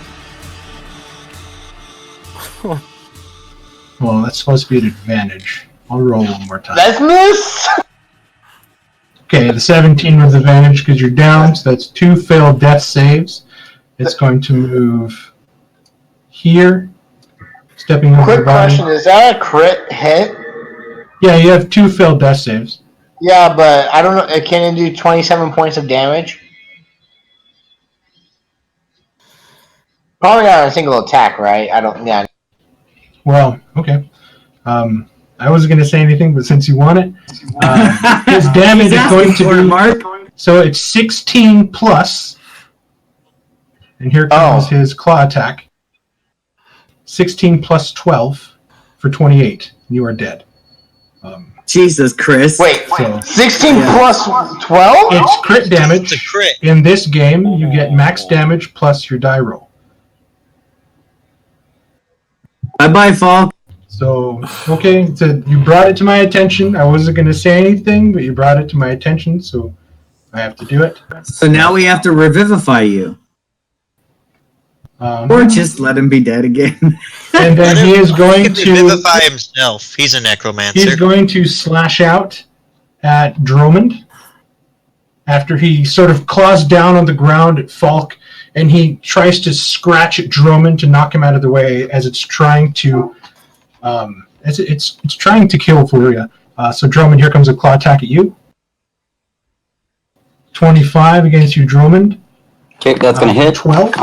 Well, that's supposed to be an advantage. I'll roll one more time. Let's miss! Okay, the 17 with advantage because you're down, so that's 2 failed death saves. It's going to move here, stepping over Quick the body. question, is that a crit hit? Yeah, you have 2 failed death saves. Yeah, but I don't know, can it do 27 points of damage? Probably not a single attack, right? I don't. Yeah. Well, okay. I wasn't going to say anything, but since you want it, his damage is going to be Mark. So it's 16 plus, and here comes his claw attack. 16 plus 12 for 28. You are dead. Jesus, Chris. Wait, So- 16 plus 12? It's crit damage. It's a crit. In this game, you get max damage plus your die roll. Bye-bye, Falk. So, okay, so you brought it to my attention. I wasn't going to say anything, but you brought it to my attention, so I have to do it. So now we have to revivify you. Or just let him be dead again. And then he is going He can to revivify himself. He's a necromancer. he's going to slash out at Dromond after he sort of claws down on the ground at Falk, and he tries to scratch at Dromond to knock him out of the way as it's trying to it's trying to kill Valyria. So Dromond, here comes a claw attack at you. 25 against you, Dromond. Okay, that's gonna hit. 12.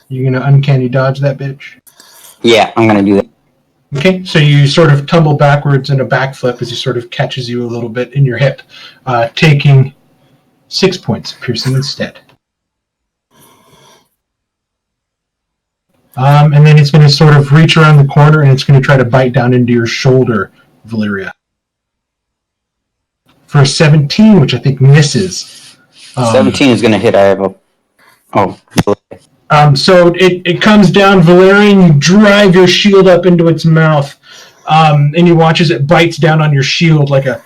You gonna uncanny dodge that bitch? Yeah, I'm gonna do that. Okay, so you sort of tumble backwards in a backflip as he sort of catches you a little bit in your hip, taking 6 points of piercing instead. And then it's going to sort of reach around the corner and it's going to try to bite down into your shoulder, Valyria. For a 17, which I think misses. 17 is gonna hit. I have a. Oh. So it comes down, Valerian, you drive your shield up into its mouth, and you watch as it bites down on your shield like a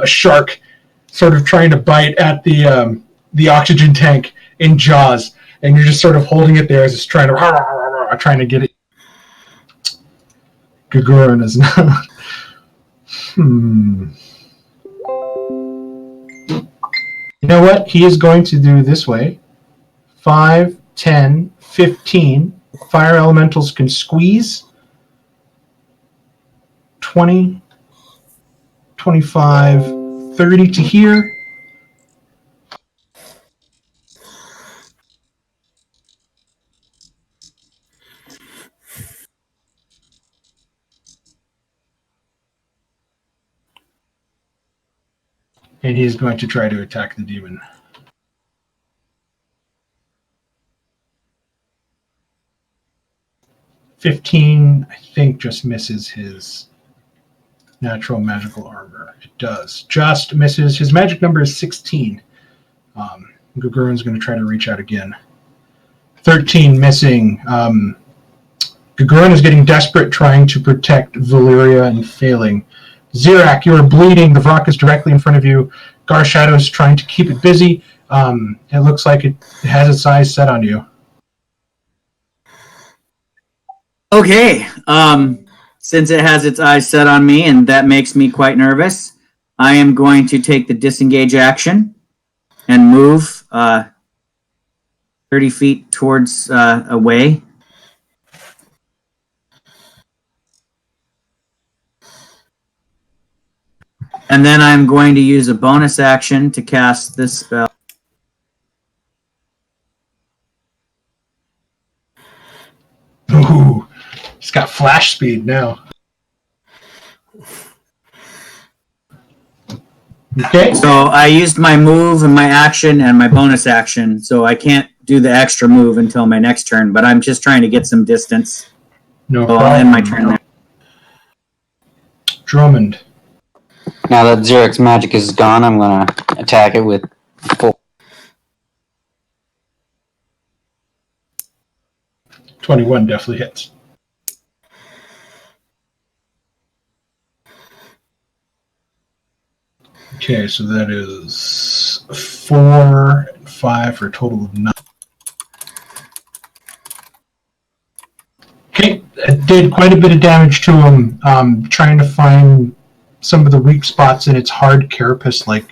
shark, sort of trying to bite at the oxygen tank in Jaws, and you're just sort of holding it there as it's trying to get it. Gagarin is not. You know what? He is going to do this way. 5, 10, 15. Fire elementals can squeeze. 20, 25, 30 to here. And he's going to try to attack the demon. 15, I think, just misses his natural magical armor. It does. Just misses. His magic number is 16. Gagarin's going to try to reach out again. 13, missing. Gagarin is getting desperate, trying to protect Valyria and failing. Zirak, you are bleeding. The Vrak is directly in front of you. Gar Shadow is trying to keep it busy. It looks like it has its eyes set on you. Okay, since it has its eyes set on me, and that makes me quite nervous, I am going to take the disengage action and move 30 feet towards away. And then I'm going to use a bonus action to cast this spell. Ooh, he's got flash speed now. Okay. So I used my move and my action and my bonus action, so I can't do the extra move until my next turn, but I'm just trying to get some distance. No So I'll problem. end my turn there. Drummond. Now that Zirek's magic is gone, I'm gonna attack it with full. 21 definitely hits. Okay, so that is 4 and 5 for a total of 9. Okay, it did quite a bit of damage to him, trying to find some of the weak spots in its hard carapace-like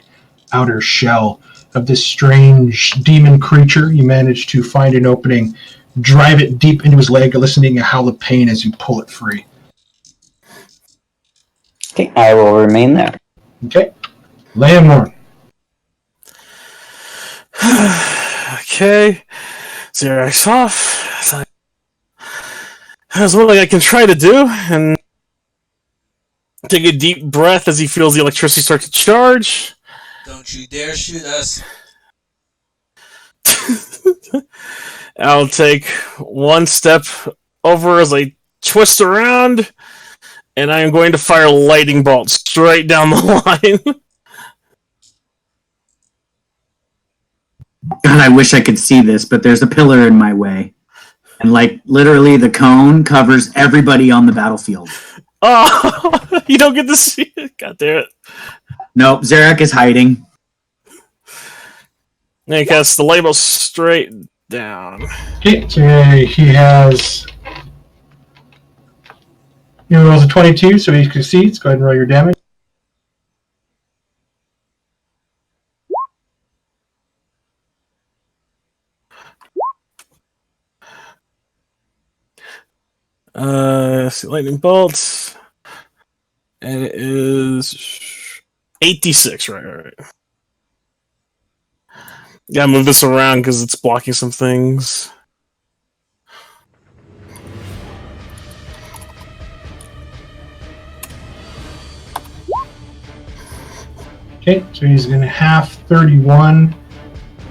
outer shell of this strange demon creature. You managed to find an opening, drive it deep into his leg, eliciting a howl of pain as you pull it free. Okay, I will remain there. Okay. Leonor. Okay. Xerax off. There's one thing I can try to do, and take a deep breath as he feels the electricity start to charge. Don't you dare shoot us. I'll take one step over as I twist around, and I am going to fire lightning bolts straight down the line. God, I wish I could see this, but there's a pillar in my way. And, like, literally the cone covers everybody on the battlefield. Oh, you don't get to see it. God damn it. Nope, Xerac is hiding. And he casts the label straight down. Okay, he has... He rolls a 22, so he succeeds. Go ahead and roll your damage. See, lightning bolts. And it is 86, right. Gotta move this around because it's blocking some things. Okay, so he's going to half 31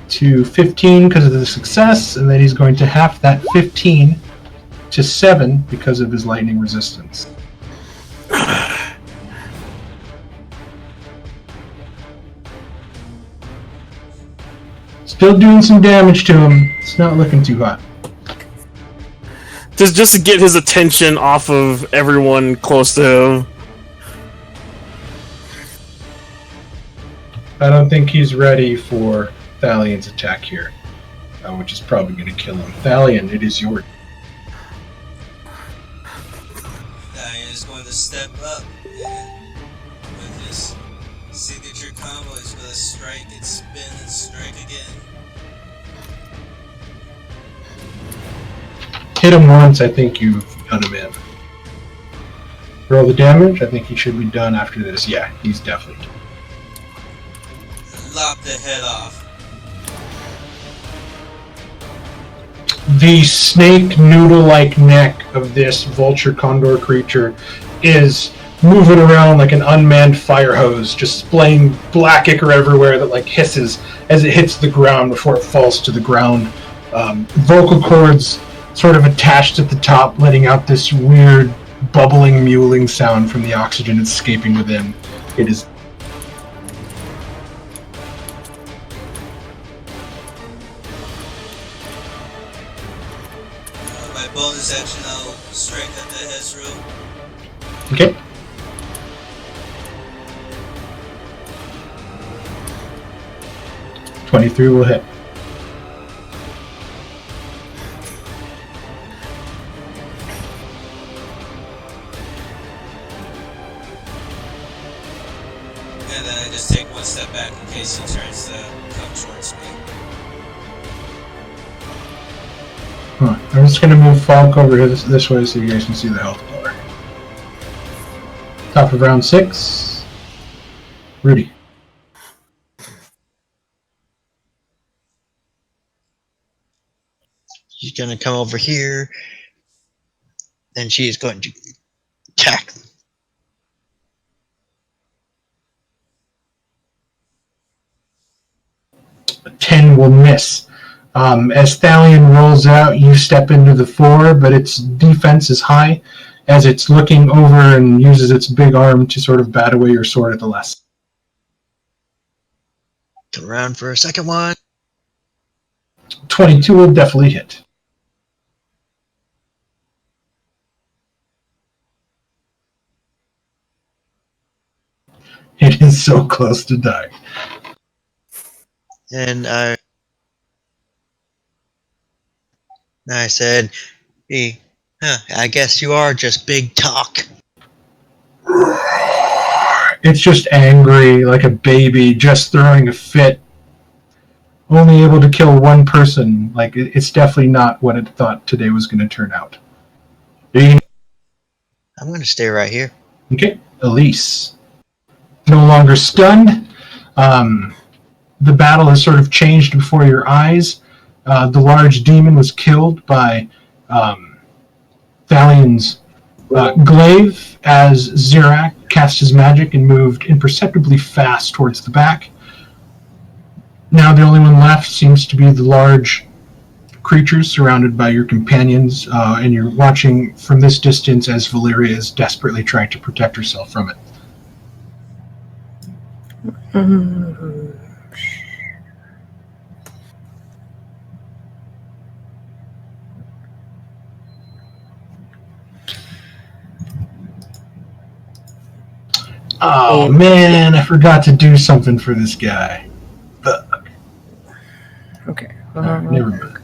to 15 because of the success, and then he's going to half that 15 to 7 because of his lightning resistance. Still doing some damage to him. It's not looking too hot. Just to get his attention off of everyone close to him. I don't think he's ready for Thalion's attack here, which is probably going to kill him. Thalion, it is your... Thalion is going to step up, and with his signature combo, he's going to strike and spin and strike again. Hit him once, I think you've done him in. Roll the damage, I think he should be done after this. Yeah, he's definitely done. Lop the head off. The snake noodle-like neck of this vulture condor creature is moving around like an unmanned fire hose, just spraying black ichor everywhere that like hisses as it hits the ground before it falls to the ground. Vocal cords sort of attached at the top, letting out this weird bubbling, mewling sound from the oxygen escaping within. It is My bonus action, I'll strike at the Hezro. okay. .23 will hit. And then I just take one step back in case he turns to come towards me. I'm just going to move Falk over here this way so you guys can see the health bar. Top of round 6. Rudy. She's gonna come over here, and she's going to attack. 10 will miss. As Thalion rolls out, you step into the 4, but its defense is high as it's looking over and uses its big arm to sort of bat away your sword at the last. Come around for a second one. 22 will definitely hit. It is so close to dying. And I said, hey, I guess you are just big talk. It's just angry, like a baby, just throwing a fit. Only able to kill one person. Like, it's definitely not what it thought today was going to turn out. I'm going to stay right here. Okay, Elise. No longer stunned. The battle has sort of changed before your eyes. The large demon was killed by Thalian's glaive as Zirak cast his magic and moved imperceptibly fast towards the back. Now the only one left seems to be the large creatures surrounded by your companions, and you're watching from this distance as Valeria is desperately trying to protect herself from it. Oh man, I forgot to do something for this guy. Fuck. Okay. Never mind.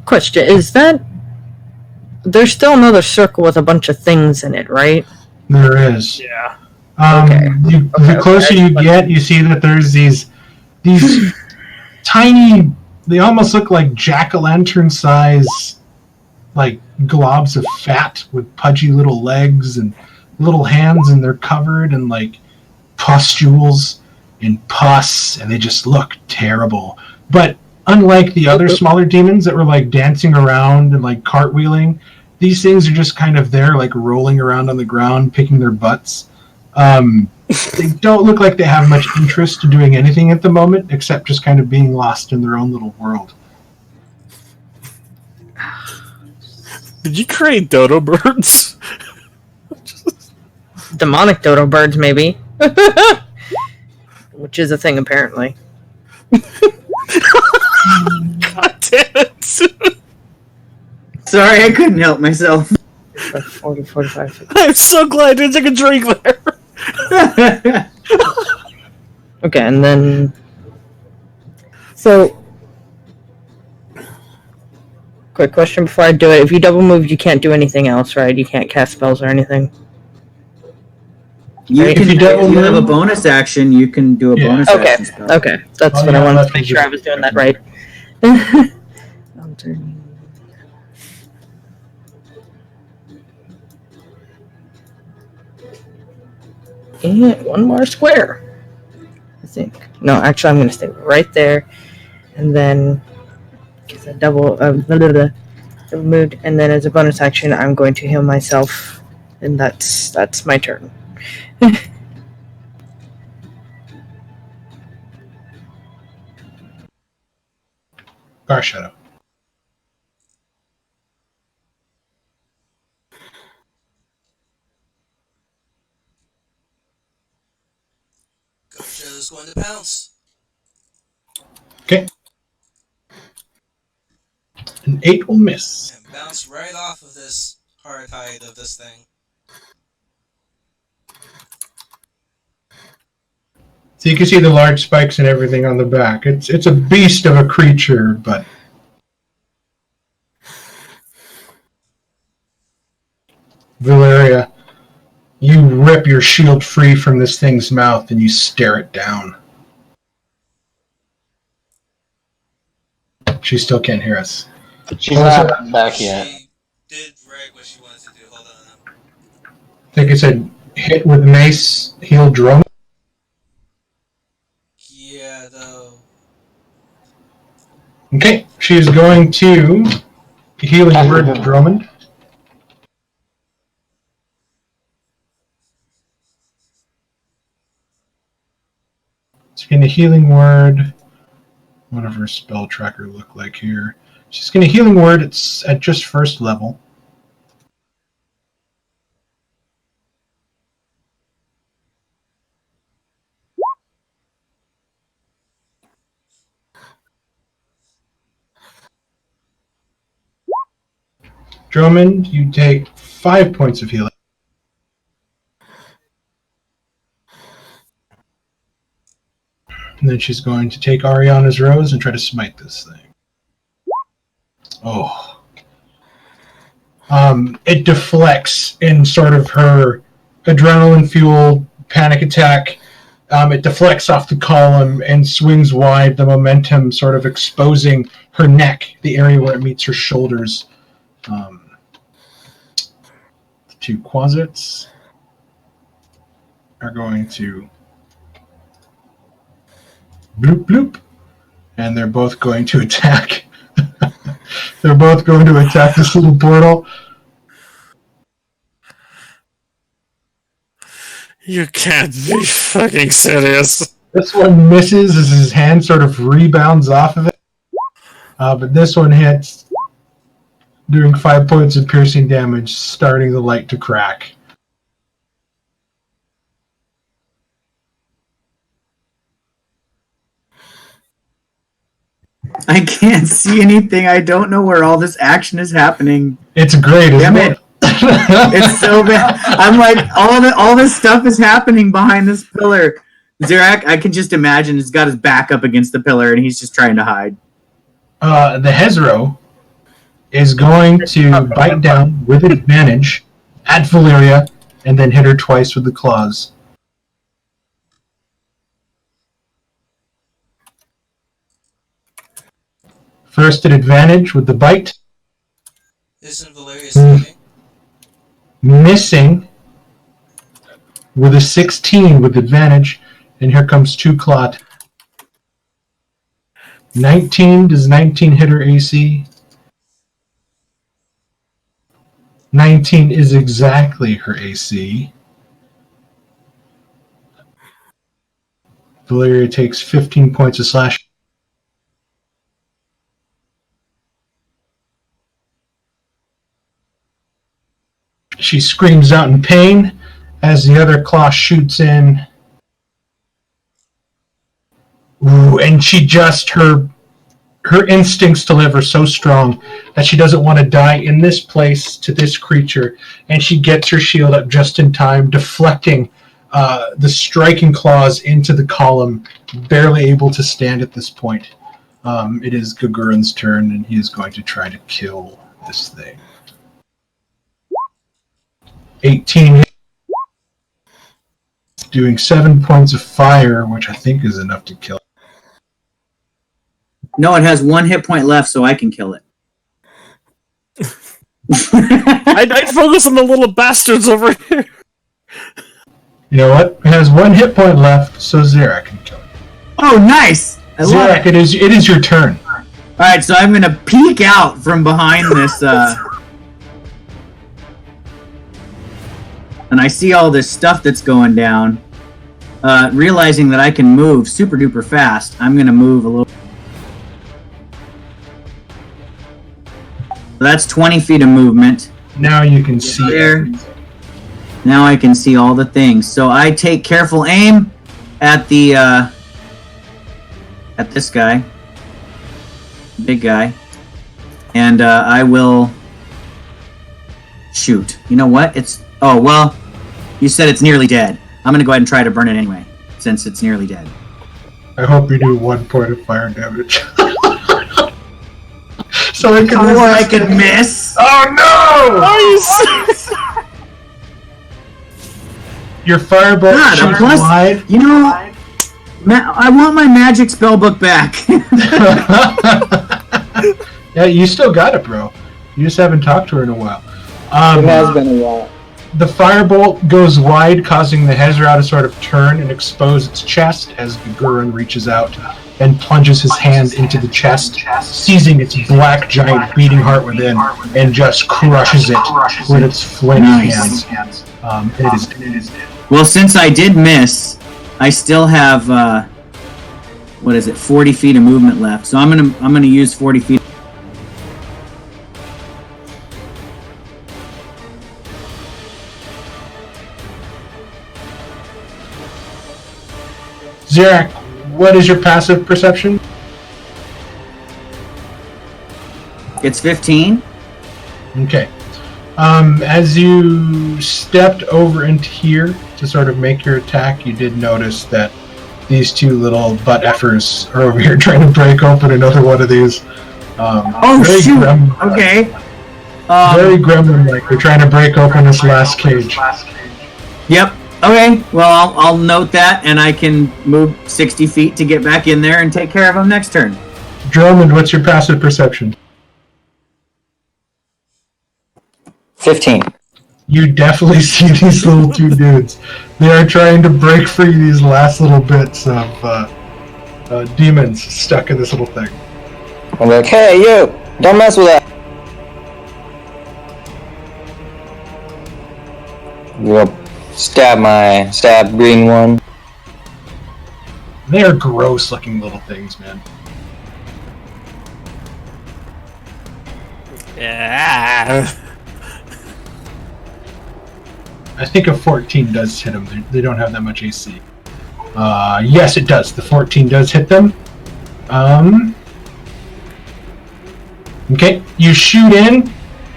Question, is that... There's still another circle with a bunch of things in it, right? There is. Yeah. Okay. The closer you get, you see that there's these tiny, they almost look like jack-o'-lantern size, like globs of fat with pudgy little legs and little hands, and they're covered in like pustules and pus, and they just look terrible. But unlike the other smaller demons that were like dancing around and like cartwheeling, these things are just kind of there, like rolling around on the ground, picking their butts. They don't look like they have much interest in doing anything at the moment, except just kind of being lost in their own little world. Did you create dodo birds? Demonic dodo birds, maybe. Which is a thing, apparently. God damn it! Sorry, I couldn't help myself. 40, 45, 50. I'm so glad I didn't take a drink there. Okay, and then... So... Quick question before I do it. If you double move, you can't do anything else, right? You can't cast spells or anything? You Right? can, If you if double you have a move- bonus action, you can do a Yeah. bonus Okay, action spell. okay. That's Oh, what yeah, I wanted that's to make what sure you- I was doing that right. I'm turning... And one more square, I think. No, actually, I'm going to stay right there, and then because I double moved, and then as a bonus action, I'm going to heal myself, and that's my turn. Bar Shadow. Shadow's going to pounce. Okay. An 8 will miss. And bounce right off of this hard hide of this thing. So you can see the large spikes and everything on the back. It's a beast of a creature, but Valeria, you rip your shield free from this thing's mouth and you stare it down. She still can't hear us. She's not back yet. She did right what she wanted to do. Hold on. I think it said hit with mace, heal drum. Yeah, though. Okay, she is going to healing word Drummond. She's going to healing word. What does her spell tracker look like here? She's going to healing word. It's at just first level. Drummond, you take 5 points of healing. And then she's going to take Ariana's Rose and try to smite this thing. Oh. It deflects in sort of her adrenaline-fueled panic attack. It deflects off the column and swings wide, the momentum sort of exposing her neck, the area where it meets her shoulders. The two Quasits are going to bloop bloop, and they're both going to attack. They're both going to attack this little portal. You can't be fucking serious. This one misses as his hand sort of rebounds off of it. But this one hits, doing 5 points of piercing damage, starting the light to crack. I can't see anything. I don't know where all this action is happening. It's great, isn't Damn it. It's so bad. I'm like, all this stuff is happening behind this pillar. Zirak, I can just imagine, he's got his back up against the pillar and he's just trying to hide. The Hezro is going to bite down with advantage at Valeria and then hit her twice with the claws. First at advantage with the bite. Isn't Valeria sleeping? Missing with a 16 with advantage, and here comes 2 clot. 19, does 19 hit her AC? 19 is exactly her AC. Valeria takes 15 points of slash. She screams out in pain as the other claw shoots in. Ooh, and she just, her instincts to live are so strong that she doesn't want to die in this place to this creature, and she gets her shield up just in time, deflecting the striking claws into the column, barely able to stand at this point. It is Gagarin's turn, and he is going to try to kill this thing. 18, doing 7 points of fire, which I think is enough to kill. No, it has 1 hit point left, so I can kill it. I'd focus on the little bastards over here. You know what? It has 1 hit point left, so Zirak can kill it. Oh, nice! I love Zirak, it is your turn. Alright, so I'm gonna peek out from behind this, and I see all this stuff that's going down. Realizing that I can move super duper fast, I'm gonna move a little. So that's 20 feet of movement. Now you can see there. Now I can see all the things. So I take careful aim at the at this guy, big guy, and I will shoot. You know what? Oh well. You said it's nearly dead. I'm gonna go ahead and try to burn it anyway, since it's nearly dead. I hope you do 1 point of fire damage. So I can Or I could miss. Oh no! Are you serious? Your firebolt God, shoots plus, wide. you know, I want my magic spellbook back. Yeah, you still got it, bro. You just haven't talked to her in a while. It has been a while. The firebolt goes wide, causing the Hezra to sort of turn and expose its chest as Gagarin reaches out and plunges his hand into the chest, seizing its black giant beating heart within, and just crushes it with its flaming hands. It is dead. Well, since I did miss, I still have 40 feet of movement left. So I'm gonna use 40 feet. Zirak, what is your passive perception? It's 15. Okay. As you stepped over into here to sort of make your attack, you did notice that these two little butt effers are over here trying to break open another one of these. Oh shoot! Okay. Very gremlin-like. They're trying to break open this last cage. Yep. Okay, well, I'll note that, and I can move 60 feet to get back in there and take care of him next turn. Drummond, what's your passive perception? 15. You definitely see these little two dudes. They are trying to break free these last little bits of demons stuck in this little thing. I'm like, hey, you! Don't mess with that! We'll stab green one. They are gross looking little things, man. Yeah. I think a 14 does hit them. They don't have that much AC. Yes, it does. The 14 does hit them. Okay, you shoot in,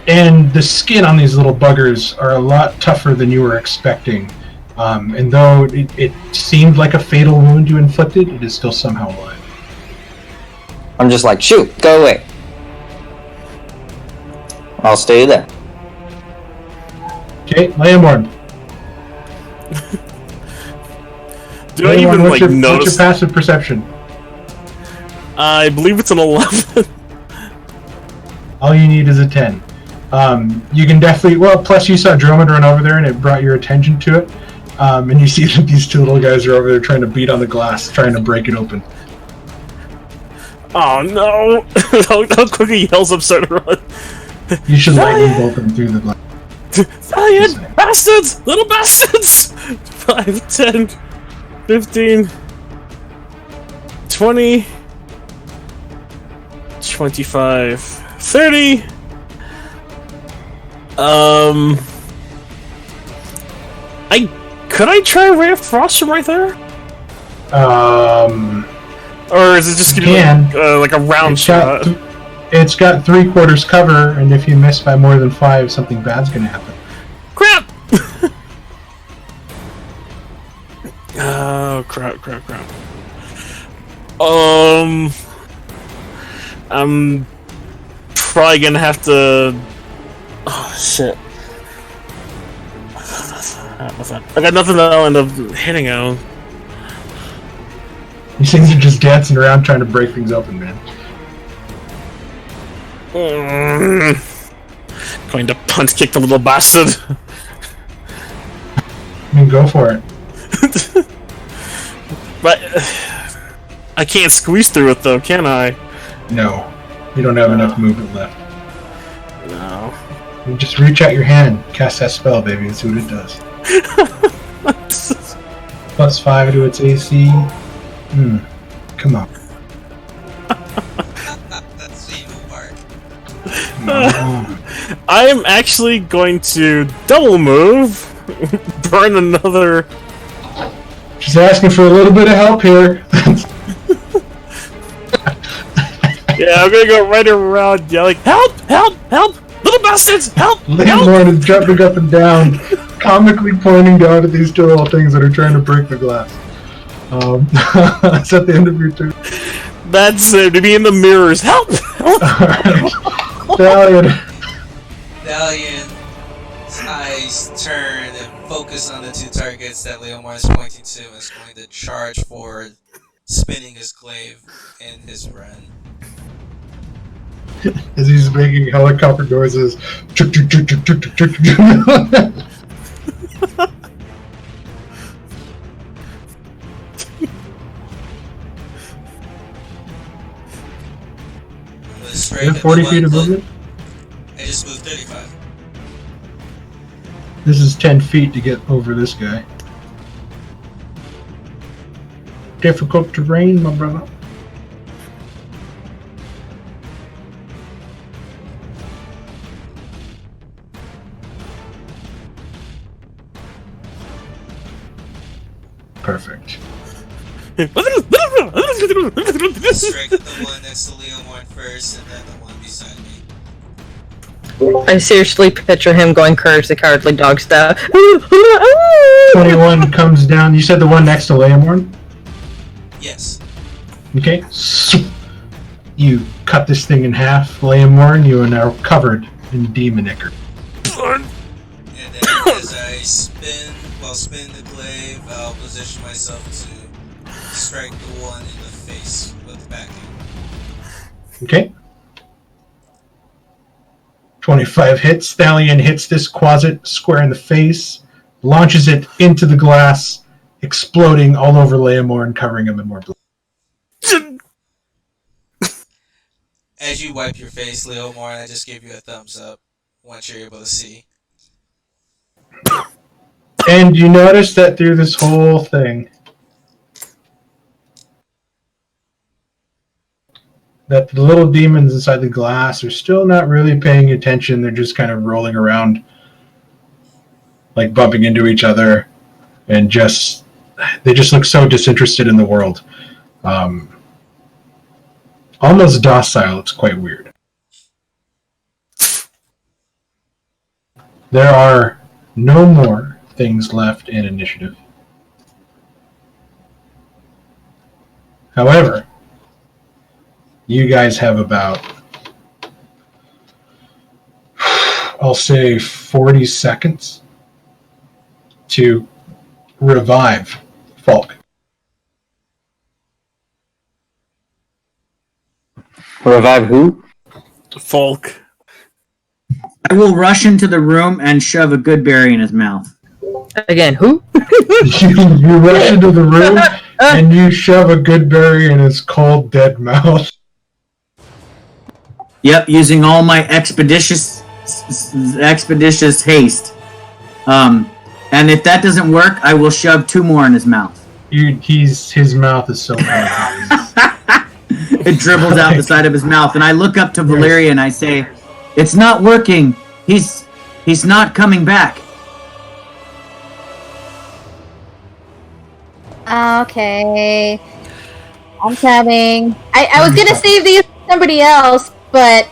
and the skin on these little buggers are a lot tougher than you were expecting. And though it seemed like a fatal wound you inflicted, it is still somehow alive. I'm just like, shoot, go away. I'll stay there. Okay, Leomorn. Do I even what's your notice? passive perception? I believe it's an 11. All you need is a 10. You can definitely... Well, plus you saw Drummond run over there and it brought your attention to it. And you see that these two little guys are over there trying to beat on the glass, trying to break it open. Oh no! How quickly he yells up, start to run. You should lightning bolt them through the glass. Valiant bastards! Little bastards! 5, 10, 15, 20, 25, 30. Could I try Ray of Frost from right there? Or is it just gonna be like a round shot? It's got 3/4 cover, and if you miss by more than 5, something bad's gonna happen. Crap! Oh, crap. I'm probably gonna have to... Oh, shit. I got nothing that I'll end up hitting on. These things are just dancing around trying to break things open, man. Going to punt kick the little bastard. I mean, go for it. But I can't squeeze through it though, can I? No. You don't have enough movement left. No. You just reach out your hand, cast that spell, baby, and see what it does. +5 to its AC. Come on. That's the evil part. I am actually going to double move, burn another. She's asking for a little bit of help here. Yeah, I'm gonna go right around yelling, "Help! Help! Help! Little bastards! Help! Leomorn is jumping up and down, comically pointing down at these two little things that are trying to break the glass. It's at the end of your turn. That's it. To be in the mirrors. Help! Help! Valiant. Valiant's eyes turn and focus on the two targets that Leomorn is pointing to and is going to charge forward, spinning his glaive in his run. As he's making helicopter noises. Chuk, chuk, chuk, chuk, chuk, chuk, chuk. You have 40 feet of movement? I just moved 35. This is 10 feet to get over this guy. Difficult terrain, my brother. Perfect. Strike the one next to Leomorn first, and then the one beside me. I seriously picture him going Courage the Cowardly Dog style. 21 comes down. You said the one next to Leomorn? Yes. Okay. You cut this thing in half. Leomorn, you are now covered in demon ichor. And then as I spin while spinning the glaive, I'll position myself to strike the one in the face with the backing. Okay. 25 hits. Thalion hits this Quasit square in the face, launches it into the glass, exploding all over Leomore and covering him in more blood. As you wipe your face, Leomore, I just gave you a thumbs up once you're able to see. And you notice that through this whole thing, that the little demons inside the glass are still not really paying attention. They're just kind of rolling around, like bumping into each other, and they just look so disinterested in the world. Almost docile. It's quite weird. There are no more things left in initiative. However, you guys have about, I'll say, 40 seconds to revive Falk. Revive who? Falk. I will rush into the room and shove a good berry in his mouth. Again, who? You rush into the room and you shove a good berry in his cold, dead mouth. Yep, using all my expeditious haste. And if that doesn't work, I will shove 2 more in his mouth. His mouth is so bad. It dribbles out the side of his mouth, and I look up to Valeria and I say, "It's not working. He's not coming back." Okay. I'm coming. I was gonna save these for somebody else, but...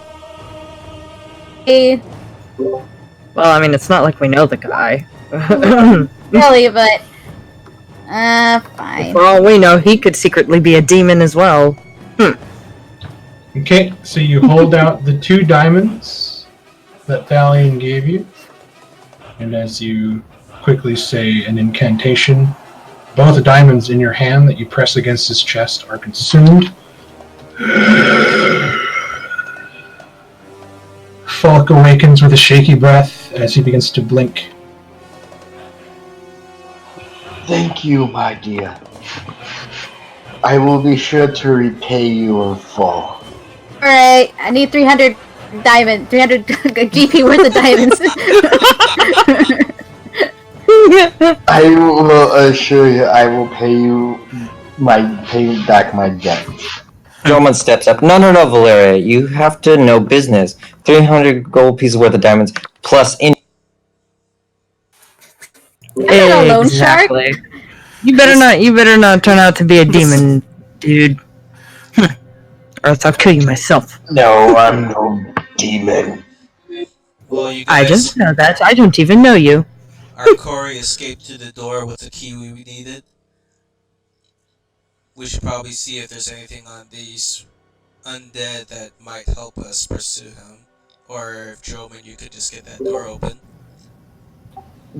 Well, I mean, it's not like we know the guy. Really, but... fine. For all we know, he could secretly be a demon as well. Okay, so you hold out the 2 diamonds that Thalion gave you, and as you quickly say an incantation, both the diamonds in your hand that you press against his chest are consumed. Falk awakens with a shaky breath as he begins to blink. Thank you, my dear. I will be sure to repay you in full. Alright, I need 300 GP worth of diamonds. I will assure you, I will pay back my debt. Roman steps up. No, Valeria. You have to know business. 300 gold pieces worth of diamonds plus in. I'm not a loan shark. You better not turn out to be a demon, dude. Or else I'll kill you myself. No, I'm no demon. Well, you I guys, don't know that. I don't even know you. our Corey escaped through the door with the key we needed. We should probably see if there's anything on these undead that might help us pursue him. Or if Droman, you could just get that door open.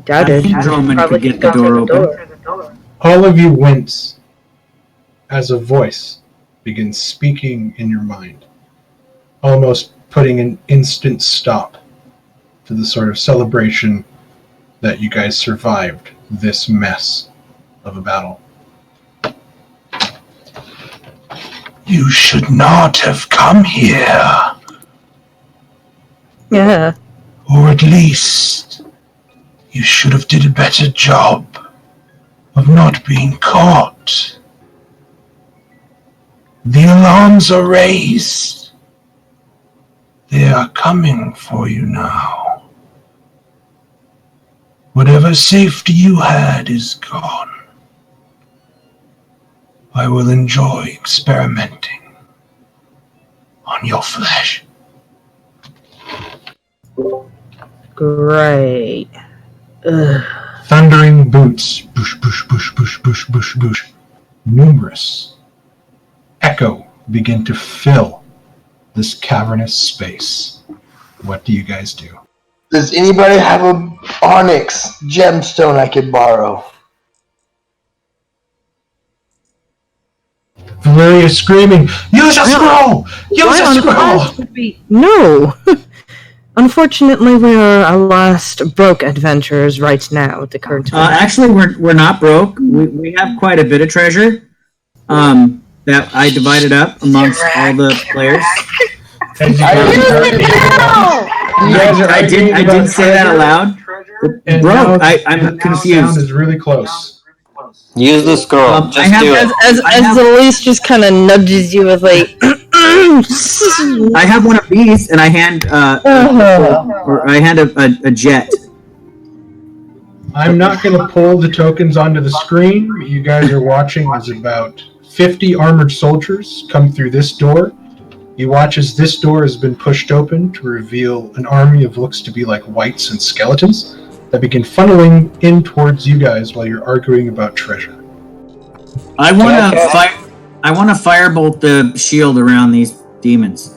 Doubt it. Droman could get the door open. All of you wince as a voice begins speaking in your mind, almost putting an instant stop to the sort of celebration that you guys survived this mess of a battle. You should not have come here. Yeah. Or at least, you should have did a better job of not being caught. The alarms are raised. They are coming for you now. Whatever safety you had is gone. I will enjoy experimenting on your flesh. Great. Ugh. Thundering boots, boosh, boosh, boosh, boosh, boosh, boosh, boosh. Numerous echo begin to fill this cavernous space. What do you guys do? Does anybody have a onyx gemstone I could borrow? Valeria's screaming, use a scroll! Use a scroll! No! Unfortunately, we are a lost broke adventurers right now at the current time. Actually, we're not broke. We have quite a bit of treasure that I divided up amongst all the players. I did say that out loud. Bro, I'm confused. Sound is really close. Use the scroll. Just do it. As Elise just kind of nudges you with like, I have one of these, and I hand a jet. I'm not going to pull the tokens onto the screen. What you guys are watching is about 50 armored soldiers come through this door. You watch as this door has been pushed open to reveal an army of looks to be like wights and skeletons that begin funneling in towards you guys while you're arguing about treasure. I want to firebolt the shield around these demons.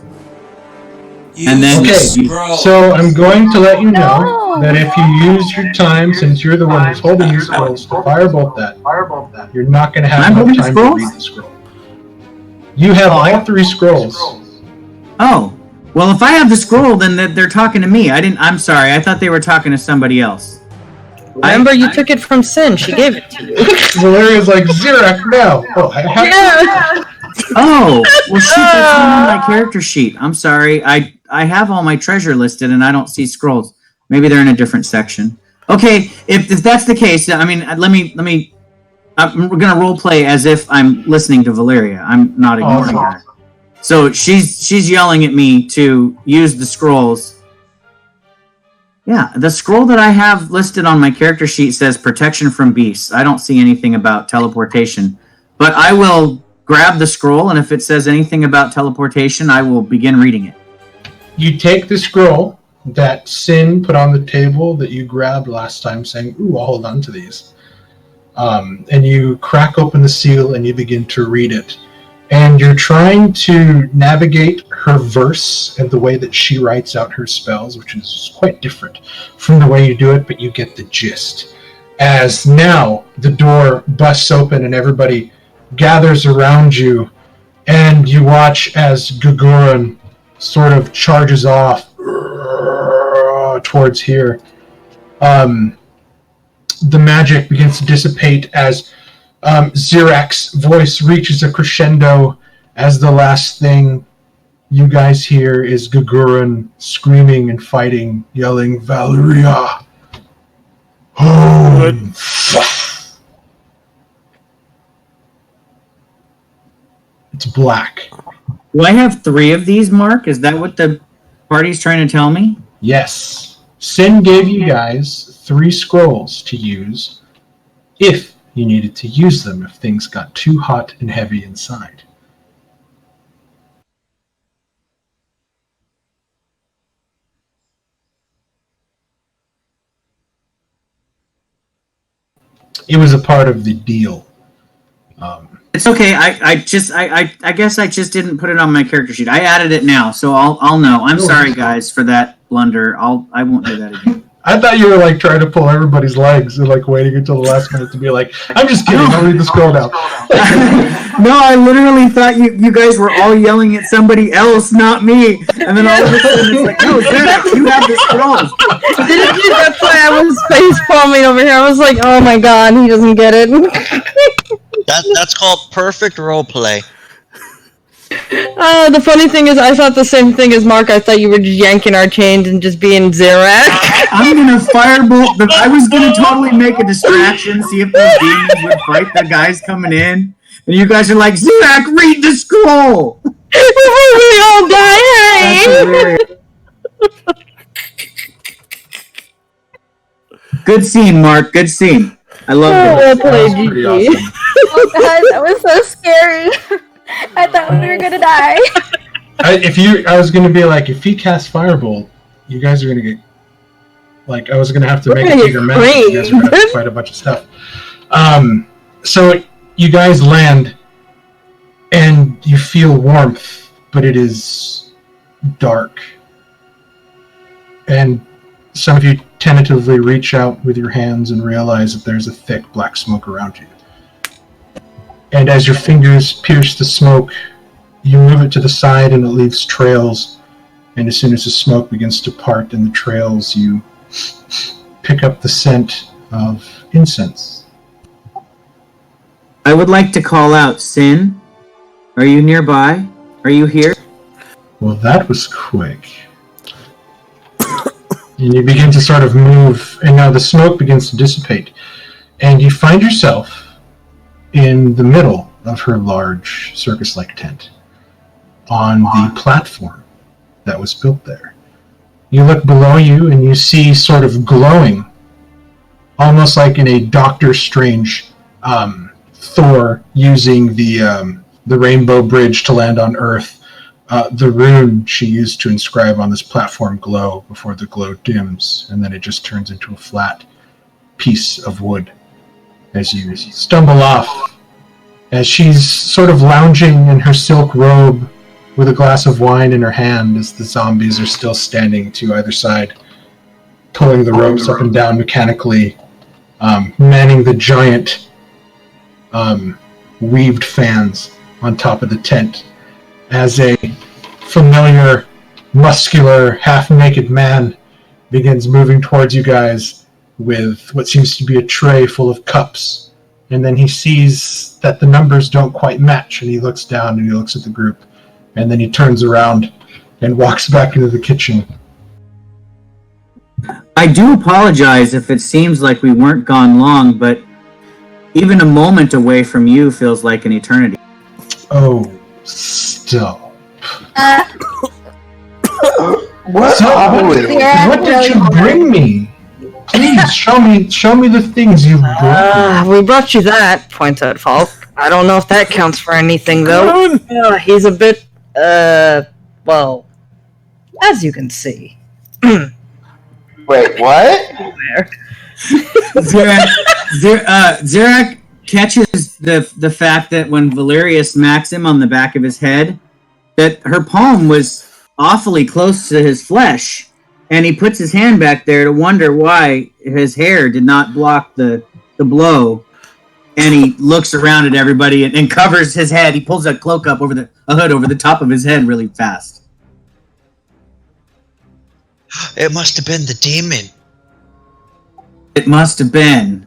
So I'm going to let you know that if you use your time, since you're the one who's holding these scrolls, to firebolt that, you're not going to have enough time to read the scroll. You have all 3 scrolls. Oh, well, if I have the scroll, then they're talking to me. I'm sorry. I thought they were talking to somebody else. Remember, you took it from Sin. She gave it to you. Valeria's like, Xerac, no. Oh, well, shoot, that's not on my character sheet. I'm sorry. I have all my treasure listed, and I don't see scrolls. Maybe they're in a different section. Okay, if that's the case, I mean, let me. I'm gonna role play as if I'm listening to Valeria. I'm not ignoring her. So she's yelling at me to use the scrolls. Yeah, the scroll that I have listed on my character sheet says protection from beasts. I don't see anything about teleportation, but I will grab the scroll, and if it says anything about teleportation, I will begin reading it. You take the scroll that Sin put on the table that you grabbed last time, saying, ooh, I'll hold on to these. And you crack open the seal and you begin to read it. And you're trying to navigate her verse and the way that she writes out her spells, which is quite different from the way you do it, but you get the gist. As now the door busts open and everybody gathers around you, and you watch as Gagarin sort of charges off towards here. The magic begins to dissipate as Xerac's voice reaches a crescendo as the last thing you guys hear is Gagarin screaming and fighting, yelling, Valeria! Home! It's black. Do I have 3 of these, Mark? Is that what the party's trying to tell me? Yes. Sin gave you guys 3 scrolls to use if you needed to use them if things got too hot and heavy inside. It was a part of the deal. It's okay. I guess I just didn't put it on my character sheet. I added it now, so I'll know. I'm sorry, guys, for that blunder. I won't do that again. I thought you were like trying to pull everybody's legs and like waiting until the last minute to be like, I'm just kidding, I'll read the scroll now. No, I literally thought you guys were all yelling at somebody else, not me. And then all of a sudden it's like, no, Xerac, you have the scrolls. That's why I was face palming over here. I was like, oh my god, he doesn't get it. That's called perfect roleplay. The funny thing is, I thought the same thing as Mark. I thought you were just yanking our chains and just being Xerac. I'm gonna firebolt them. I was gonna totally make a distraction, see if those demons would fight the guys coming in. And you guys are like, Xerac, read the scroll! Before we all die, hey! Good scene, Mark. Good scene. I love it. Well played, GG. awesome. Oh god, that was so scary. I thought we were gonna die. I was gonna be like, if he casts Firebolt, you guys are gonna get like I was gonna have to make a bigger mess. You guys are gonna have to fight a bunch of stuff. So you guys land and you feel warmth, but it is dark. And some of you tentatively reach out with your hands and realize that there's a thick black smoke around you. And as your fingers pierce the smoke, you move it to the side and it leaves trails. And as soon as the smoke begins to part in the trails, you pick up the scent of incense. I would like to call out, Sin. Are you nearby? Are you here? Well, that was quick. And you begin to sort of move, and now the smoke begins to dissipate. And you find yourself in the middle of her large circus-like tent, on the platform that was built there. You look below you, and you see sort of glowing, almost like in a Doctor Strange Thor using the Rainbow Bridge to land on Earth. The rune she used to inscribe on this platform glow before the glow dims, and then it just turns into a flat piece of wood as you stumble off. As she's sort of lounging in her silk robe with a glass of wine in her hand, as the zombies are still standing to either side, pulling the ropes up and down mechanically, manning the giant weaved fans on top of the tent, as a familiar, muscular, half-naked man begins moving towards you guys with what seems to be a tray full of cups. And then he sees that the numbers don't quite match, and he looks down and he looks at the group, and then he turns around and walks back into the kitchen. I do apologize if it seems like we weren't gone long, but even a moment away from you feels like an eternity. Oh, stop. What did you bring me? Please show me the things you brought. We brought you that, points out Falk. I don't know if that counts for anything, though. He's a bit, well, as you can see. Wait, what? Xerac catches the fact that when Valerius smacks him on the back of his head, that her palm was awfully close to his flesh, and he puts his hand back there to wonder why his hair did not block the blow, and he looks around at everybody and covers his head. He pulls a cloak up over a hood over the top of his head really fast. It must have been the demon. It must have been,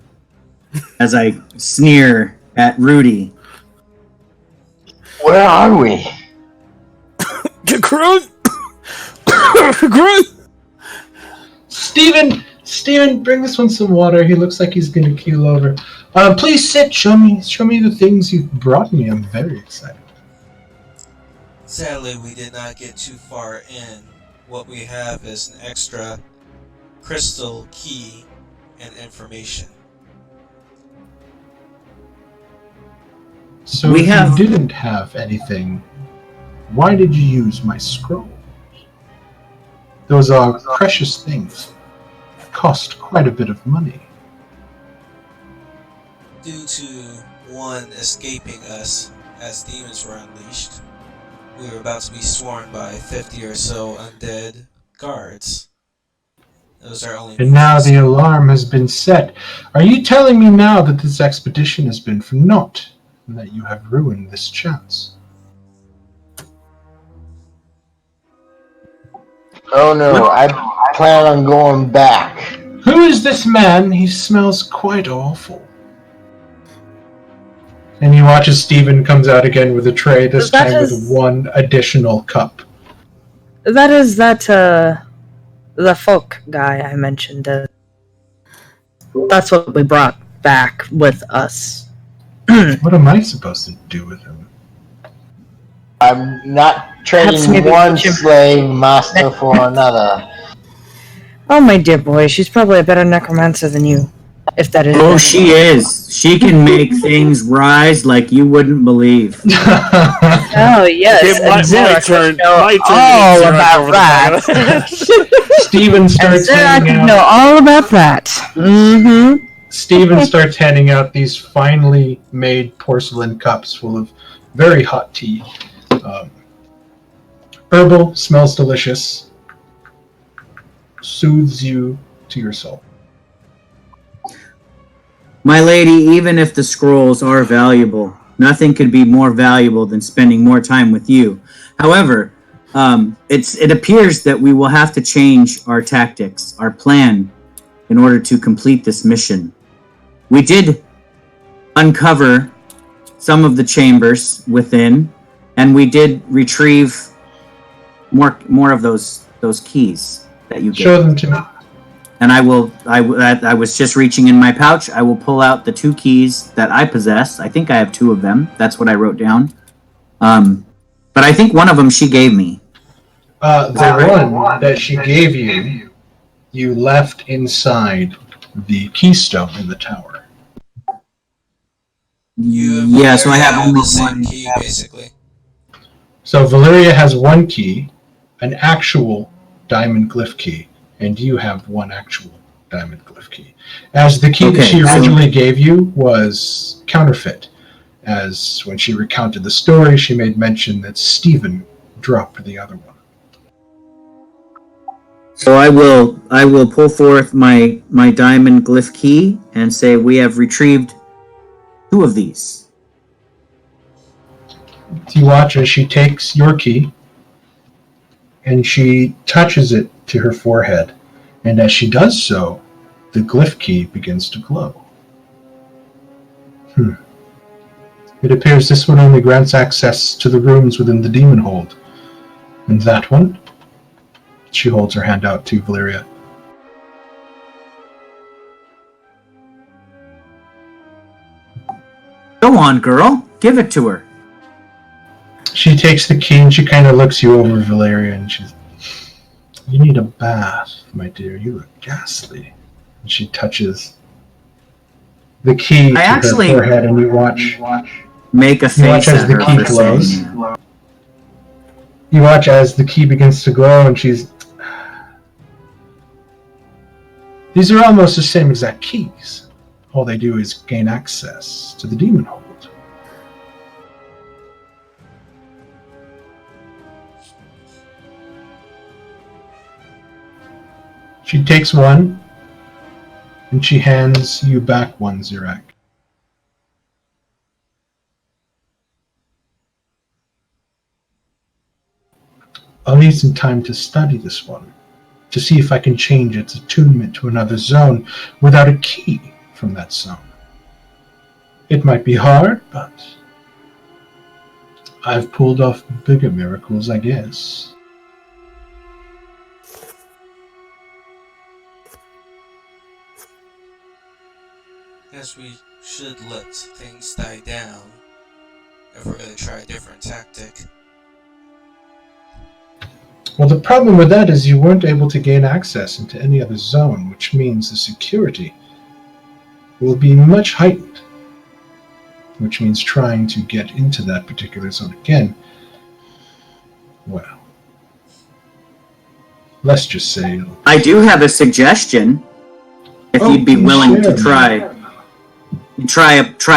as I sneer at Rudy. Where are we? Grunt! Grunt! Steven, bring this one some water. He looks like he's going to keel over. Please sit. Show me the things you've brought me. I'm very excited. Sadly, we did not get too far in. What we have is an extra crystal key and information. So if you didn't have anything, why did you use my scrolls? Those are precious things. Cost quite a bit of money. Due to one escaping us as demons were unleashed, we were about to be swarmed by 50 or so undead guards. Those are only. And now the alarm has been set. Are you telling me now that this expedition has been for naught, and that you have ruined this chance? Oh no, I plan on going back. Who is this man? He smells quite awful. And you watch as Steven comes out again with a tray, this time with one additional cup. That is the folk guy I mentioned. That's what we brought back with us. What am I supposed to do with him? I'm not trading one slave master for another. Oh, my dear boy, she's probably a better necromancer than you. If that is. Oh, she is. She can make things rise like you wouldn't believe. Oh, yes. My turn. All about that. Steven starts handing out. know all about that. Mm-hmm. Steven starts handing out these finely made porcelain cups full of very hot tea. Herbal, smells delicious. soothes you to your soul. My lady, even if the scrolls are valuable, nothing could be more valuable than spending more time with you. However, it appears that we will have to change our tactics, our plan, in order to complete this mission. We did uncover some of the chambers within, and we did retrieve more of those keys that you gave. Show them to me. And I was just reaching in my pouch. I will pull out the 2 keys that I possess. I think I have 2 of them. That's what I wrote down. But I think one of them she gave me. The one that she gave you, you left inside the keystone in the tower. Yeah, so I have the almost same one. key, basically. So Valeria has 1 key, an actual diamond glyph key, and you have 1 actual diamond glyph key. As the key that she originally gave you was counterfeit, as when she recounted the story, she made mention that Stephen dropped the other one. So I will pull forth my diamond glyph key and say we have retrieved 2 of these. You watch as she takes your key and she touches it to her forehead, and as she does so, the glyph key begins to glow. It appears this one only grants access to the rooms within the demon hold. And that one? She holds her hand out to Valeria. Go on, girl. Give it to her. She takes the key and she kind of looks you over, Valeria, and she's, "You need a bath, my dear. You look ghastly." And she touches the key to her forehead, and you watch. Make a face you watch as at the her key for glows. saying that. You watch as the key begins to glow, and she's. These are almost the same exact keys. All they do is gain access to the demon hold. She takes one, and she hands you back one, Zirak. I'll need some time to study this one, to see if I can change its attunement to another zone without a key from that zone. It might be hard, but I've pulled off bigger miracles, I guess. Guess we should let things die down if we're going to try a different tactic. Well, the problem with that is you weren't able to gain access into any other zone, which means the security will be much heightened, which means trying to get into that particular zone again, well, let's just say... I do have a suggestion. If you'd be willing to try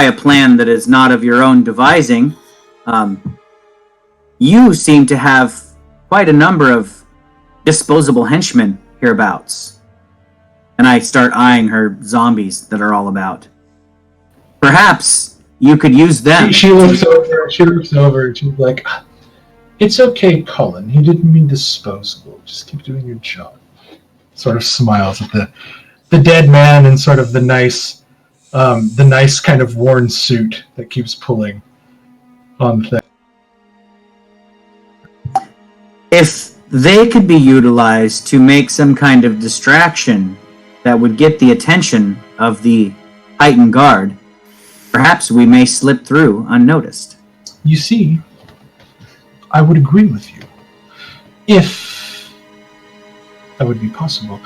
a plan that is not of your own devising. You seem to have quite a number of disposable henchmen hereabouts. And I start eyeing her zombies that are all about. Perhaps you could use them. She looks over and she's like, "It's okay, Cullen. He didn't mean disposable. Just keep doing your job." Sort of smiles at the dead man and sort of the nice kind of worn suit that keeps pulling on things. If they could be utilized to make some kind of distraction that would get the attention of the heightened guard, perhaps we may slip through unnoticed. You see, I would agree with you. If that would be possible.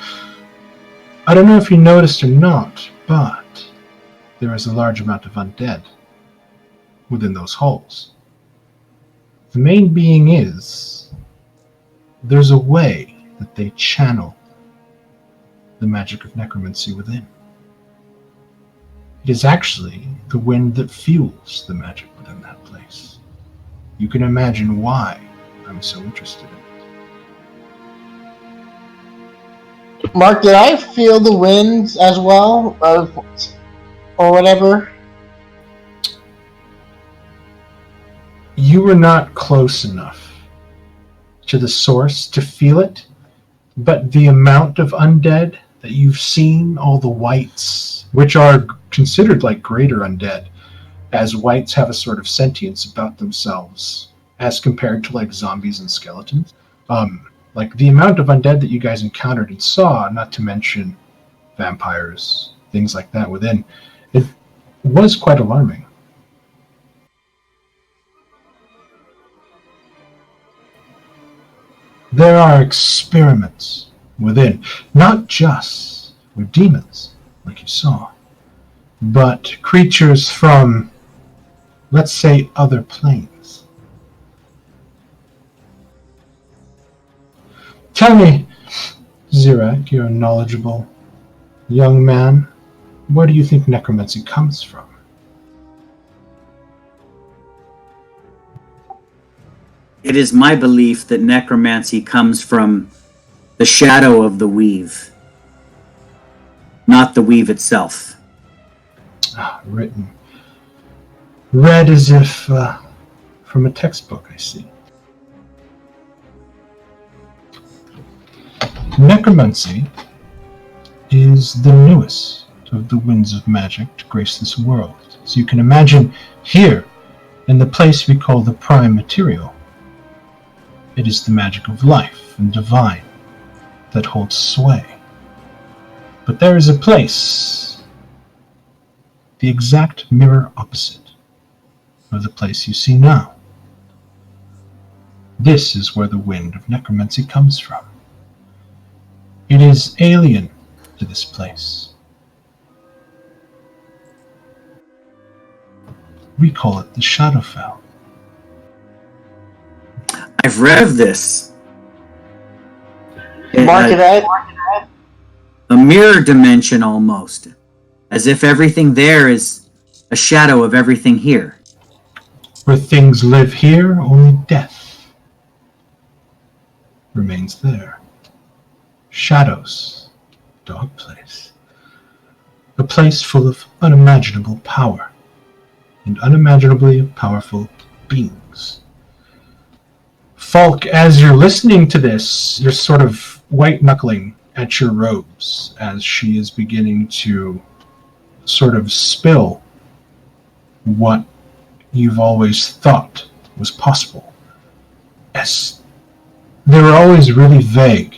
I don't know if you noticed or not, but there is a large amount of undead within those halls. The main being is there's a way that they channel the magic of necromancy within. It is actually the wind that fuels the magic within that place. You can imagine why I'm so interested in it. Mark, did I feel the winds as well, or whatever? You were not close enough to the source to feel it, but the amount of undead that you've seen, all the wights, which are considered like greater undead, as wights have a sort of sentience about themselves as compared to like zombies and skeletons. Like the amount of undead that you guys encountered and saw, not to mention vampires, things like that within, it was quite alarming. There are experiments within, not just with demons, like you saw, but creatures from, let's say, other planes. Tell me, Zirak, you're a knowledgeable young man, where do you think necromancy comes from? It is my belief that necromancy comes from the shadow of the weave, not the weave itself. Written. Read as if from a textbook, I see. Necromancy is the newest of the winds of magic to grace this world. So you can imagine here, in the place we call the prime material, it is the magic of life and divine that holds sway. But there is a place, the exact mirror opposite of the place you see now. This is where the wind of necromancy comes from. It is alien to this place. We call it the Shadowfell. I've read of this. Mark it out. A mirror dimension almost. As if everything there is a shadow of everything here. Where things live here, only death remains there. Shadows, dog place. A place full of unimaginable power and unimaginably powerful beings. Falk, as you're listening to this, you're sort of white-knuckling at your robes as she is beginning to sort of spill what you've always thought was possible. As they were always really vague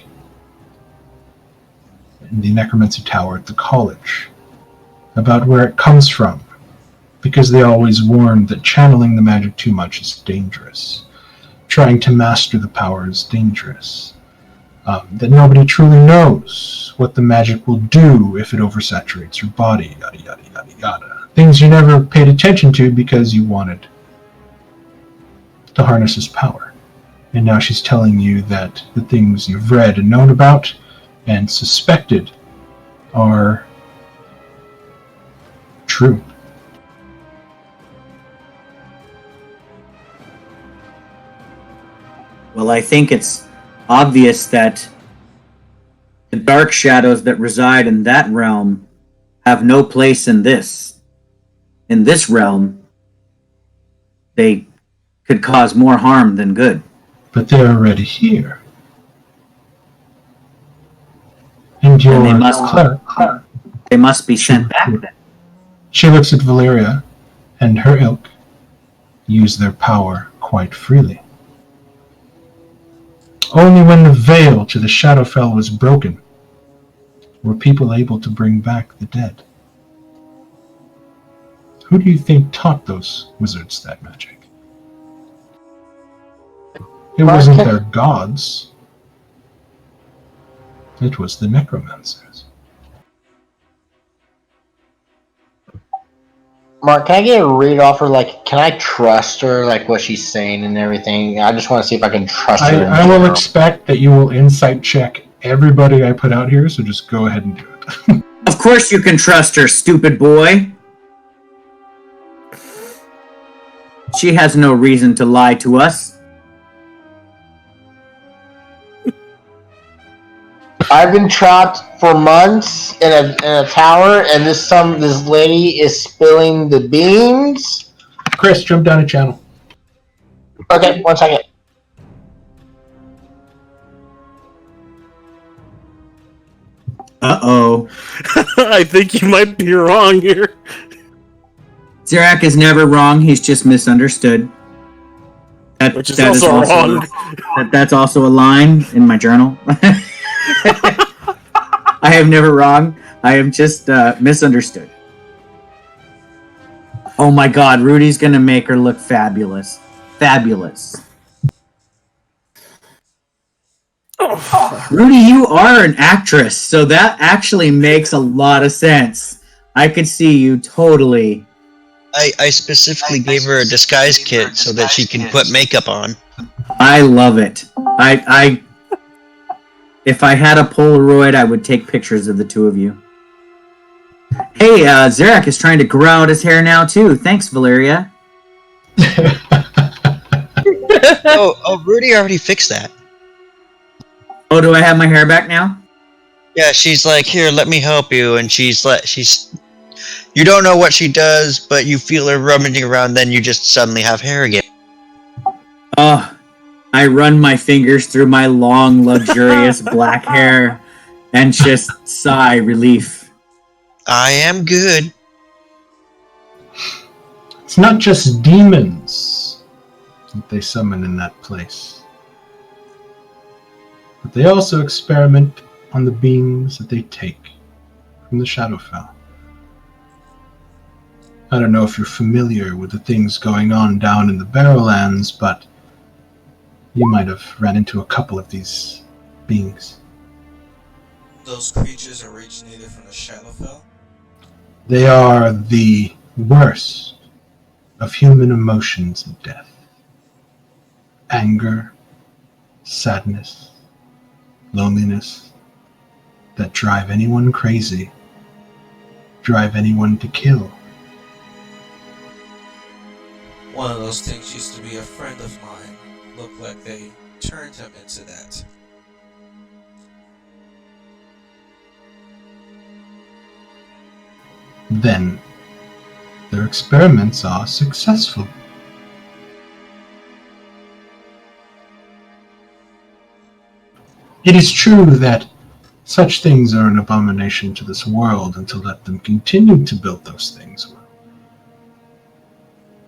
in the Necromancy Tower at the college about where it comes from, because they always warned that channeling the magic too much is dangerous. Trying to master the power is dangerous. That nobody truly knows what the magic will do if it oversaturates your body, yada yada yada yada. Things you never paid attention to because you wanted to harness his power. And now she's telling you that the things you've read and known about and suspected are true. Well, I think it's obvious that the dark shadows that reside in that realm have no place in this. In this realm, they could cause more harm than good. But they're already here. And you're And they must be sent back then. She looks at Valeria, and her ilk use their power quite freely. Only when the veil to the Shadowfell was broken were people able to bring back the dead. Who do you think taught those wizards that magic? It wasn't their gods. It was the necromancers. Mark, can I get a read off her? Like, can I trust her, like what she's saying and everything? I just want to see if I can trust her. I will expect that you will insight check everybody I put out here, so just go ahead and do it. Of course you can trust her, stupid boy. She has no reason to lie to us. I've been trapped for months in a tower, and this lady is spilling the beans. Chris, jump down a channel. Okay, 1 second. Uh-oh. I think you might be wrong here. Zerak is never wrong, he's just misunderstood. Which is also wrong. That's also a line in my journal. I am never wrong. I am just misunderstood. Oh my god, Rudy's gonna make her look fabulous. Fabulous. Oh. Rudy, you are an actress, so that actually makes a lot of sense. I could see you totally. I specifically gave her a disguise kit so that she can put makeup on. I love it. I if I had a Polaroid, I would take pictures of the two of you. Hey, Zerak is trying to grow out his hair now too. Thanks, Valeria. Oh, Rudy already fixed that. Oh, do I have my hair back now? Yeah, she's like, here, let me help you, and she's you don't know what she does, but you feel her rummaging around, then you just suddenly have hair again. Oh, I run my fingers through my long, luxurious black hair and just sigh relief. I am good. It's not just demons that they summon in that place, but they also experiment on the beings that they take from the Shadowfell. I don't know if you're familiar with the things going on down in the Barrowlands, but you might have ran into a couple of these beings. Those creatures originated from the Shadowfell? They are the worst of human emotions of death. Anger, sadness, loneliness, that drive anyone crazy, drive anyone to kill. One of those things used to be a friend of mine. Looked like they turned him into that. Then, their experiments are successful. It is true that such things are an abomination to this world, and to let them continue to build those things,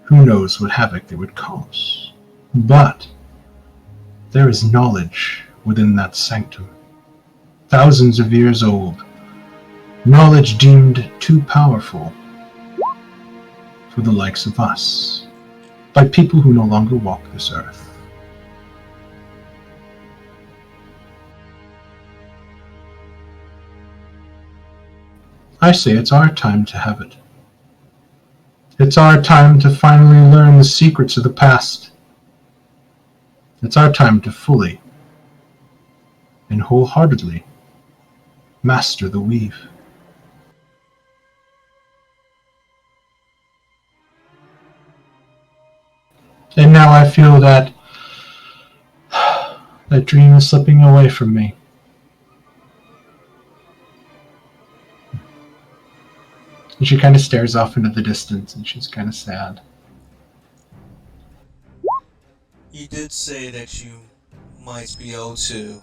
who knows what havoc they would cause. But there is knowledge within that sanctum, thousands of years old, knowledge deemed too powerful for the likes of us, by people who no longer walk this earth. I say it's our time to have it. It's our time to finally learn the secrets of the past. It's our time to fully and wholeheartedly master the weave. And now I feel that that dream is slipping away from me. And she kind of stares off into the distance, and she's kind of sad. You did say that you might be able to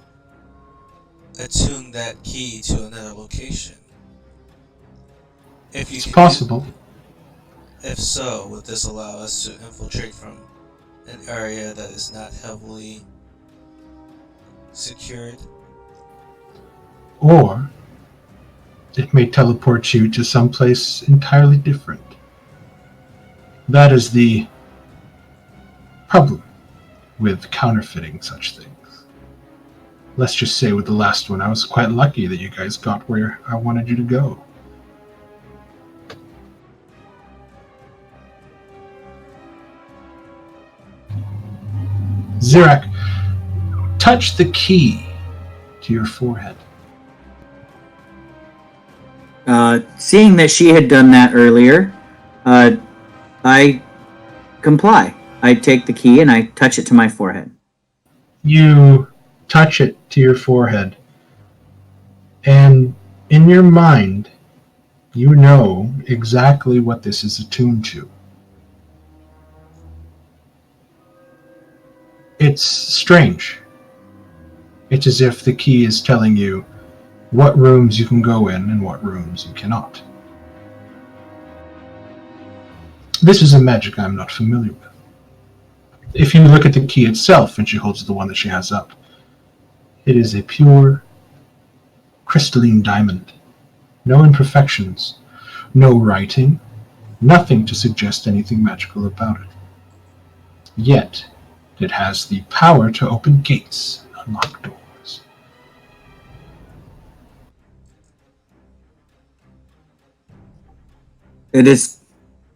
attune that key to another location. If you It's possible. If so, would this allow us to infiltrate from an area that is not heavily secured? Or it may teleport you to someplace entirely different. That is the problem with counterfeiting such things. Let's just say with the last one, I was quite lucky that you guys got where I wanted you to go. Zerak, touch the key to your forehead. Seeing that she had done that earlier, I comply. I take the key and I touch it to my forehead. You touch it to your forehead, in your mind, you know exactly what this is attuned to. It's strange. It's as if the key is telling you what rooms you can go in and what rooms you cannot. This is a magic I'm not familiar with. If you look at the key itself, and she holds the one that she has up, it is a pure, crystalline diamond. No imperfections, no writing, nothing to suggest anything magical about it. Yet, it has the power to open gates and unlock doors. It is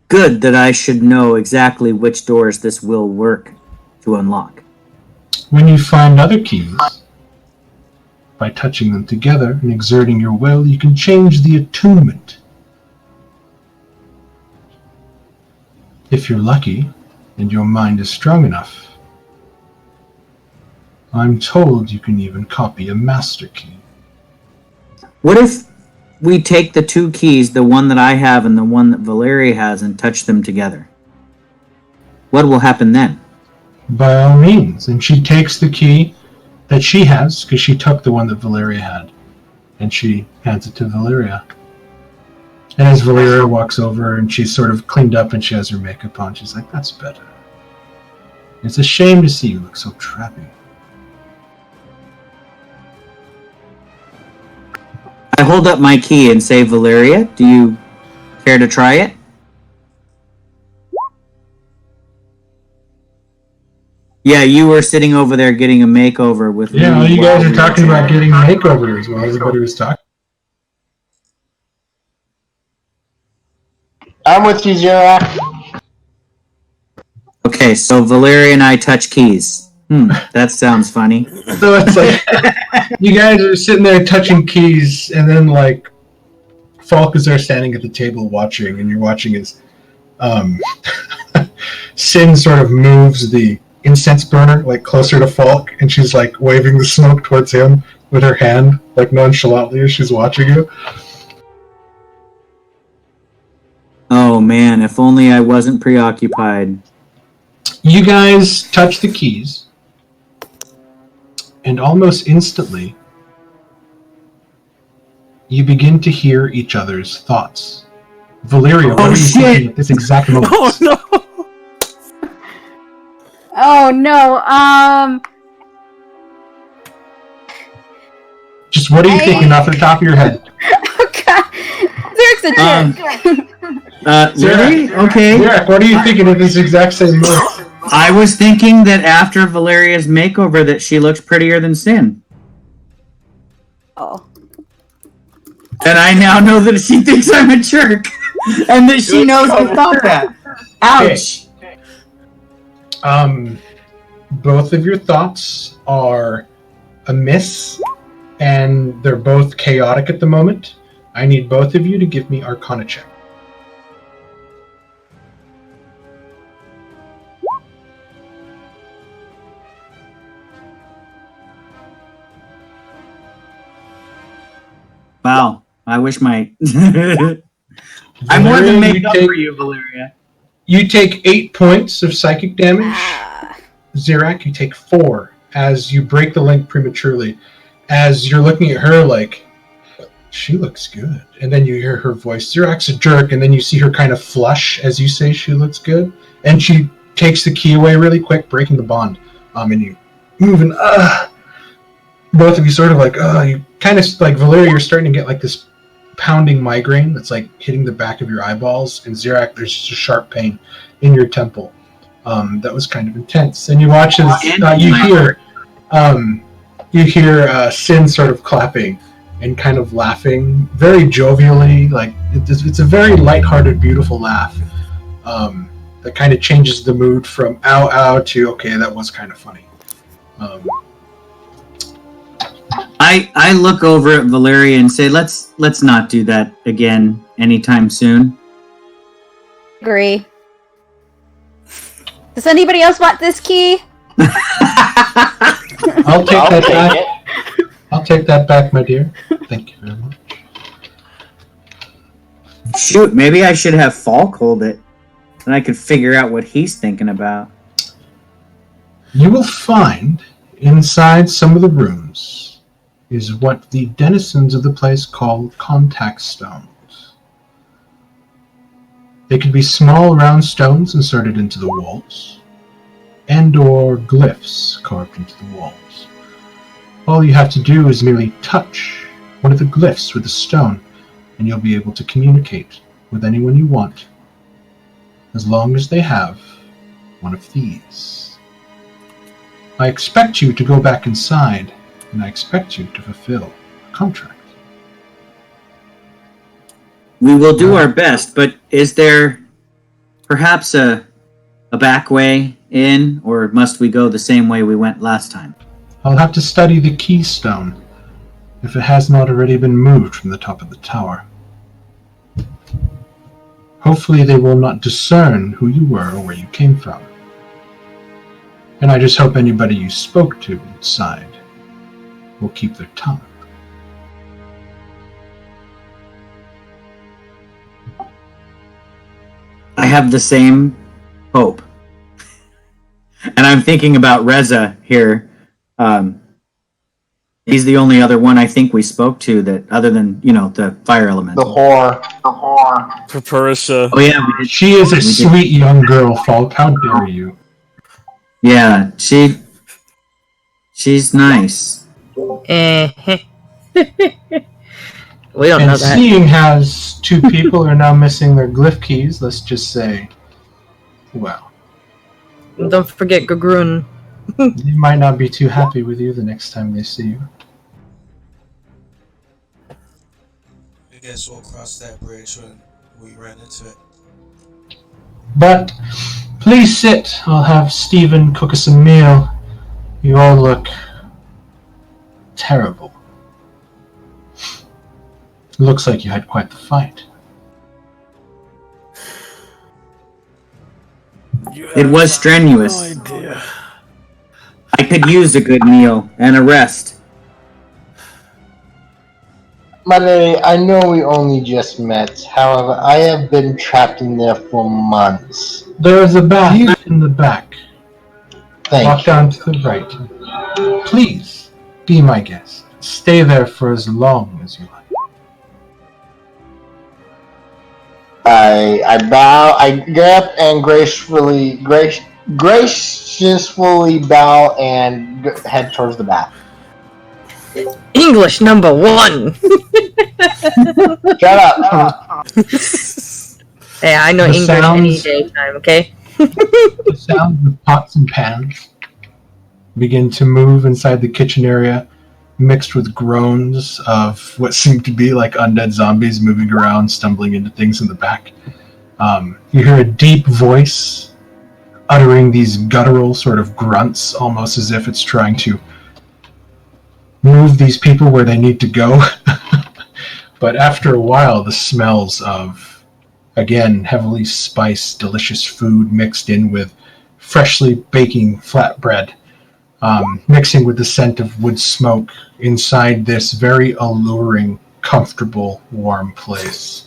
good that I should know exactly which doors this will work to unlock. When you find other keys, by touching them together and exerting your will, you can change the attunement. If you're lucky, and your mind is strong enough, I'm told you can even copy a master key. What if we take the two keys, the one that I have and the one that Valeria has, and touch them together? What will happen then? By all means. And she takes the key that she has, because she took the one that Valeria had, and she hands it to Valeria. And as Valeria walks over and she's sort of cleaned up and she has her makeup on, she's like, that's better. It's a shame to see you look so trappy. I hold up my key and say, Valeria, do you care to try it? Yeah, you were sitting over there getting a makeover with me. Yeah, you guys are talking about getting makeovers while everybody was talking. I'm with you, Zerak. Okay, so Valeria and I touch keys. That sounds funny. So it's like, you guys are sitting there touching keys, and then, like, Falk is there standing at the table watching, and you're watching as Sin sort of moves the incense burner, like, closer to Falk, and she's, like, waving the smoke towards him with her hand, like, nonchalantly as she's watching you. Oh, man, if only I wasn't preoccupied. You guys touch the keys, and almost instantly, you begin to hear each other's thoughts. Valeria, what are you thinking at this exact moment? Oh no! Oh no. Just what are you thinking off the top of your head? Oh god. Zerek's a jerk. Really? Okay. Derek, what are you thinking at this exact same moment? I was thinking that after Valeria's makeover that she looks prettier than Sin. Oh. And I now know that she thinks I'm a jerk. And that she knows I thought that. Ouch. Okay. Both of your thoughts are amiss, and they're both chaotic at the moment. I need both of you to give me Arcana check. Wow. I wish my... I more than made up for you, Valeria. You take 8 points of psychic damage. Zerak, you take 4 as you break the link prematurely. As you're looking at her like, she looks good. And then you hear her voice, Zerak's a jerk, and then you see her kind of flush as you say she looks good. And she takes the key away really quick, breaking the bond. And you move and, both of you sort of like, you kind of, like, Valeria, you're starting to get like this pounding migraine that's like hitting the back of your eyeballs, and Zerak, there's just a sharp pain in your temple. That was kind of intense. And you watch as you hear Sin sort of clapping and kind of laughing very jovially, like it's a very lighthearted, beautiful laugh that kind of changes the mood from ow ow to okay, that was kind of funny. I look over at Valeria and say, let's not do that again anytime soon. Agree. Does anybody else want this key? I'll take that back. I'll take that back, my dear. Thank you very much. Shoot, maybe I should have Falk hold it, and I could figure out what he's thinking about. You will find inside some of the rooms is what the denizens of the place call contact stones. They could be small round stones inserted into the walls, and or glyphs carved into the walls. All you have to do is merely touch one of the glyphs with a stone, and you'll be able to communicate with anyone you want, as long as they have one of these. I expect you to go back inside, and I expect you to fulfill a contract. We will do our best, but is there perhaps a back way in, or must we go the same way we went last time? I'll have to study the keystone, if it has not already been moved from the top of the tower. Hopefully they will not discern who you were or where you came from. And I just hope anybody you spoke to inside will keep their tongue. I have the same hope. And I'm thinking about Reza here. He's the only other one I think we spoke to that, other than, the fire element. The whore. Purpurisha. Oh yeah, She is a sweet young girl, Falk. How dare you? Yeah, she's nice. We don't know And that. seeing as 2 people are now missing their glyph keys, let's just say, well, Don't forget Gagrun. they might not be too happy with you the next time they see you. I guess we'll cross that bridge when we run into it. But please sit. I'll have Stephen cook us a meal. You all look terrible. Looks like you had quite the fight. It was strenuous. No idea. I could use a good meal and a rest. My lady, I know we only just met. However, I have been trapped in there for months. There is a bath in the back. Thank Walk you. down to the right. Please, be my guest. Stay there for as long as you like. I bow, I get up and graciously bow and head towards the bath. English number 1. Shut up. Hey, I know The English any sounds- daytime, okay? The sounds of pots and pans begin to move inside the kitchen area, mixed with groans of what seem to be like undead zombies moving around, stumbling into things in the back. You hear a deep voice uttering these guttural sort of grunts, almost as if it's trying to move these people where they need to go. But after a while, the smells of, again, heavily spiced, delicious food mixed in with freshly baking flatbread, mixing with the scent of wood smoke inside this very alluring, comfortable, warm place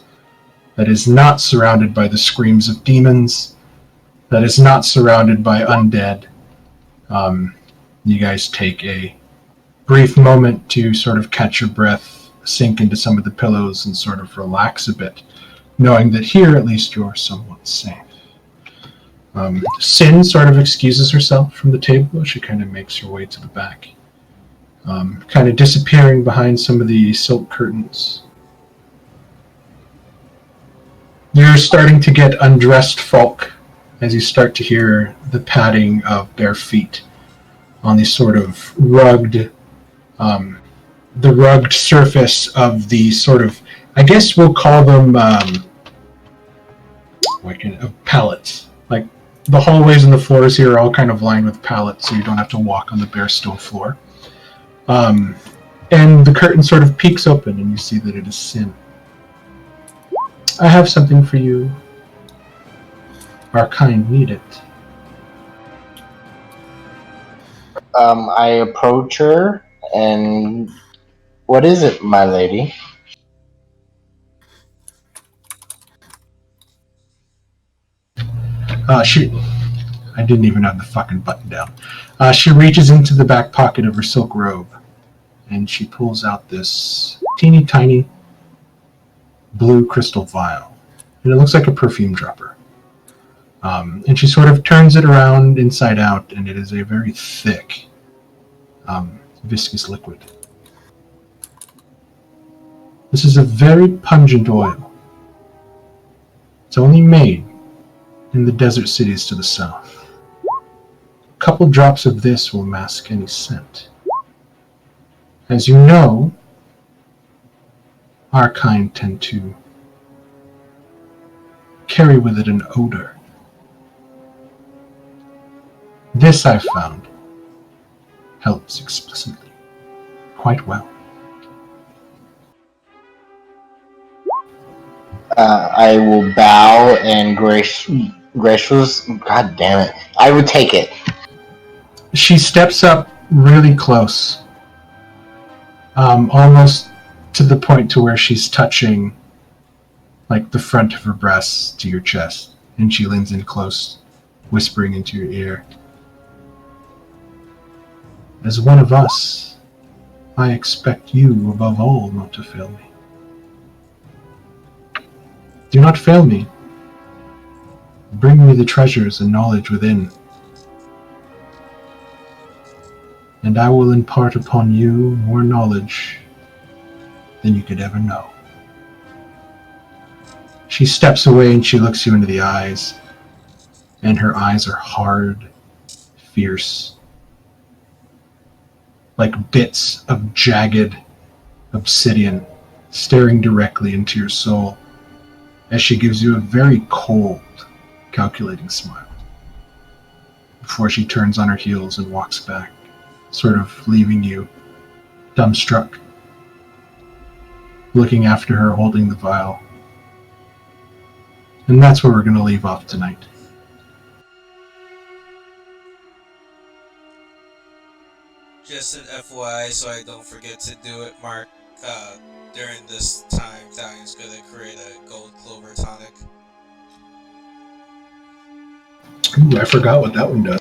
that is not surrounded by the screams of demons, that is not surrounded by undead. You guys take a brief moment to sort of catch your breath, sink into some of the pillows, and sort of relax a bit, knowing that here at least you're somewhat safe. Sin sort of excuses herself from the table. She kind of makes her way to the back, kind of disappearing behind some of the silk curtains. You're starting to get undressed, Falk, as you start to hear the padding of bare feet on the sort of rugged, the rugged surface of the sort of, I guess we'll call them, pallets. Like, the hallways and the floors here are all kind of lined with pallets, so you don't have to walk on the bare stone floor. And the curtain sort of peeks open, and you see that it is Sin. I have something for you. Our kind need it. I approach her, and what is it, my lady? I didn't even have the fucking button down. She reaches into the back pocket of her silk robe, and she pulls out this teeny tiny blue crystal vial. And it looks like a perfume dropper. And she sort of turns it around inside out, and it is a very thick, viscous liquid. This is a very pungent oil. It's only made in the desert cities to the south. A couple drops of this will mask any scent. As you know, our kind tend to carry with it an odor. This, I've found, helps explicitly quite well. I will bow and gracious. God damn it! I would take it. She steps up really close, almost to the point to where she's touching, like, the front of her breasts to your chest, and she leans in close, whispering into your ear. As one of us, I expect you, above all, not to fail me. Do not fail me. Bring me the treasures and knowledge within, and I will impart upon you more knowledge than you could ever know. She steps away and she looks you into the eyes, and her eyes are hard, fierce, like bits of jagged obsidian staring directly into your soul, as she gives you a very cold, calculating smile, before she turns on her heels and walks back, sort of leaving you dumbstruck, looking after her holding the vial. And that's where we're going to leave off tonight. Just an FYI, so I don't forget to do it, Mark. During this time, Thalian's gonna create a gold clover tonic. Ooh, I forgot what that one does.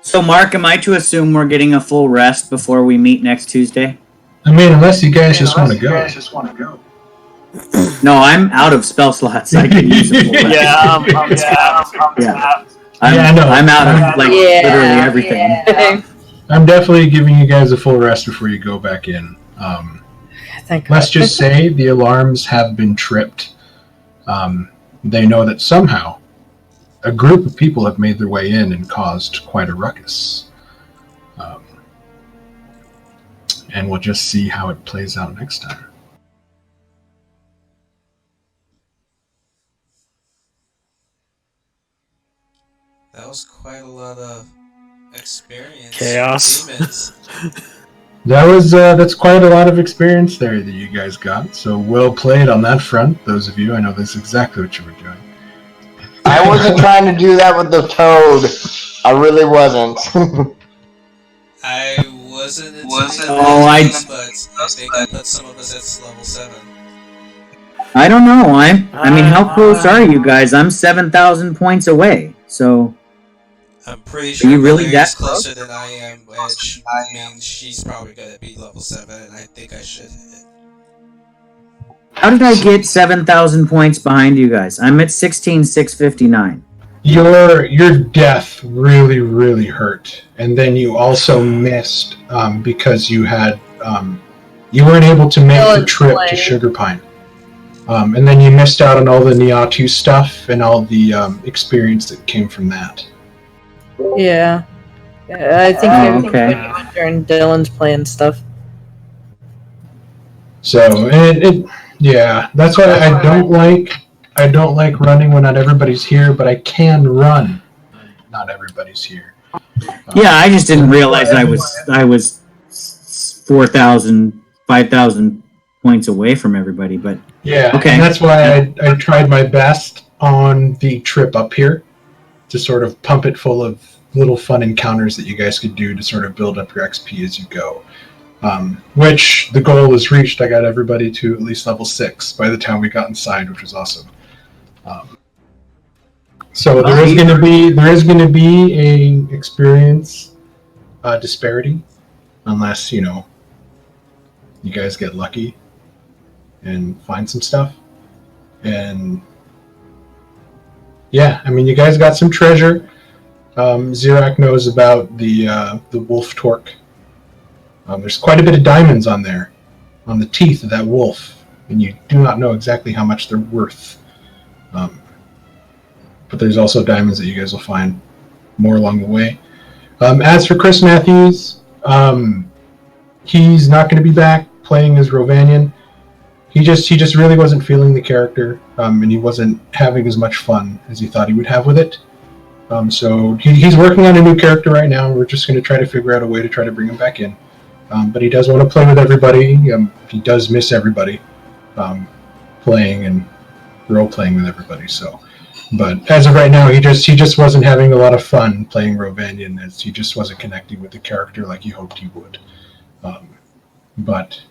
So, Mark, am I to assume we're getting a full rest before we meet next Tuesday? I mean, unless you guys just want to go. No, I'm out of spell slots. I can use a full rest. I know. I'm out of literally everything. Yeah. I'm definitely giving you guys a full rest before you go back in. Let's just say the alarms have been tripped. They know that somehow a group of people have made their way in and caused quite a ruckus. And we'll just see how it plays out next time. That was quite a lot of experience. Chaos. Demons. That's quite a lot of experience there that you guys got. So well played on that front, those of you. I know that's exactly what you were doing. I wasn't trying to do that with the toad. I really wasn't. I wasn't into but I think I put some of us at level 7. I don't know. I mean, how close are you guys? I'm 7,000 points away. So I'm pretty sure you really Valeria's that close? closer than I am, which means she's probably gonna be level 7, and I think I should hit it. How did I get 7,000 points behind you guys? I'm at 16,659. Your death really, really hurt, and then you also missed because you had you weren't able to make the trip to Sugar Pine, and then you missed out on all the Niatu stuff and all the experience that came from that. Yeah. I think everything's when you went during Dylan's playing stuff. So yeah, that's why I don't like running when not everybody's here, but I can run. Not everybody's here. Yeah, I just didn't realize I was 4,000, 5,000 points away from everybody. But yeah, okay. And that's why I tried my best on the trip up here to sort of pump it full of little fun encounters that you guys could do to sort of build up your XP as you go. Which the goal was reached. I got everybody to at least level 6 by the time we got inside, which was awesome. So there is going to be a experience disparity, unless you guys get lucky and find some stuff. And yeah, I mean, you guys got some treasure. Zirak knows about the wolf torque. There's quite a bit of diamonds on there, on the teeth of that wolf, and you do not know exactly how much they're worth. But there's also diamonds that you guys will find more along the way. As for Chris Matthews, he's not going to be back playing as Rovanian. He just really wasn't feeling the character, and he wasn't having as much fun as he thought he would have with it. So he's working on a new character right now, and we're just going to try to figure out a way to try to bring him back in. But he does want to play with everybody. He does miss everybody, playing and role-playing with everybody. So, but as of right now, he just wasn't having a lot of fun playing Rovanian, as he just wasn't connecting with the character like he hoped he would. But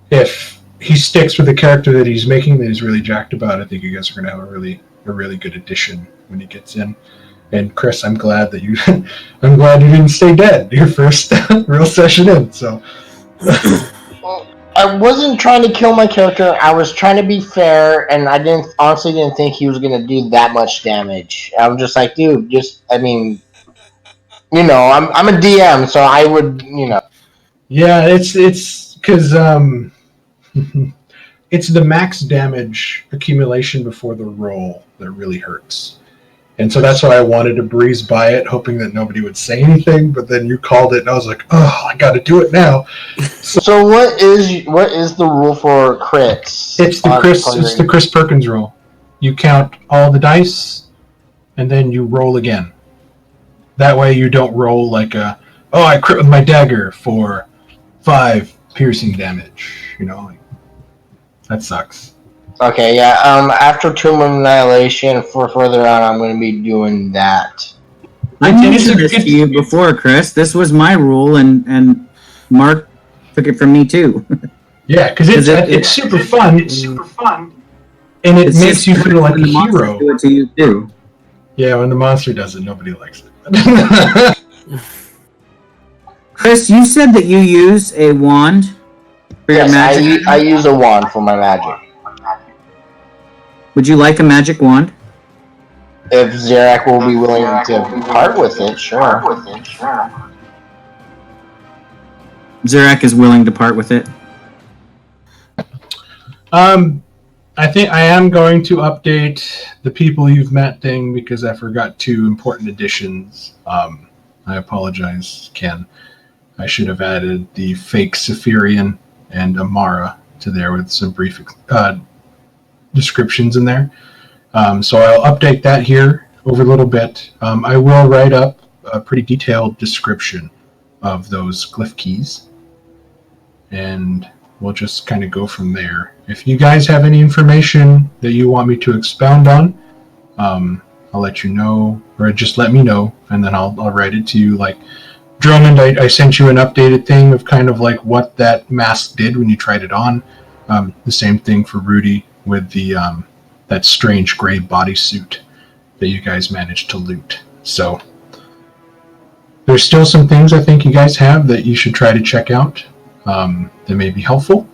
if he sticks with the character that he's making, that he's really jacked about, I think you guys are going to have a really good addition when he gets in. And Chris, I'm glad you didn't stay dead your first real session in. So I wasn't trying to kill my character. I was trying to be fair, and I honestly didn't think he was going to do that much damage. I'm just like, dude, I'm a DM, so I would, Yeah, it's because it's the max damage accumulation before the roll that really hurts. And so that's why I wanted to breeze by it, hoping that nobody would say anything. But then you called it, and I was like, "Oh, I got to do it now." So what is the rule for crits? It's the Chris Perkins rule. You count all the dice, and then you roll again. That way, you don't roll like I crit with my dagger for 5 piercing damage. That sucks. Okay, yeah. After Tomb of Annihilation, for further on, I'm going to be doing that. I mentioned this to you before, Chris. This was my rule, and Mark took it from me too. Yeah, because it's super fun. It's super fun, and it makes you feel like a hero. Do it to you too. Yeah, when the monster does it, nobody likes it. Chris, you said that you use a wand for your magic. I use a wand for my magic. Would you like a magic wand? If Zirak will be willing to part with it, sure. Zirak is willing to part with it. I think I am going to update the people you've met thing because I forgot 2 important additions. I apologize, Ken. I should have added the fake Saphirian and Amara to there with some brief descriptions in there. So I'll update that here over a little bit. I will write up a pretty detailed description of those glyph keys, and we'll just kind of go from there. If you guys have any information that you want me to expound on, I'll let you know, or just let me know, and then I'll write it to you. Like Drummond, I sent you an updated thing of kind of like what that mask did when you tried it on. The same thing for Rudy with the that strange gray bodysuit that you guys managed to loot. So there's still some things I think you guys have that you should try to check out that may be helpful.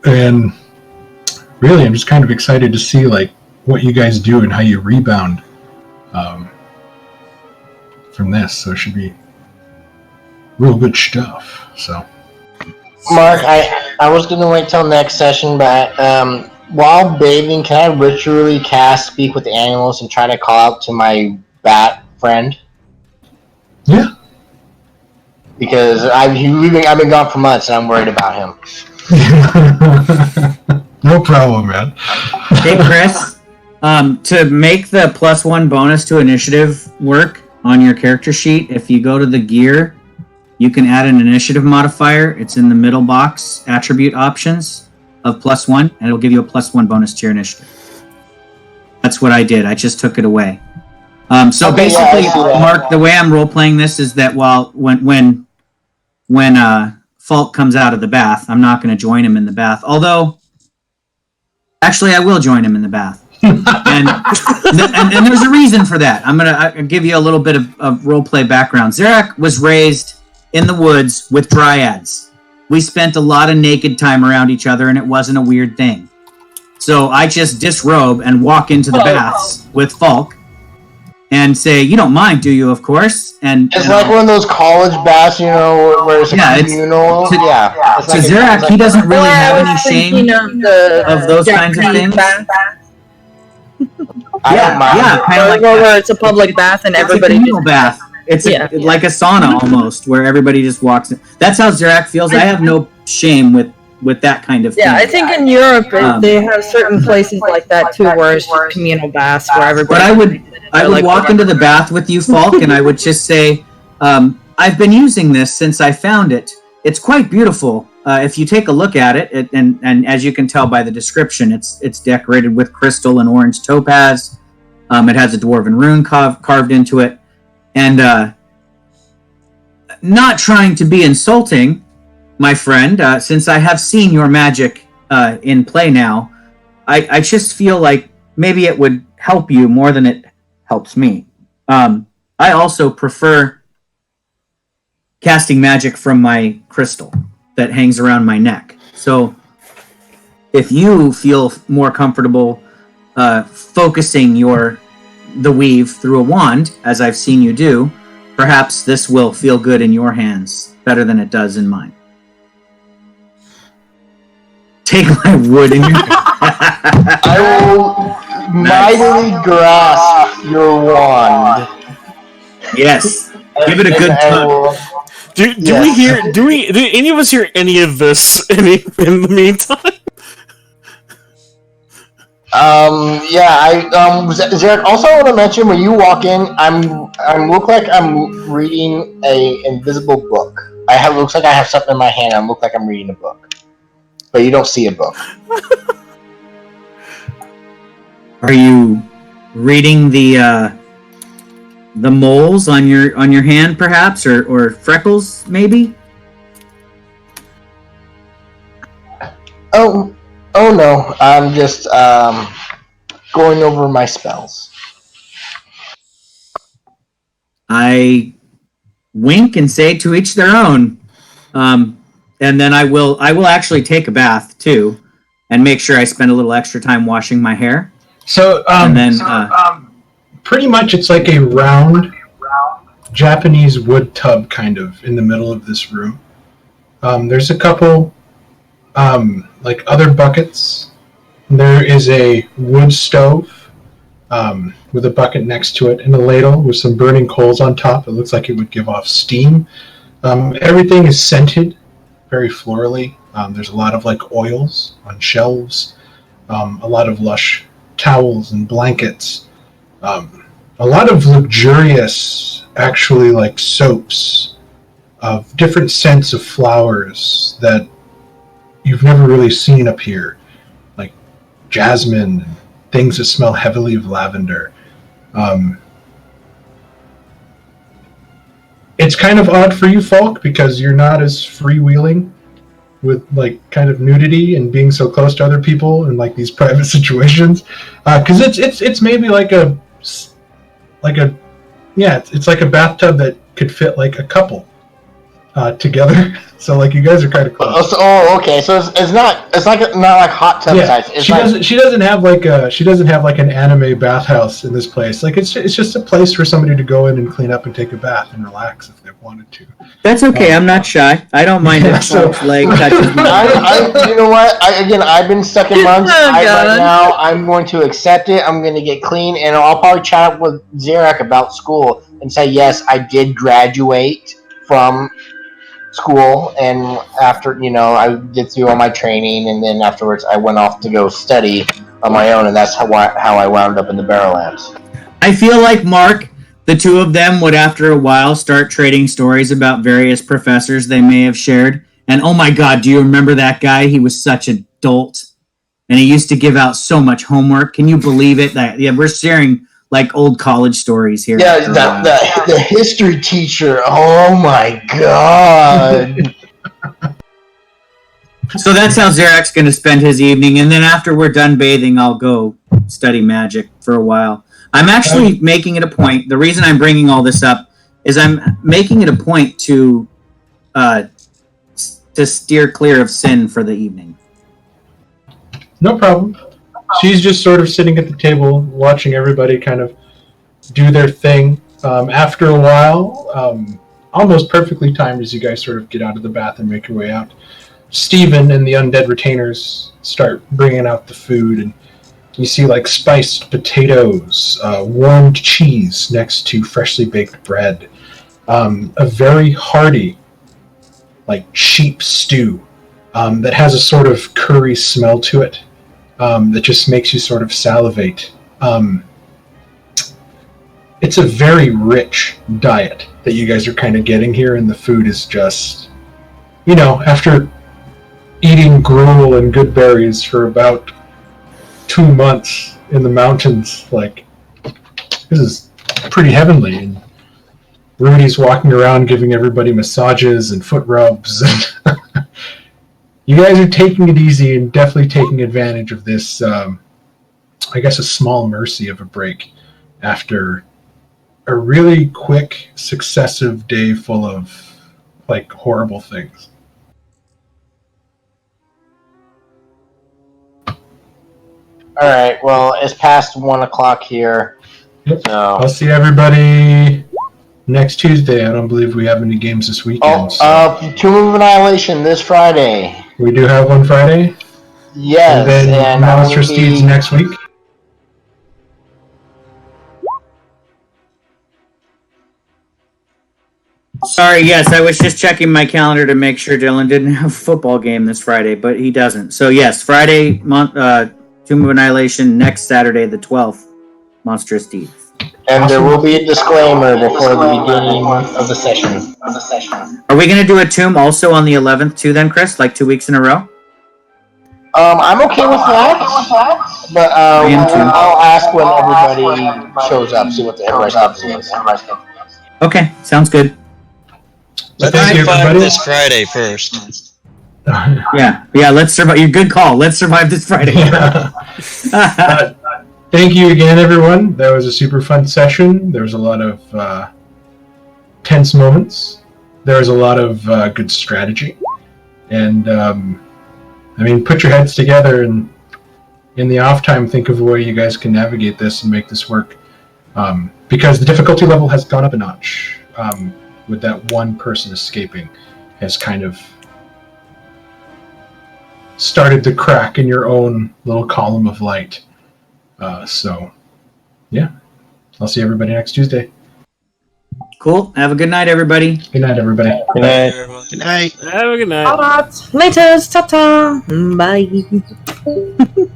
And really, I'm just kind of excited to see like what you guys do and how you rebound from this. So it should be real good stuff. So Mark, I was going to wait till next session, but while bathing, can I ritually cast Speak with Animals and try to call out to my bat friend? Yeah. Because I've been gone for months and I'm worried about him. No problem, man. Hey, Chris. To make the +1 bonus to initiative work on your character sheet, if you go to the gear, you can add an initiative modifier. It's in the middle box, attribute options of +1, and it'll give you a +1 bonus to your initiative. That's what I did. I just took it away. Basically, Mark, the way I'm role playing this is that when Falk comes out of the bath, I'm not going to join him in the bath. Although, actually, I will join him in the bath. and there's a reason for that. I'll give you a little bit of role play background. Zarak was raised in the woods with dryads. We spent a lot of naked time around each other, and it wasn't a weird thing. So I just disrobe and walk into the baths with Falk and say, "You don't mind, do you? Of course." And it's like one of those college baths, where it's a communal. To Zarak, he doesn't really have any shame of those kinds of things. I don't mind. Yeah, kind of like where it's a public bath and everybody it's a communal bath. It's like a sauna almost, where everybody just walks in. That's how Zarak feels. I have no shame with that kind of thing. Yeah, I think in Europe they have certain places like that too, where it's just communal baths where everybody. But I would walk into the bath with you, Falk, and I would just say, "I've been using this since I found it. It's quite beautiful. If you take a look at it, and as you can tell by the description, it's decorated with crystal and orange topaz. It has a dwarven rune carved into it. And not trying to be insulting, my friend, since I have seen your magic in play now, I just feel like maybe it would help you more than it helps me. I also prefer casting magic from my crystal that hangs around my neck. So if you feel more comfortable focusing the weave through a wand, as I've seen you do, perhaps this will feel good in your hands better than it does in mine. Take my wood in your I will mightily grasp your wand. Yes. Give it a good tug. Do any of us hear any of this in the meantime? Zarak, also I want to mention when you walk in, I look like I'm reading a invisible book. Looks like I have something in my hand. I look like I'm reading a book, but you don't see a book. Are you reading the moles on your hand, perhaps, or freckles, maybe? Oh no, I'm just going over my spells. I wink and say to each their own. And then I will actually take a bath too and make sure I spend a little extra time washing my hair. So pretty much it's like a round Japanese wood tub kind of in the middle of this room. There's a couple like other buckets. There is a wood stove with a bucket next to it and a ladle with some burning coals on top. It looks like it would give off steam. Everything is scented very florally. There's a lot of like oils on shelves, a lot of lush towels and blankets, a lot of luxurious actually like soaps of different scents of flowers that you've never really seen up here, like jasmine and things that smell heavily of lavender. It's kind of odd for you, Falk, because you're not as freewheeling with like kind of nudity and being so close to other people in like these private situations. Because it's maybe it's like a bathtub that could fit like a couple together. So like you guys are kind of close. Okay. So it's not like hot tub size. She doesn't have like an anime bathhouse in this place. Like it's just a place for somebody to go in and clean up and take a bath and relax if they wanted to. That's okay. I'm not shy. I don't mind if Falk's leg touches me. You know what? I've been stuck in months. Right now, I'm going to accept it. I'm going to get clean, and I'll probably chat with Zarak about school and say yes, I did graduate from school, and after I did through all my training, and then afterwards I went off to go study on my own, and that's how I wound up in the Barrowlands. I feel like Mark, the two of them would after a while start trading stories about various professors they may have shared. And oh my god, do you remember that guy? He was such a dolt, and he used to give out so much homework. Can you believe it? We're sharing like old college stories here. Yeah, the history teacher. Oh my god. So that's how Zarak's going to spend his evening, and then after we're done bathing, I'll go study magic for a while. I'm actually making it a point. The reason I'm bringing all this up is I'm making it a point to steer clear of sin for the evening. No problem. She's just sort of sitting at the table, watching everybody kind of do their thing. After a while, almost perfectly timed as you guys sort of get out of the bath and make your way out, Stephen and the undead retainers start bringing out the food, and you see like spiced potatoes, warmed cheese next to freshly baked bread, a very hearty, like sheep stew that has a sort of curry smell to it that just makes you sort of salivate. It's a very rich diet that you guys are kind of getting here, and the food is just, after eating gruel and good berries for about 2 months in the mountains, like, this is pretty heavenly. And Rudy's walking around giving everybody massages and foot rubs. And you guys are taking it easy and definitely taking advantage of this, I guess, a small mercy of a break after a really quick, successive day full of, like, horrible things. Alright, well, it's past 1 o'clock here. Yep. So. I'll see everybody next Tuesday. I don't believe we have any games this weekend. Tomb of Annihilation this Friday. We do have one Friday? Yes. And then Monster Steeds next week? Sorry, yes, I was just checking my calendar to make sure Dylan didn't have a football game this Friday, but he doesn't. So yes, Friday, Tomb of Annihilation, next Saturday, the 12th, Monstrous Deeds. And there will be a disclaimer before the beginning of the session. Are we going to do a Tomb also on the 11th too then, Chris? Like 2 weeks in a row? I'm okay with that, but I'll ask when everybody shows up, see what everybody's up to. Okay, sounds good. Let's survive this Friday first. Yeah, let's survive. Your good call. Let's survive this Friday. Thank you again, everyone. That was a super fun session. There was a lot of tense moments. There was a lot of good strategy. And, put your heads together and in the off time, think of a way you guys can navigate this and make this work. Because the difficulty level has gone up a notch. With that one person escaping has kind of started to crack in your own little column of light. I'll see everybody next Tuesday. Cool. Have a good night, everybody. Good night, everybody. Good night. Good night. Have a good night. Laters. Ta-ta. Bye.